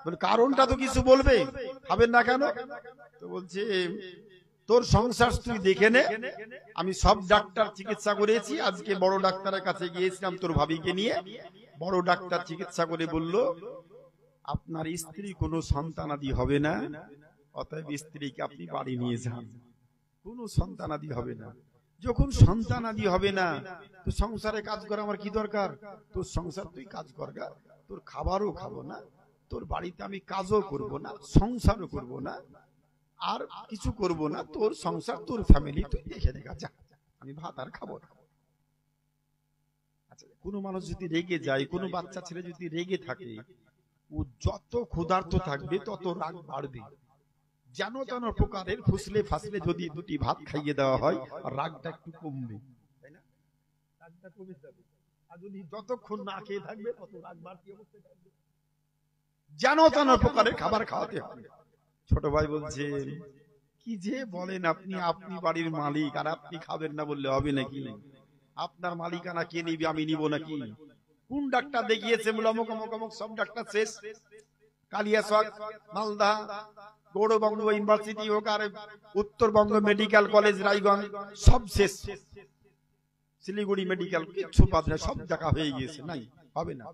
বলে, কারণটা তো কিছু বলবে, খাবেন না কেন? তো বলছে, তোর সংসার তুই দেখে নে, আমি সব ডাক্তার চিকিৎসা করেছি। আজকে বড় ডাক্তারের কাছে গিয়েছিলাম তোর ভাবিকে নিয়ে। বড় ডাক্তার চিকিৎসা করে বলল, আপনার স্ত্রী কোনো সন্তানাদি হবে না, অতএব স্ত্রীকে আপনি বাড়ি নিয়ে যান, কোনো সন্তানাদি হবে না। যখন সন্তানাদি হবে না, তো সংসারে কাজ করা আমার কি দরকার? তোর সংসার তুই কাজ করগা, তোর খাবারও খাবো না, তোর বাড়িতে আমি কাজও করব না, সংসারও করব না, আর কিছু করব না। তোর সংসার, তোর ফ্যামিলি তুই দেখে দেখা যা, আমি ভাত আর খাবো না। আচ্ছা, কোনো মানুষ যদি রেগে যায়, কোনো বাচ্চা ছেলে যদি রেগে থাকে, ও যত ক্ষুধার্ত থাকবে তত রাগ বাড়বে। যেন তেন প্রকারের ফুসলে ফাসলে যদি দুটি ভাত খাইয়ে দেওয়া হয়, রাগটা একটু কমবে, তাই না? রাগটা কমে যাবে। আর যদি যতক্ষণ না খেয়ে থাকবে, তত রাগ বাড়তি অবস্থায় থাকবে। যেন তেন প্রকারের খাবার খাওয়াতে হবে। ছোট ভাই বলছে, কি যে বলেন আপনি, আপনি বাড়ির মালিক, আর আপনি খাবেন না বললে হবে নাকি? আপনার মালিকানা কে নিবে, আমি নিব নাকি? কোন ডাক্তার দেখিয়েছে? অমুক অমুক অমুক, সব ডাক্তার শেষ। কালিয়াচক, মালদা, গৌড়বঙ্গ ইউনিভার্সিটি হোক, আর উত্তরবঙ্গ মেডিকেল কলেজ রায়গঞ্জ, সব শেষ। শিলিগুড়ি মেডিকেল, কিচ্ছু বাদ নেই, সব দেখা হয়ে গিয়েছে, নাই, হবে না।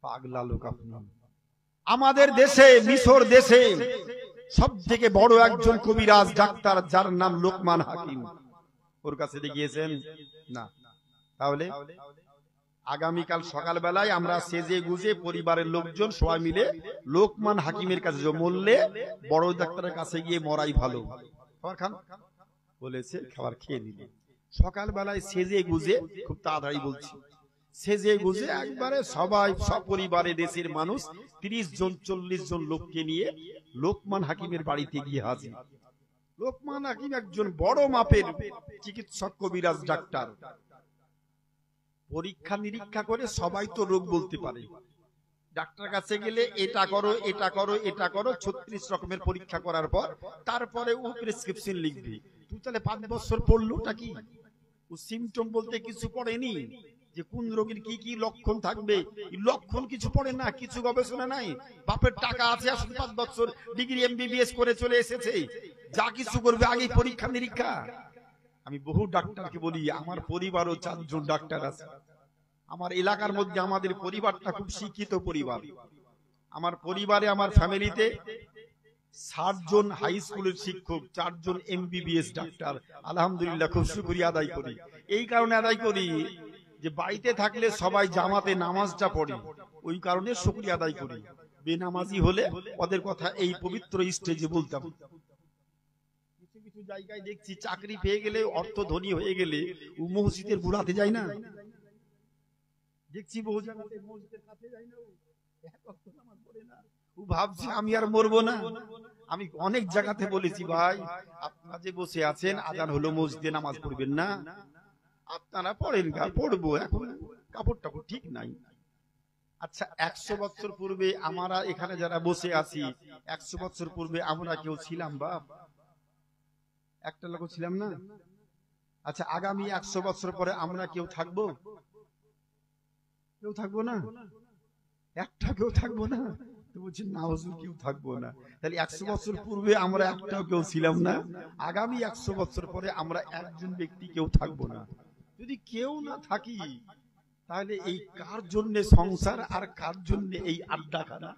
পাগলা লোক আপনি। আমাদের দেশে, মিশর দেশে সব থেকে বড় একজন কবিরাজ ডাক্তার, যার নাম লোকমান হাকিম। ওর কাছে দেখিয়েছেন না? তাহলে আগামীকাল সকালবেলায় আমরা সেজে গুজে পরিবারের লোকজন সবাই মিলে লোকমান হাকিমের কাছে মরলে বড় ডাক্তারের কাছে গিয়ে মরাই ভালো। খাবার খান বলেছে, খাবার খেয়ে নিল। সকালবেলায় সেজে গুজে, খুব তাড়াতাড়ি বলছি, সেজে গুজে একবারে সবাই, সপরিবারে দেশের মানুষ 30 জন 40 জন লোককে নিয়ে লোকমান হাকিমের বাড়িতে গিয়ে হাজির। লোকমান হাকিম একজন বড় মাপের চিকিৎসক, কবিরাজ ডাক্তার। পরীক্ষা নিরীক্ষা করে সবাই তো রোগ বলতে পারে। ডাক্তার কাছে গেলে এটা করো, এটা করো, এটা করো, 36 রকমের পরীক্ষা করার পর তারপরে ও প্রেসক্রিপশন লিখবে। তুই তাহলে 5 বছর পড়লোটা কি? ও সিমটম বলতে কিছু পড়েনি, যে কোন রোগীর কি কি লক্ষণ থাকবে, লক্ষণ কিছু পড়ে না, কিছু গবেষণা নাই। বাপের টাকা আছে, আসলে 5 বছর ডিগ্রি MBBS করে চলে এসেছে, যা কিছু করবে আগে পরীক্ষা নিরীক্ষা। আমি বহু ডাক্তারকে বলি, আমার পরিবারও 4 জন ডাক্তার আছে। আমার এলাকার মধ্যে আমাদের পরিবারটা খুব শিক্ষিত পরিবার। আমার পরিবারে, আমার ফ্যামিলিতে 60 জন হাই স্কুলের শিক্ষক, 4 জন MBBS ডাক্তার। আলহামদুলিল্লাহ, খুব শুকরিয়া আদায় করি। এই কারণে আদায় করি যে বাড়িতে থাকলে সবাই জামাতে নামাজটা পড়ে, ওই কারণে শুকরিয়া আদায় করি। বেনামাজি হলে ওদের কথা এই পবিত্র স্টেজে বলতাম। কিছু কিছু জায়গায় দেখছি চাকরি পেয়ে গেলে, অর্থ ধনী হয়ে গেলে ও মসজিদের বুড়াতে যায় না। দেখছি বহু জায়গাতে মসজিদের কাছে যায় না, ও ভাবছে আমি আর মরবো না। আমি অনেক জায়গাতে বলেছি, ভাই আপনারা যে বসে আছেন, আজান হলো মসজিদে নামাজ পড়বেন না, আপনারা পড়েন, পড়বো, এখন কাপড় টাপড় ঠিক নাই। আচ্ছা, 100 বছর পূর্বে আমরা এখানে যারা বসে আছি, 100 বছর পূর্বে আমরা কেউ ছিলাম বাপ? একটা লোক ছিলাম না? আচ্ছা, আগামী 100 বছর পরে আমরা কেউ থাকবো? কেউ থাকবো না, একটা কেউ থাকবো না। তো বলছি না হুজুর, কেউ থাকবো না। তাহলে 100 বছর পূর্বে আমরা একটাও কেউ ছিলাম না, আগামী 100 বছর পরে আমরা একজন ব্যক্তি কেউ থাকবো না। যদি কেউ না থাকি, তাহলে এই কার জন্য সংসার আর কার জন্য এই আড্ডাখানা?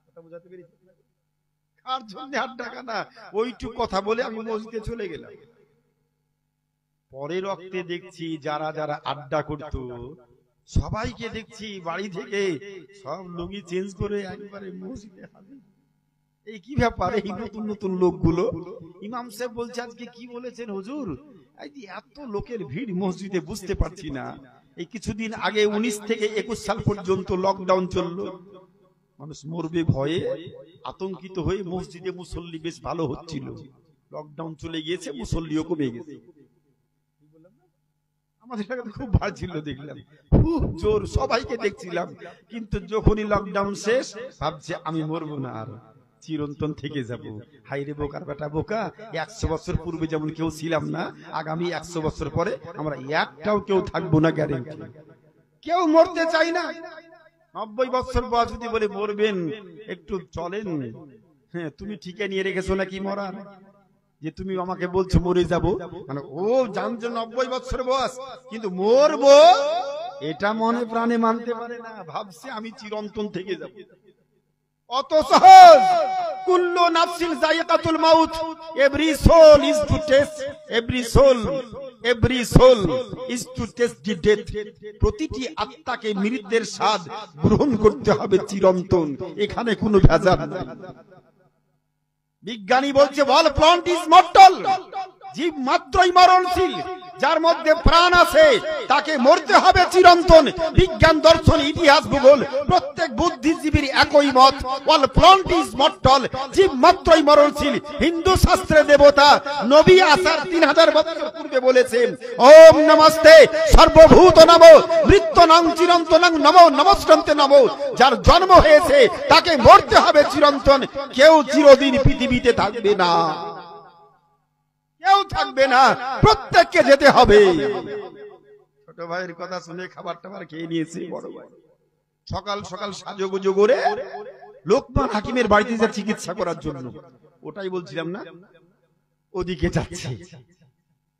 কথা বুঝাতে পেরেছি? কার জন্য আড্ডাখানা? ওইটুকু কথা বলে আমি মসজিদে চলে গেলাম। পরের রক্তে দেখছি যারা যারা আড্ডা করতো সবাইকে দেখছি বাড়ি থেকে সব লুঙ্গি চেঞ্জ করে একবারে মসজিদে হাজির। এই কি ব্যাপার? এই নতুন নতুন লোকগুলো। ইমাম সাহেব বলছে আজকে কি বলেছেন হুজুর? এই যে এত লোকের ভিড় মসজিদে, বুঝতে পারছি না। এই কিছুদিন আগে 19 থেকে 21 সাল পর্যন্ত লকডাউন চললো, মানুষ মরবে ভয়ে আতঙ্কিত হয়ে মসজিদে মুসল্লি বেশ ভালো হচ্ছিল। লকডাউন চলে গিয়েছে, মুসল্লিও কমে গেছে। আমাদের এলাকাতে খুব ভালো ছিল, দেখলাম খুব জোর, সবাইকে দেখছিলাম। কিন্তু যখনই লকডাউন শেষ, ভাবছে আমি মরবো না, আর চিরন্তন থেকে যাব। হাইরে বোকার বেটা বোকা, 100 বছর পূর্বে যেমন কেউ ছিলাম না, আগামী 100 বছর পরে আমরা একটাও কেউ থাকবো না, গ্যারেন্টি। কেউ মরতে চাই না। 90 বছর বয়স যদি বলে মরবেন, একটু চলেন। হ্যাঁ, তুমি ঠিকই নিয়ে রেখেছো নাকি মরার? যে তুমি আমাকে বলছো মরে যাব, মানে ও জানছো 90 বছর বয়স, কিন্তু মরবো এটা মনে প্রাণে মানতে পারে না, ভাবছে আমি চিরন্তন থেকে যাব। অত সহজ। কুল্লু নাফসিন যায়িকাতুল মাউত, every soul is to taste, every soul is to taste the death. প্রতিটি আত্মাকে মৃত্যুর স্বাদ গ্রহণ করতে হবে চিরন্তন, এখানে কোনো ভেজাল নেই। বিজ্ঞানী বলছে অল প্লান্ট ইজ মর্টাল, জীব মাত্রই মরণশীল। যার মধ্যে প্রাণ আছে তাকে মরতে হবে চিরন্তন। বিজ্ঞান, দর্শন, ইতিহাস, ভূগোল প্রত্যেক বুদ্ধিজীবীর একই মত, অল প্লান্ট ইজ মর্টাল, জীব মাত্রই মরণশীল। হিন্দু শাস্ত্রে দেবতা নবী আসার 3000 বছর পূর্বে বলেছেন, ওম নমস্তে সর্বভূত নমো মৃত্যুনাং চিরন্তনাং নমো নমস্কন্তে নমো। যার জন্ম হয়েছে তাকে মরতে হবে চিরন্তন। কেউ চিরদিন পৃথিবীতে থাকবে না, কেউ থাকবে না, প্রত্যেককে যেতে হবে। ছোট ভাইয়ের কথা শুনে খাবার টাবার খেয়ে নিয়েছে বড় ভাই। সকাল সকাল সাজুগুজু করে লোকমান হাকিমের বাড়িতে যা চিকিৎসা করার জন্য, ওটাই বলছিলাম না, ওদিকে যাচ্ছে।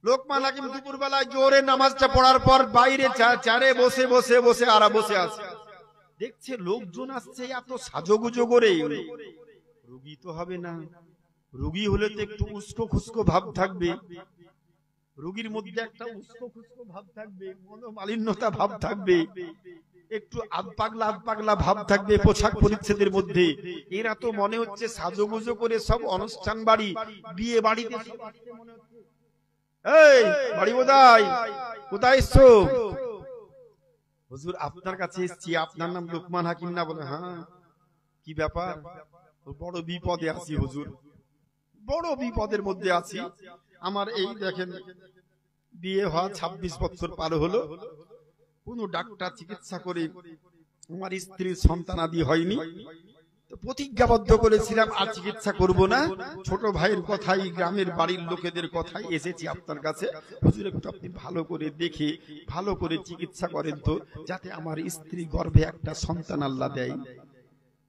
লোকমান হাকিম দুপুরবেলায় জোরে নামাজটা পড়ার পর বাইরে চারে বসে বসে বসে আর বসে আছে। দেখছে লোকজন আসছে, এত সাজুগুজু করে। রোগী তো হবে না, রোগী হলে তো একটু উস্কো খুস্কো ভাব থাকবে, রোগীর মধ্যে একটা উস্কো খুস্কো ভাব থাকবে, মনোমালিন্যতা ভাব থাকবে, একটু আধপাগলা ভাব থাকবে পোশাক পরিচ্ছেদের মধ্যে। এরা তো মনে হচ্ছে সাজুগুজু করে সব অনুষ্ঠান বাড়ি, বিয়ে বাড়িতে। এই বাড়ি বোধাই, কোথায় এসছো? হুজুর আপনার কাছে এসছি, আপনার নাম লোকমান হাকিম না? বলে হ্যাঁ। কি ব্যাপার? বড় বিপদে আছি হুজুর, বড় বিপদের মধ্যে আছি। আমার এই দেখেন বিয়ে হওয়া 26 বছর পার হলো, কোন ডাক্তার চিকিৎসা করে আমার স্ত্রীর সন্তানাদি হয়নি। তো প্রতিজ্ঞাবদ্ধ করেছিলাম আর চিকিৎসা করব না। ছোট ভাইয়ের কথাই, গ্রামের বাড়ির লোকেদের কথাই এসেছি আপনার কাছে। হুজুর একটু আপনি ভালো করে দেখে ভালো করে চিকিৎসা করেন তো, যাতে আমার স্ত্রী গর্ভে একটা সন্তান আল্লাহ দেয়।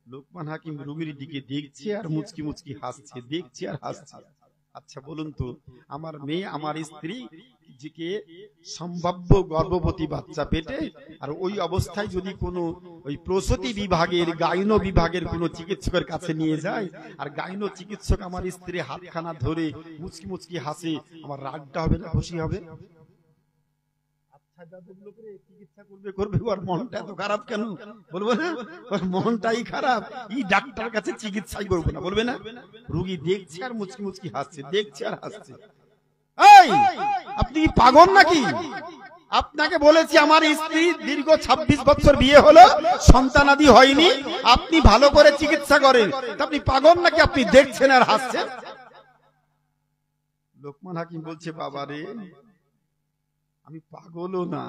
লোকমান হাকিম রোগীর দিকে দেখছে আর মুচকি মুচকি হাসছে, দেখছে আর হাসছে। আচ্ছা বলুন তো, আমার মেয়ে আমার স্ত্রী যে সম্ভাব্য গর্ভবতী বাচ্চা পেটে, আর ওই অবস্থায় যদি কোনো ওই প্রসূতি বিভাগের গাইনো বিভাগের কোনো চিকিৎসকের কাছে নিয়ে যায়, আর গাইনো চিকিৎসক আমার স্ত্রী হাতখানা ধরে মুচকি মুচকি হাসে, আমার রাগটা হবে না খুশি হবে? চিকিৎসা করবে করবে, ওর মনটা এত খারাপ কেন বলবো না? ওর মনটাই খারাপ, এই ডাক্তার কাছে চিকিৎসাই করবো না বলবে না? রোগী দেখছে আর মুচকি মুচকি হাসছে, দেখছে আর হাসছে। এই আপনি কি পাগল নাকি? আপনাকে বলেছি আমার স্ত্রী দীর্ঘ 26 বছর বিয়ে হলো, সন্তানাদি হয়নি, আপনি ভালো করে চিকিৎসা করেন। আপনি পাগল নাকি? আপনি দেখছেন আর হাসছেন। লোকমান হাকিম বলছে, বাবা রে, আমি পাগলও না,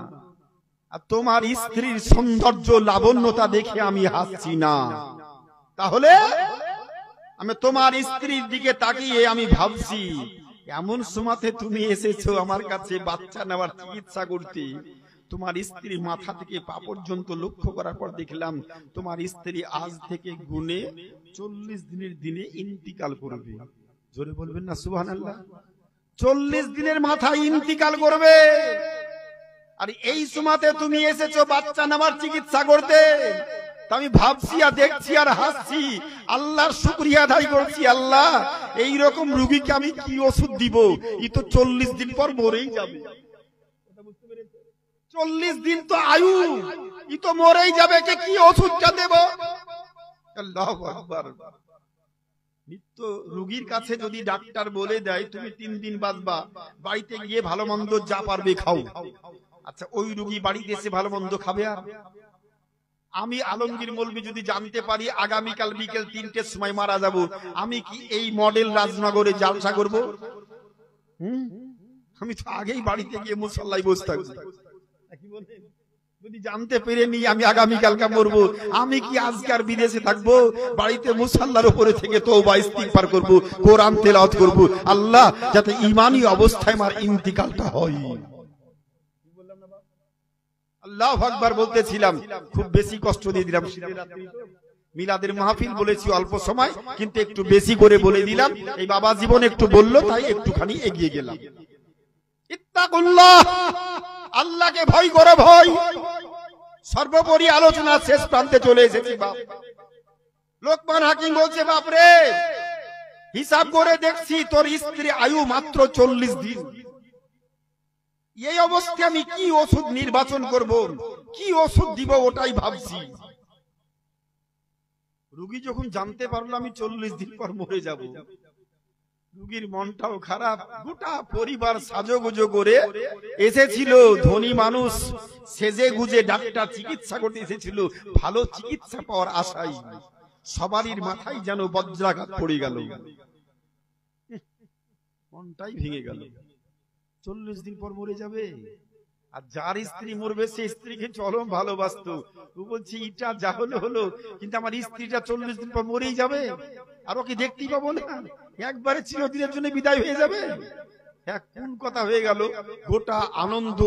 আর তোমার স্ত্রীর সৌন্দর্য লাবণ্যতা দেখে আমি হাসছি না। তাহলে আমি তোমার স্ত্রীর দিকে তাকিয়ে আমি ভাবছি, এমন সময়তে তুমি এসেছো আমার কাছে বাচ্চা নেওয়ার চিকিৎসা করতে। তোমার স্ত্রী মাথা থেকে পা পর্যন্ত লক্ষ্য করার পর দেখলাম তোমার স্ত্রী আজ থেকে গুনে 40 দিনের দিনে ইন্তিকাল করবে। জোরে বলবেন না সুবহানাল্লাহ? 40 দিনের মাথায় ইন্তিকাল করবে, আর এই সময়তে তুমি এসেছো বাচ্চা নেওয়ার চিকিৎসা করতে। আমি ভাবছি আর দেখছি আর হাসছি, আল্লাহর শুকরিয়া আদায় করছি। আল্লাহ, এই রকম রোগীকে আমি কি ওষুধ দিব? ই তো 40 দিন পর মরেই যাবে। 40 দিন তো আয়ু, ই তো মরেই যাবে, কে কি ওষুধটা দেব? আল্লাহু আকবার। নিত্য রোগীর কাছে যদি ডাক্তার বলে দেয় তুমি 3 দিন বাঁচবা, বাড়িতে গিয়ে ভালো মন্দ যা পারবে খাও। আচ্ছা, ওই রোগী বাড়িতে এসে ভালো মন্দ খাবে? আর আমি আলমগীর মৌলভী যদি জানতে পারি আগামীকাল বিকেল 3টের সময় মারা যাব, আমি কি এই মডেল রাজনগরে জালসা করব? আমি তো আগেই বাড়িতে গিয়ে মুসল্লায় বসে থাকবো। যদি জানতে পেরে নি আমি আগামীকালকে মরবো, আমি কি আজকার বিদেশে থাকবো? বাড়িতে মুসাল্লার উপরে থেকে তওবা ইস্তিগফার করব, কোরআন তেলাওয়াত করব, আল্লাহ যাতে ঈমানি অবস্থায় আমার ইন্তিকালটা হয়। আল্লাহু আকবার বলতেছিলাম, খুব বেশি কষ্ট দিয়ে দিলাম। মিলাদের মাহফিল বলেছি অল্প সময়, কিন্তু একটু বেশি করে বলে দিলাম। এই বাবা জীবন একটু বললো তাই একটুখানি এগিয়ে গেলাম। ইত্তাকুল্লাহ, আল্লাহকে ভয় করো, ভয়। সর্বোপরি আলোচনা শেষ প্রান্তে চলে এসেছি। বাপ লোকমান হাকিম বলছে, বাপ রে, হিসাব করে দেখছি তোর স্ত্রী আয়ু মাত্র 40 দিন। এই অবস্থায় আমি কি ওষুধ নির্বাচন করব, কি ওষুধ দিব, ওটাই ভাবছি। রোগী যখন জানতে পারলো আমি 40 দিন পর মরে যাব, রোগীর মনটাও খারাপ। গোটা পরিবার সাজোগুজো করে এসেছিল, ধনী মানুষ সেজে গুজে ডাক্তার চিকিৎসা করতে এসেছিল, ভালো চিকিৎসা পাওয়ার আশায়। সবারই মাথায় যেন বজ্রাঘাত পড়ে গেল, মনটাই ভেঙে গেল। 40 দিন পর মরে যাবে, আর যার স্ত্রী মরবে সে স্ত্রীকে চরম ভালোবাসতো। ও বলছে এটা যা হলো হলো, কিন্তু আমার স্ত্রীটা 40 দিন পর মরেই যাবে, আর ওকে দেখতেই পাবো না, একবারে চিরদিনের জন্য বিদায় হয়ে যাবে। কোন কথা হয়ে গেল, গোটা আনন্দ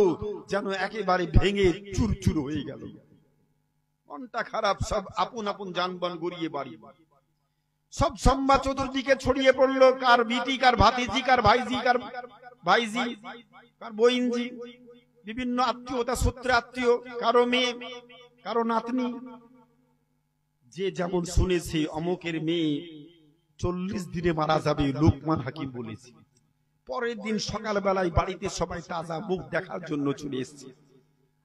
যেন একেবারে ভেঙে চুরচুর হয়ে গেল। মনটা খারাপ, সব আপন আপন যানবাহন গড়িয়ে বাড়ি, সব সংবাদ চতুর্দিকে ছড়িয়ে পড়লো। কার বিটি, কার ভাতিজি, কার ভাইজি, কার ভাইজি, কার বইনজি, বিভিন্ন আত্মীয়তা সূত্রে আত্মীয়, কারো মেয়ে, কারো নাতনি, যে যেমন শুনেছে অমুকের মেয়ে 40 দিনে মারা যাবে, লোকমান হাকিম বলেছে। পরের দিন সকালবেলায় বাড়িতে সবাই তাজা মুখ দেখার জন্য চলে এসেছে।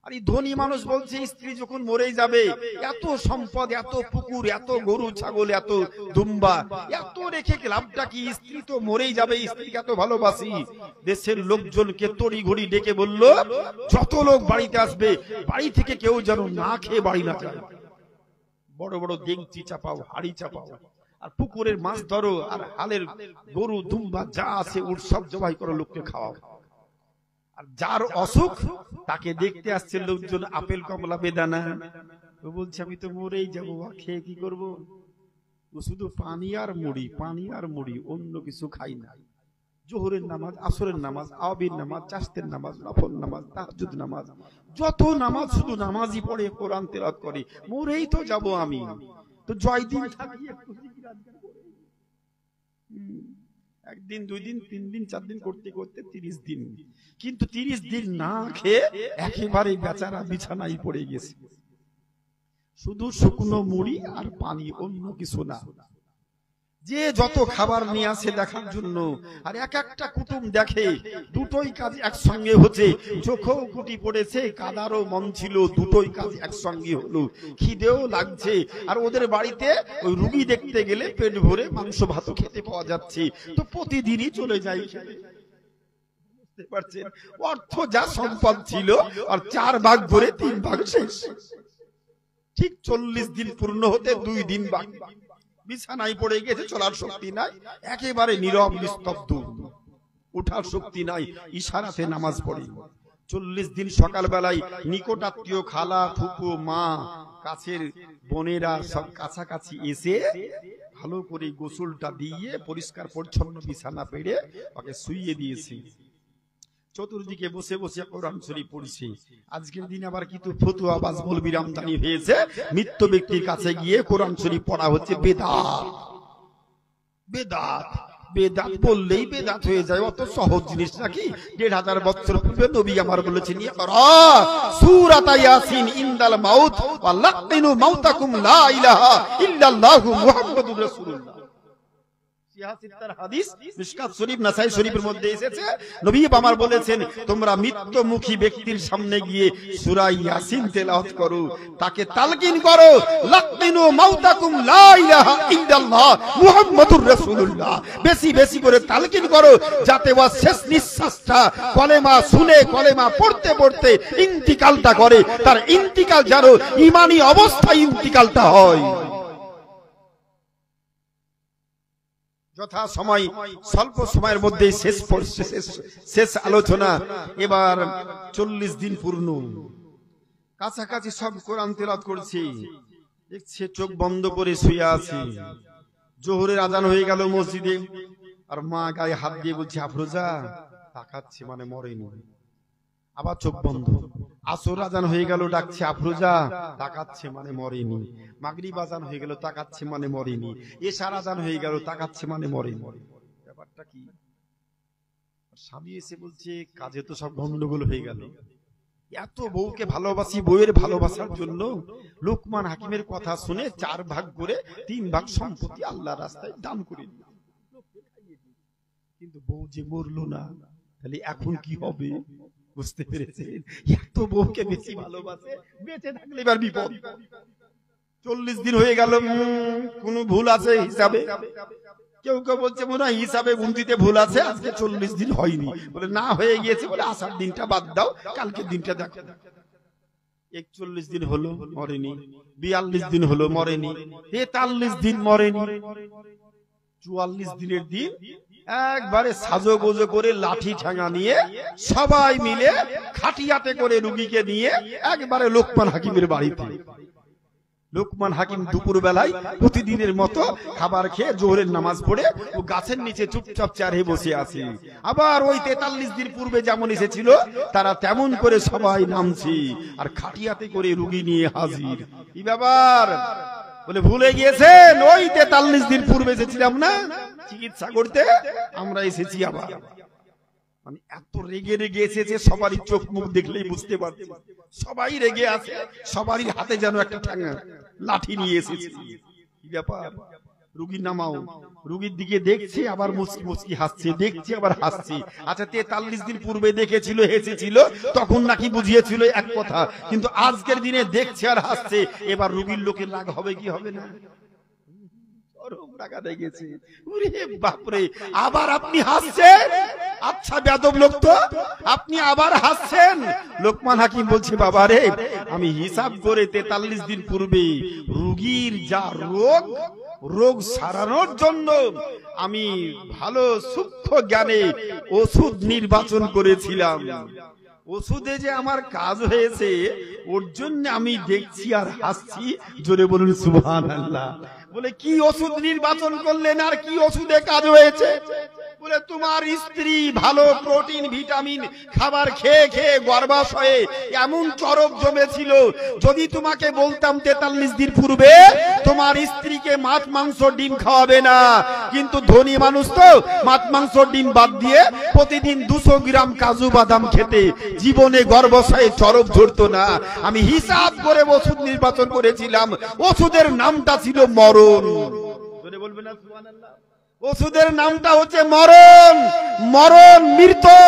আর এই ধনী মানুষ বলছে স্ত্রী যখন মরেই যাবে, এত সম্পদ, এত পুকুর, এত গরু ছাগল, এত দুম্বা, এত রেখে লাভটা কি? স্ত্রী তো মরেই যাবে, স্ত্রীকে এত ভালোবাসি। দেশের লোকজনকে তড়ি ঘড়ি ডেকে বলল, যত লোক বাড়িতে আসবে বাড়ি থেকে কেউ যেন না খেয়ে বাড়ি না যায়। বড় বড় ডেকচি চাপাও, হাড়ি চাপাও, আর পুকুরের মাছ ধরো, আর হালের গরু দুম্বা যা আছে উৎসব জবাই করো, লোককে খাওয়াও। আর যার অসুখ তাকে দেখতে আসছে লোকজন, আপেল কমলা বেদানা। ও বলছে আমি তো মরেই যাবো, খেয়ে কি করবো? ও শুধু পানি আর মুড়ি, পানি আর মুড়ি, অন্য কিছু খাই না। জোহরের নামাজ, আসরের নামাজ, আওয়াবির নামাজ, চাষতের নামাজ, নফল নামাজ, তাহাজ্জুদ নামাজ, যত নামাজ শুধু নামাজই পড়ে, কোরআন তেলাওয়াত করে। মরেই তো যাব আমি, তো জয় দিন থাকি একটু। একদিন, 2 দিন, 3 দিন, 4 দিন করতে করতে 30 দিন। কিন্তু 30 দিন না খেয়ে একেবারে বেচারা বিছানায় পড়ে গেছে, শুধু শুকনো মুড়ি আর পানি, অন্য কিছু না। যে যত খাবার নিয়ে আসে দেখার জন্য, আর এক একটা কুটুম দেখে দুটোই কাজ একসঙ্গে হচ্ছে, চোখেও কুটি পড়েছে, কাদারও মন ছিল, দুটোই কাজ একসঙ্গে হলো, খিদেও লাগছে। আর ওদের বাড়িতে ওই রুগী দেখতে গেলে পেট ভরে মাংস ভাত খেতে পাওয়া যাচ্ছে, তো প্রতিদিনই চলে যায়। বুঝতে পারছেন, অর্থ যা সম্পদ ছিল আর 4 ভাগ করে 3 ভাগ শেষ। ঠিক 40 দিন পূর্ণ হতে 2 দিন বাকি, বিছানায় পড়ে গেছে, চলার শক্তি নাই, একেবারে নীরব নিস্তব্ধ, উঠার শক্তি নাই, ইশারাতে নামাজ পড়ে। 40 দিন সকালবেলায় নিকটাত্মীয়, খালা, ফুপু, মা, কাছের বোনেরা সব কাছাকাছি এসে ভালো করে গোসলটা দিয়ে পরিষ্কার পরিচ্ছন্ন বিছানা পেড়ে ওকে শুইয়ে দিয়েছে। চতুর্দিকে বসে বসে কোরআন শরীফ পড়ছে। আজকের দিন আবার কিন্তু ফতুয়াবাজ মৌলবীর আমদানি হয়েছে, মৃত ব্যক্তির কাছে গিয়ে কোরআন শরীফ পড়া হচ্ছে বেদাত। বেদাত বেদাত বললেই বেদাত হয়ে যায়, অত সহজ জিনিস নাকি? 1500 বছর পূর্বে নবী আমার বলেছেন, ইকরা সূরাত ইয়াসিন ইনদাল মাউত ওয়া লাকিনু মাউতাকুম লা ইলাহা ইল্লাল্লাহু মুহাম্মাদুর রাসূলুল্লাহ। হাদিস মিশকাত শরীফ, নাসাই শরীফের মধ্যে এসেছে, নবী আমার বলেছেন, তোমরা মৃত্যুমুখী ব্যক্তির সামনে গিয়ে সূরা ইয়াসিন তেলাওয়াত করো, তাকে তালকিন করো, লাকিনু মাউতাকুম লা ইলাহা ইল্লাল্লাহ মুহাম্মাদুর রাসূলুল্লাহ। বেশি বেশি করে তালকিন করো, যাতে ওয়া শেষ নিঃশ্বাসটা কলেমা শুনে, কলেমা পড়তে পড়তে ইন্তিকালটা করে, তার ইন্তিকাল যেন ঈমানি অবস্থায় ইন্তিকালটা হয়। যথা সময়, স্বল্প সময়ের মধ্যে শেষ আলোচনা। এবার 40 দিন পূর্ণ, কাছাকাছি সব কোরআন তেলাওয়াত করছি, দেখছে চোখ বন্ধ করে শুয়ে আছে। জোহরের আজান হয়ে গেল মসজিদে, আর মা গায়ে হাত দিয়ে বলছে আফরোজা, তাকাচ্ছে মানে মরেনি, আবার চোখ বন্ধ। আসর আজান হয়ে গেল, ডাকছে আফরোজা, তাকাচ্ছে মানে মরেনি। মাগরিব আজান হয়ে গেল, তাকাচ্ছে মানে মরেনি। এশার আজান হয়ে গেল, তাকাচ্ছে মানে মরেনি। ব্যাপারটা কি? স্বামী এসে বলছে, কাজে তো সব গন্ডগোল হয়ে গেল। এত বউকে ভালোবাসি, বউয়ের ভালোবাসার জন্য লোকমান হাকিমের কথা শুনে 4 ভাগ করে 3 ভাগ সম্পত্তি আল্লাহর রাস্তায় দান করে দিল। কিন্তু বউ যে মরলো না, তাহলে এখন কি হবে? বুঝতে পেরেছেন? এত বউকে বেশি ভালোবাসে, বেঁচে থাকলে এবার বিপদ। 40 দিন হয়ে গেল, কোন ভুল আছে হিসাবে? কেউ কেউ বলছে মনে হয় হিসাবে গুনতিতে ভুল আছে, আজকে 40 দিন হয়নি। বলে না, হয়ে গিয়েছে, বলে আসার দিনটা বাদ দাও, কালকে দিনটা দেখো। 41 দিন হলো, মরেনি। 42 দিন হলো, মরেনি। 43 দিন মরেনি। 44 দিনের দিন একবারে সাজোগোজো করে লাঠি ঠ্যাঙা নিয়ে সবাই মিলে খাটিয়াতে করে রুগীকে নিয়ে একবারে লোকমান হাকিমের বাড়িতে। লোকমান হাকিম দুপুর বেলায় প্রতিদিনের মতো খাবার খেয়ে জোহরের নামাজ পড়ে ও গাছের নিচে চুপচাপ চেয়ারে বসে আছে। আবার ওই 43 দিন পূর্বে যেমন এসেছিল, তারা তেমন করে সবাই নামছে আর খাটিয়াতে করে রুগী নিয়ে হাজির। কি ব্যাপার? বলে ভুলে গিয়েছেন, ওই 43 দিন পূর্বে এসেছিলাম না চিকিৎসা করতে, আমরা এসেছি আবার। মানে এত রেগে রেগে এসেছে, সবারই চোখ মুখ দেখলেই বুঝতে পারছে সবাই রেগে আছে, সবারই হাতে যেন একটা ঠ্যাঙা লাঠি নিয়ে এসেছে। কি ব্যাপার? রুগী নামাও। রুগীর দিকে দেখছে, আবার মুচকি মুচকি হাসছে, দেখছে আবার হাসছে। আচ্ছা, 43 দিন পূর্বে দেখেছিল, হেসেছিল, তখন নাকি বুঝিয়েছিল এক কথা, কিন্তু আজকের দিনে দেখছে আর হাসছে। এবার রুগীর লোকের রাগ হবে কি হবে না? বাপরে, আবার আপনি হাসছেন? আচ্ছা বেয়াদব লোক তো, আপনি আবার হাসছেন। লোকমান হাকিম বলছে, বাবা রে, আমি হিসাব করে 43 দিন পূর্বে রুগীর যা রোগ সারানোর জন্য আমি ভালো সূক্ষ্ম জ্ঞানে ওষুধ নির্বাচন করেছিলাম। ওষুধে যে আমার কাজ হয়েছে, ওর জন্য আমি দেখছি আর হাসছি। জোরে বলুন সুবহানাল্লাহ। বলে কি ওষুধ নির্বাচন করলেন আর কি ওষুধে কাজ হয়েছে? বলে তোমার স্ত্রী ভালো প্রোটিন ভিটামিন খাবার খেয়ে খেয়ে গর্ভাশয়ে এমন চরক জমেছিল, যদি তোমাকে বলতাম 43 দিন পূর্বে তোমার স্ত্রীকে মাছ মাংস ডিম খাওয়াবে না, কিন্তু ধনী মানুষ তো মাছ মাংস ডিম বাদ দিয়ে প্রতিদিন 200 গ্রাম কাজু বাদাম খেতে, জীবনে গর্ভাশয়ে চরক ধরতো না। আমি হিসাব করে ওষুধ নির্বাচন করেছিলাম, ওষুধের নামটা ছিল মরণ। বলবে না সুবহানাল্লাহ? ওষুধের নামটা হচ্ছে মরণ, মরণ মৃত্যু।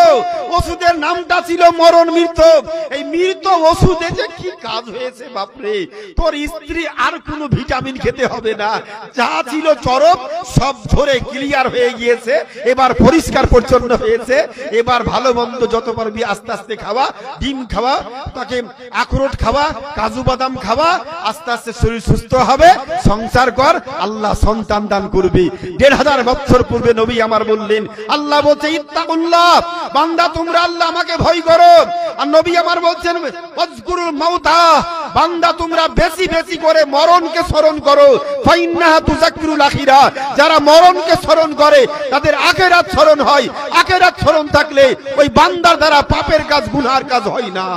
ওষুধের নামটা ছিল মরণ মৃত্যু। এই মৃত্যু ওষুধে যে কি কাজ হয়েছে বাপরে, তোর স্ত্রী আর কোনো ভিটামিন খেতে হবে না, যা ছিল চরক সব ঝরে ক্লিয়ার হয়ে গিয়েছে, এবার পরিষ্কার পরিচ্ছন্ন হয়েছে। এবার ভালো মন্দ যত পারবি আস্তে আস্তে খাওয়া, ডিম খাওয়া, তাকে আখরোট খাওয়া, কাজু বাদাম খাওয়া, আস্তে আস্তে শরীর সুস্থ হবে, সংসার কর, আল্লাহ সন্তান দান করবে। 1500 বছর পূর্বে নবী আমার বললেন, আল্লাহ বলছে ইত্তাকুল্লাহ, বান্দা তোমরা আল্লাহ আমাকে ভয় করো। আর নবী আমার বলছেন ওয়াজকুরুল মাউতা, বান্দা তোমরা বেশি বেশি করে মরণকে স্মরণ করো, ফাইন্নাহা তুযাক্কিরুল আখিরা, যারা মরণকে স্মরণ করে তাদের আখিরাত স্মরণ হয়। আখিরাত স্মরণ থাকলে ওই বান্দার দ্বারা পাপের কাজ গুনার কাজ হয় না।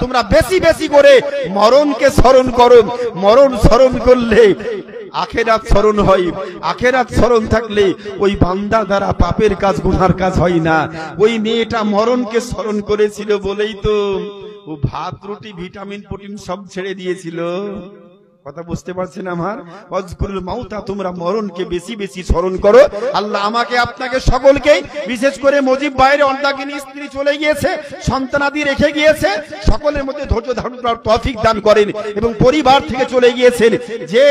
তোমরা বেশি বেশি করে মরণকে স্মরণ করো, মরণ স্মরণ করলে আখিরাত স্মরণ হয়। আখিরাত স্মরণ থাকলে ওই বান্দা দ্বারা পাপের কাজ গুনার কাজ হয় না। ওই মেয়েটা মরণকে স্মরণ করেছিল বলেই তো ও ভাত রুটি ভিটামিন প্রোটিন সব ছেড়ে দিয়েছিল। কথা বুঝতে পারছেন আমার? ওয়াজকুরুল মাউতা, তোমরা মরণকে বেশি বেশি স্মরণ করো। আল্লাহ আমাকে আপনাকে সকলকে, বিশেষ করে মুজিব ভাইয়ের অন্তাকিনী স্ত্রী চলে গিয়েছে, সন্তানাদি রেখে গিয়েছে, সকলের মধ্যে ধৈর্য ধারণ করার তৌফিক দান করেন। এবং পরিবার থেকে চলে গিয়েছেন, যে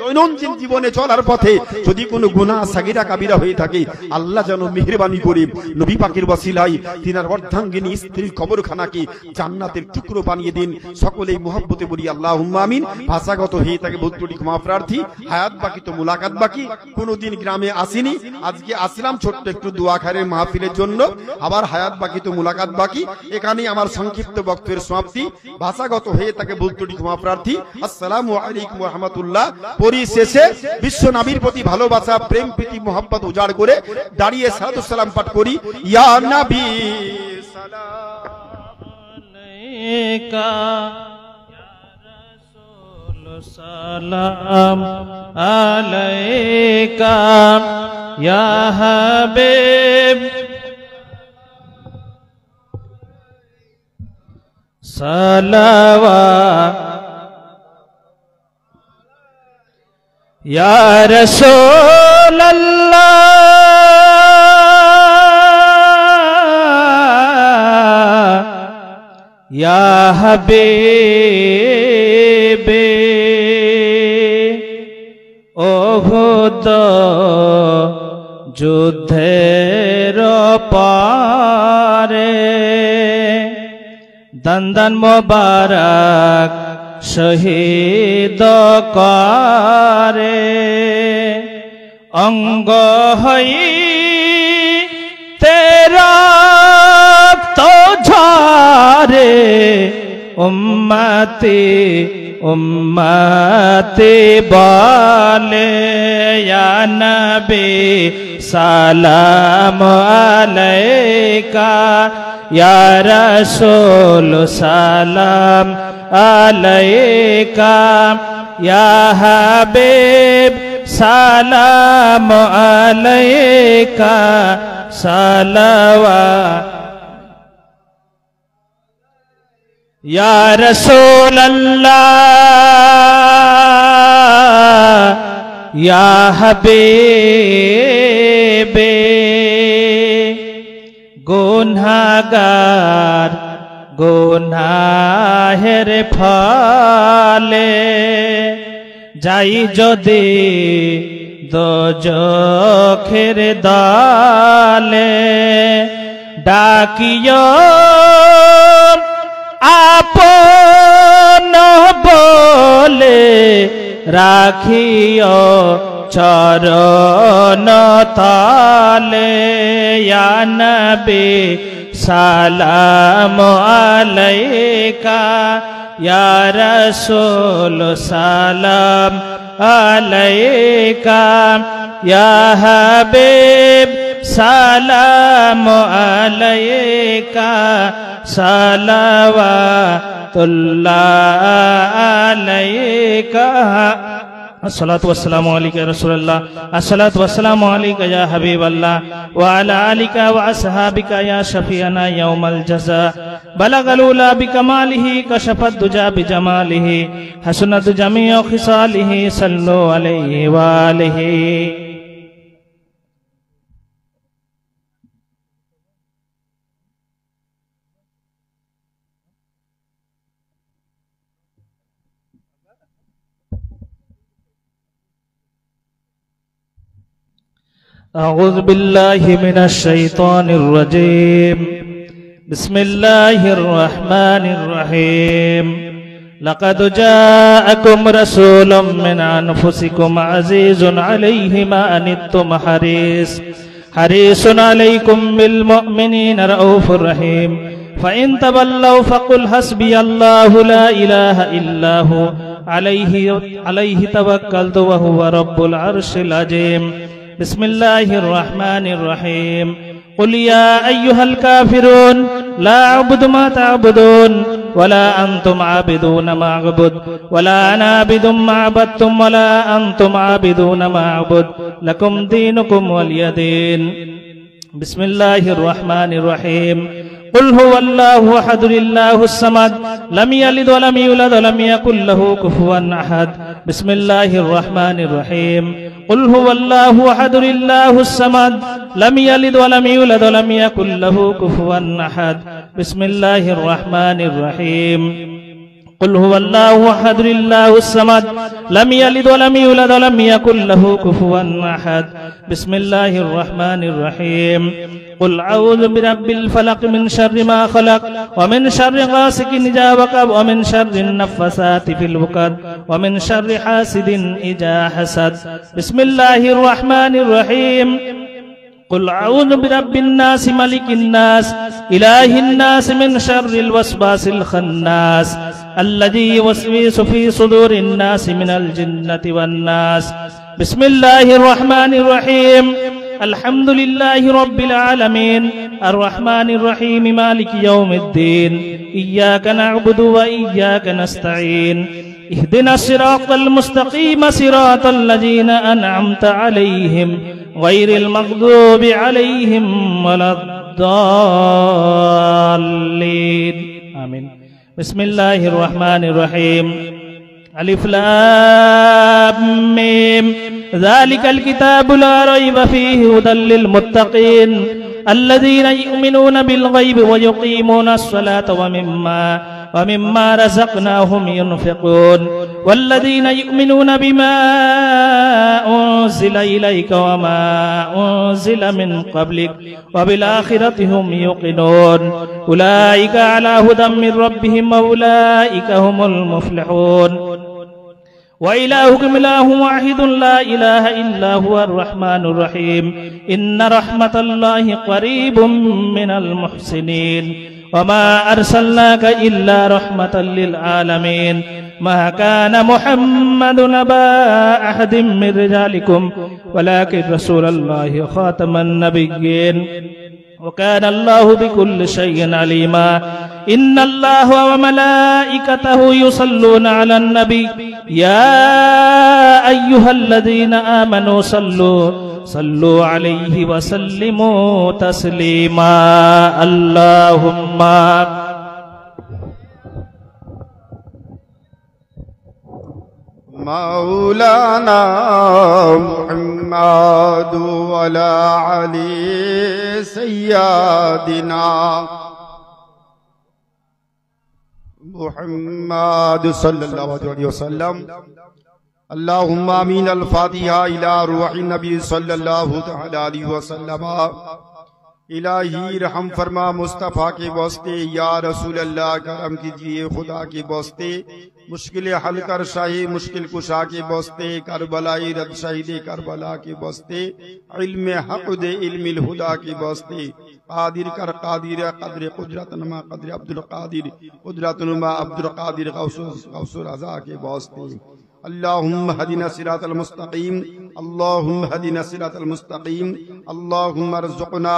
দৈনন্দিন জীবনে চলার পথে যদি কোনো গুনাহ সাগীরা কাবীরা হয়ে থাকে, আল্লাহ যেন মেহেরবানি করে নবী পাকের ওসিলায় তিনার অর্ধাঙ্গিনী স্ত্রীর কবরখানাকে জান্নাতের টুকরো বানিয়ে দিন। সকলেই মুহাব্বতে বলি আল্লাহুম্মা আমিন। ভাষাগত হয়ে থাকে ভুল ত্রুটি ক্ষমা প্রার্থী। হায়াত বাকি তো মুলাকাত বাকি। কোনদিন গ্রামে আসিনি, আজকে আসলাম ছোট্ট একটু দোয়া খায়ের মাহফিলের জন্য। আবার হায়াত বাকি তো মুলাকাত বাকি। এখানেই আমার সংক্ষিপ্ত বক্তব্যের সমাপ্তি। ভাষাগত হয়ে থাকে ভুল ত্রুটি ক্ষমা প্রার্থী। আসসালামু আলাইকুম ওয়া রাহমাতুল্লাহ। পরিশেষে বিশ্ব নবীর প্রতি ভালোবাসা, প্রেম, প্রীতি, মোহাব্বত উজাড় করে দাঁড়িয়ে সালাতু সালাম পাঠ করি। ইয়া নবী সালাম আলাইকা, সালাম আলাইকা ইয়া হাবিব, সালাওয়াত ইয়া রাসূলুল্লাহ, ইয়া হাবিব, ওহুদ যুদ্ধের পারে দন্দন মোবারক শহীদ করে, অঙ্গ হই তেরা তো ঝরে, উম্মতি উম্মতি বলে ইয়া নবী সালাম আলাইকা, ইয়া রাসূল সালাম আলাইকা, ইয়া হাবিব সালাম আলাইকা, সালাওয়াত ইয়া রাসূলুল্লাহ, ইয়া হাবিব, গুনাহগার গুনাহের ফলে যাই যদি দোজখের দলে, ডাকিও আপন বলে রাখিও চরণ তলে, ইয়া নবী সালাম আলাইকা ইয়া রাসূল সালাম আলাইকা ইয়া হাবিব সালাম আলাইকা সালাওয়াতুল্লাহ আলাইকা আসসালাতু ওয়াসসালামু আলাইকা ইয়া রাসূলুল্লাহ আসসালাতু ওয়াসসালামু আলাইকা ইয়া হাবিবাল্লাহ ওয়া আলা আলিকা ওয়া আসহাবিকা ইয়া শাফিয়ানা ইয়াউমাল জাযা বালাগাল উলা বিকামালিহি কাশাফাদ দুজা বিজামালিহি হাসনাত জামিউ খিসালিহি সাল্লু আলাইহি ওয়া আলিহি أعوذ بالله من الشيطان الرجيم بسم الله الرحمن الرحيم لقد جاءكم رسول من أنفسكم عزيز عليه ما أنتم حريص عليكم بالمؤمنين رؤوف رحيم فإن تولوا فقل حسبي الله لا إله إلا هو عليه توكلت وهو رب العرش العظيم بسم الله الرحمن الرحيم قل يا أيها الكافرون لا أعبد ما تعبدون ولا أنتم عابدون ما أعبد ولا أنا عابد ما عبدتم ولا أنتم عابدون ما أعبد لكم دينكم ولي دين بسم الله الرحمن الرحيم قل هو الله أحد الله الصمد لم يلد ولم يولد ولم يكن له كفوا أحد بسم الله الرحمن الرحيم قل هو الله أحد الله الصمد لم يلد ولم يولد ولم يكن له كفوا أحد بسم الله الرحمن الرحيم قل هو الله أحد الله الصمد لم يلد ولم يولد ولم يكن له كفوا أحد بسم الله الرحمن الرحيم قل أعوذ برب الفلق من شر ما خلق ومن شر غاسق إذا وقب ومن شر النفاثات في العقد ومن شر حاسد إذا حسد بسم الله الرحمن الرحيم قل أعوذ برب الناس ملك الناس إله الناس من شر الوسواس الخناس الذي يوسوس في صدور الناس من الجنة والناس بسم الله الرحمن الرحيم الحمد لله رب العالمين الرحمن الرحيم مالك يوم الدين إياك نعبد وإياك نستعين اهدنا الصراط المستقيم صراط الذين أنعمت عليهم غير المغضوب عليهم ولا الضالين آمين بسم الله الرحمن الرحيم ألف لام ميم ذلك الكتاب لا ريب فيه هدى للمتقين الذين يؤمنون بالغيب ويقيمون الصلاة ومما رزقناهم ينفقون والذين يؤمنون بما أنزل إليك وما أنزل من قبلك وبالآخرة هم يوقنون أولئك على هدى من ربهم وأولئك هم المفلحون وإلهكم إله واحد لا إله إلا هو الرحمن الرحيم إن رحمة الله قريب من المحسنين وما أرسلناك إلا رحمة للعالمين ما كان محمد أبا أحد من رجالكم ولكن رسول الله خاتم النبيين وكان الله بكل شيء عليما إن الله وملائكته يصلون على النبي يا أيها الذين آمنوا صلوا عليه وسلموا تسليما اللهم مولانا محمد وعلى علي سيدنا محمد صلى الله عليه وسلم اللهم آمين الفاتحة إلى روح النبي صلى الله عليه وسلم الہی رحم فرما مصطفیٰ کے واسطے یا رسول اللہ کرم کیجئے خدا کے واسطے मुश्किल हल कर शाही मुश्किल कुशा के बस्ते करबलाई रद शहीद करबला के बस्ते इल्म हक दे इल्मिल हुदा के बस्ते कादिर कर कादिर कदर कुदरत नमा कदर अब्दुल कादिर कुदरत नमा अब्दुल कादिर गौसुर रजा के बस्ते अल्लाहुम्मा हदिना सिरातल मुस्तकीम अल्लाहुम्मा हदिना सिरातल मुस्तकीम अल्लाहुम्मा रज़ुक़ना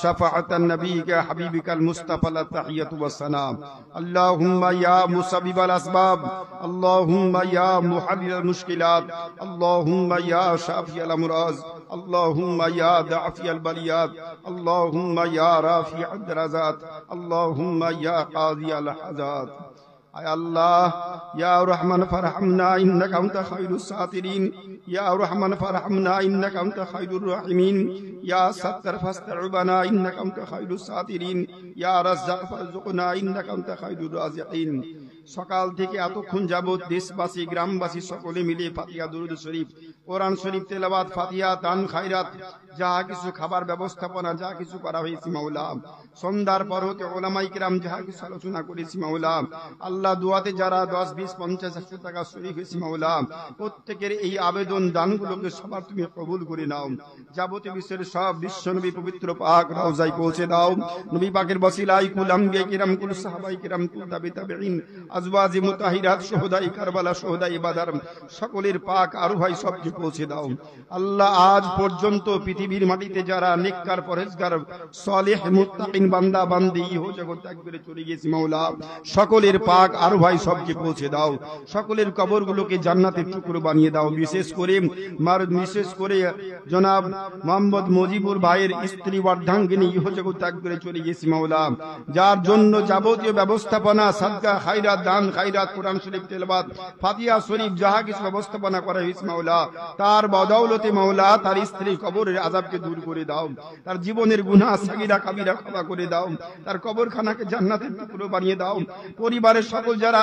शफ़ाअतन नबीका हबीबिकल मुस्तफ़ा तहियतु वस्सलाम अल्लाहुम्मा या मुसब्बिबल अस्बाब अल्लाहुम्मा या मुहल्लिल मुश्किलात अल्लाहुम्मा या शाफ़िअल अमराज़ अल्लाहुम्मा या दाफ़िअल बलियात अल्लाहुम्मा या राफ़िअद दरजात अल्लाहुम्मा या क़ाज़ियल हाजात अल्लाह या रहमान फरहमना इन्नका अंत खैरुस सातिरीन या रहमान फरहमना इन्नका अंत खैरुर राहिमीन या सत्तर फस्तउबना इन्नका अंत खैरुस सातिरीन या रज़्ज़ाक़ फरज़ुक़ना इन्नका अंत खैरुर राज़िक़ीन সকাল থেকে এতক্ষণ যাবত দেশবাসী গ্রামবাসী সকলে মিলে ফাতিহা দুরূদ শরীফ কোরআন শরীফ তেলাওয়াত ফাতিহা দান খায়রাত যা কিছু খাবার ব্যবস্থাপনা যা কিছু করা হয়েছে মাওলা সন্ধ্যার পর হতে উলামায়ে কিরাম যা কিছু আলোচনা করেছি মাওলা আল্লাহ দুআতে যারা 10 20 50 100 টাকা শরীক হয়েছে মাওলা প্রত্যেকের এই আবেদন দানগুলোকে সবার তুমি কবুল করে নাও যাবতীয় বিশ্বের সব বিশ্বনবী পবিত্র পাক রওজায় পৌঁছে দাও নবী পাকের ওসিলায় কুল আম্বিয়া কিরাম কুল সাহাবায়ে কিরাম কুল তাবিঈন আজওয়াজি মুতাহিরাত শুহাদায়ে কারবালা শুহাদায়ে বাদর সকলের পাক আর ভাই সবকে পৌঁছে দাও আল্লাহ আজ পর্যন্ত পৃথিবীর মাটিতে যারা নেককার পরহেজগার সালেহ মুত্তাকিন বান্দা বান্দি ইহ জগৎ ত্যাগ করে চলে গেছে মাওলা সকলের পাক আর ভাই সবকে পৌঁছে দাও সকলের কবরগুলোকে জান্নাতের টুকরো বানিয়ে দাও বিশেষ করে জনাব মোহাম্মদ মুজিবুর ভাইয়ের স্ত্রী বর্ধাঙ্গিনী ইহ জগৎ ত্যাগ করে চলে গেছে মাওলা যার জন্য যাবতীয় ব্যবস্থাপনা সাদকা খায়রাত দান খায়রাত কোরআন শরীফ তেলাওয়াত ফাতিহা শরীফ যাহা কিছু ব্যবস্থাপনা করা হয়েছে মাওলা তার বদৌলতে মাওলা তার স্ত্রীর কবরের আযাবকে দূর করে দাও তার জীবনের গুনাহ সাগীরা কাবীরা ক্ষমা করে দাও তার কবরখানাকে জান্নাতের টুকরো বানিয়ে দাও পরিবারের সকল যারা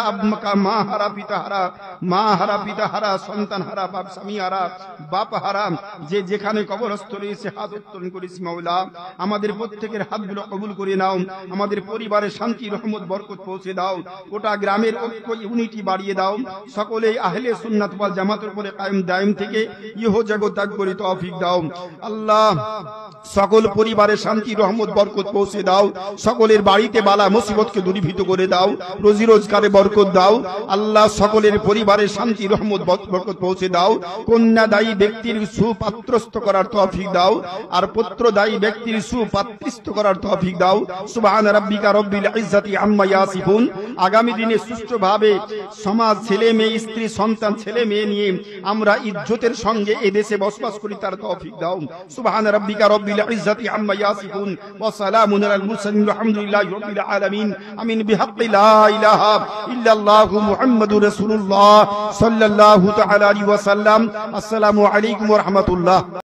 মা হারা পিতা হারা সন্তান হারা বাপ স্বামী হারা বাপ হারা যে যেখানে কবরস্থ রয়েছে হাত উত্তোলন করেছি মাওলা আমাদের প্রত্যেকের হাতগুলো কবুল করে নাও আমাদের পরিবারের শান্তি রহমত বরকত পৌঁছে দাও গোটা গ্রামের ঐক্য ইউনিটি বাড়িয়ে দাও সকলে আহলে সুন্নাত ওয়াল জামাতের উপরে কায়েম দায়েম থেকে ইহ জগৎ ত্যাগ করে তৌফিক দাও আল্লাহ সকল পরিবারের শান্তি রহমত বরকত পৌঁছে দাও সকলের বাড়িতে বালা মুসিবতকে দূরীভূত করে দাও রোজি রোজগারে বরকত দাও আল্লাহ সকলের পরিবারের শান্তি রহমত বরকত পৌঁছে দাও কন্যাদায়ী ব্যক্তির সুপাত্রস্থ করার তৌফিক দাও আর পুত্রদায়ী ব্যক্তির সুপাত্রস্থ করার তৌফিক দাও সুবহান রাব্বিকা রব্বিল ইজ্জাতি আম্মা ইয়াসিফুন আগামী দিনে সুষ্ঠুভাবে সমাজ ছেলে মেয়ে স্ত্রী সন্তান ছেলে মেয়ে নিয়ে আমরা ইজ্জতের সঙ্গে এই দেশে বসবাস করি তার তৌফিক দাও সুবহান রাব্বিকা রব্বিল ইজ্জাতি আম্মা ইয়াসিফুন ওয়া সালামুন আলাল মুরসালিন আলহামদুলিল্লাহি রাব্বিল আলামিন আমিন বিহাক্কি লা ইলাহা ইল্লাল্লাহু মুহাম্মাদুর রাসূলুল্লাহ সাল্লাল্লাহু তাআলা আলাইহি ওয়া সাল্লাম আসসালামু আলাইকুম ওয়া রাহমাতুল্লাহ।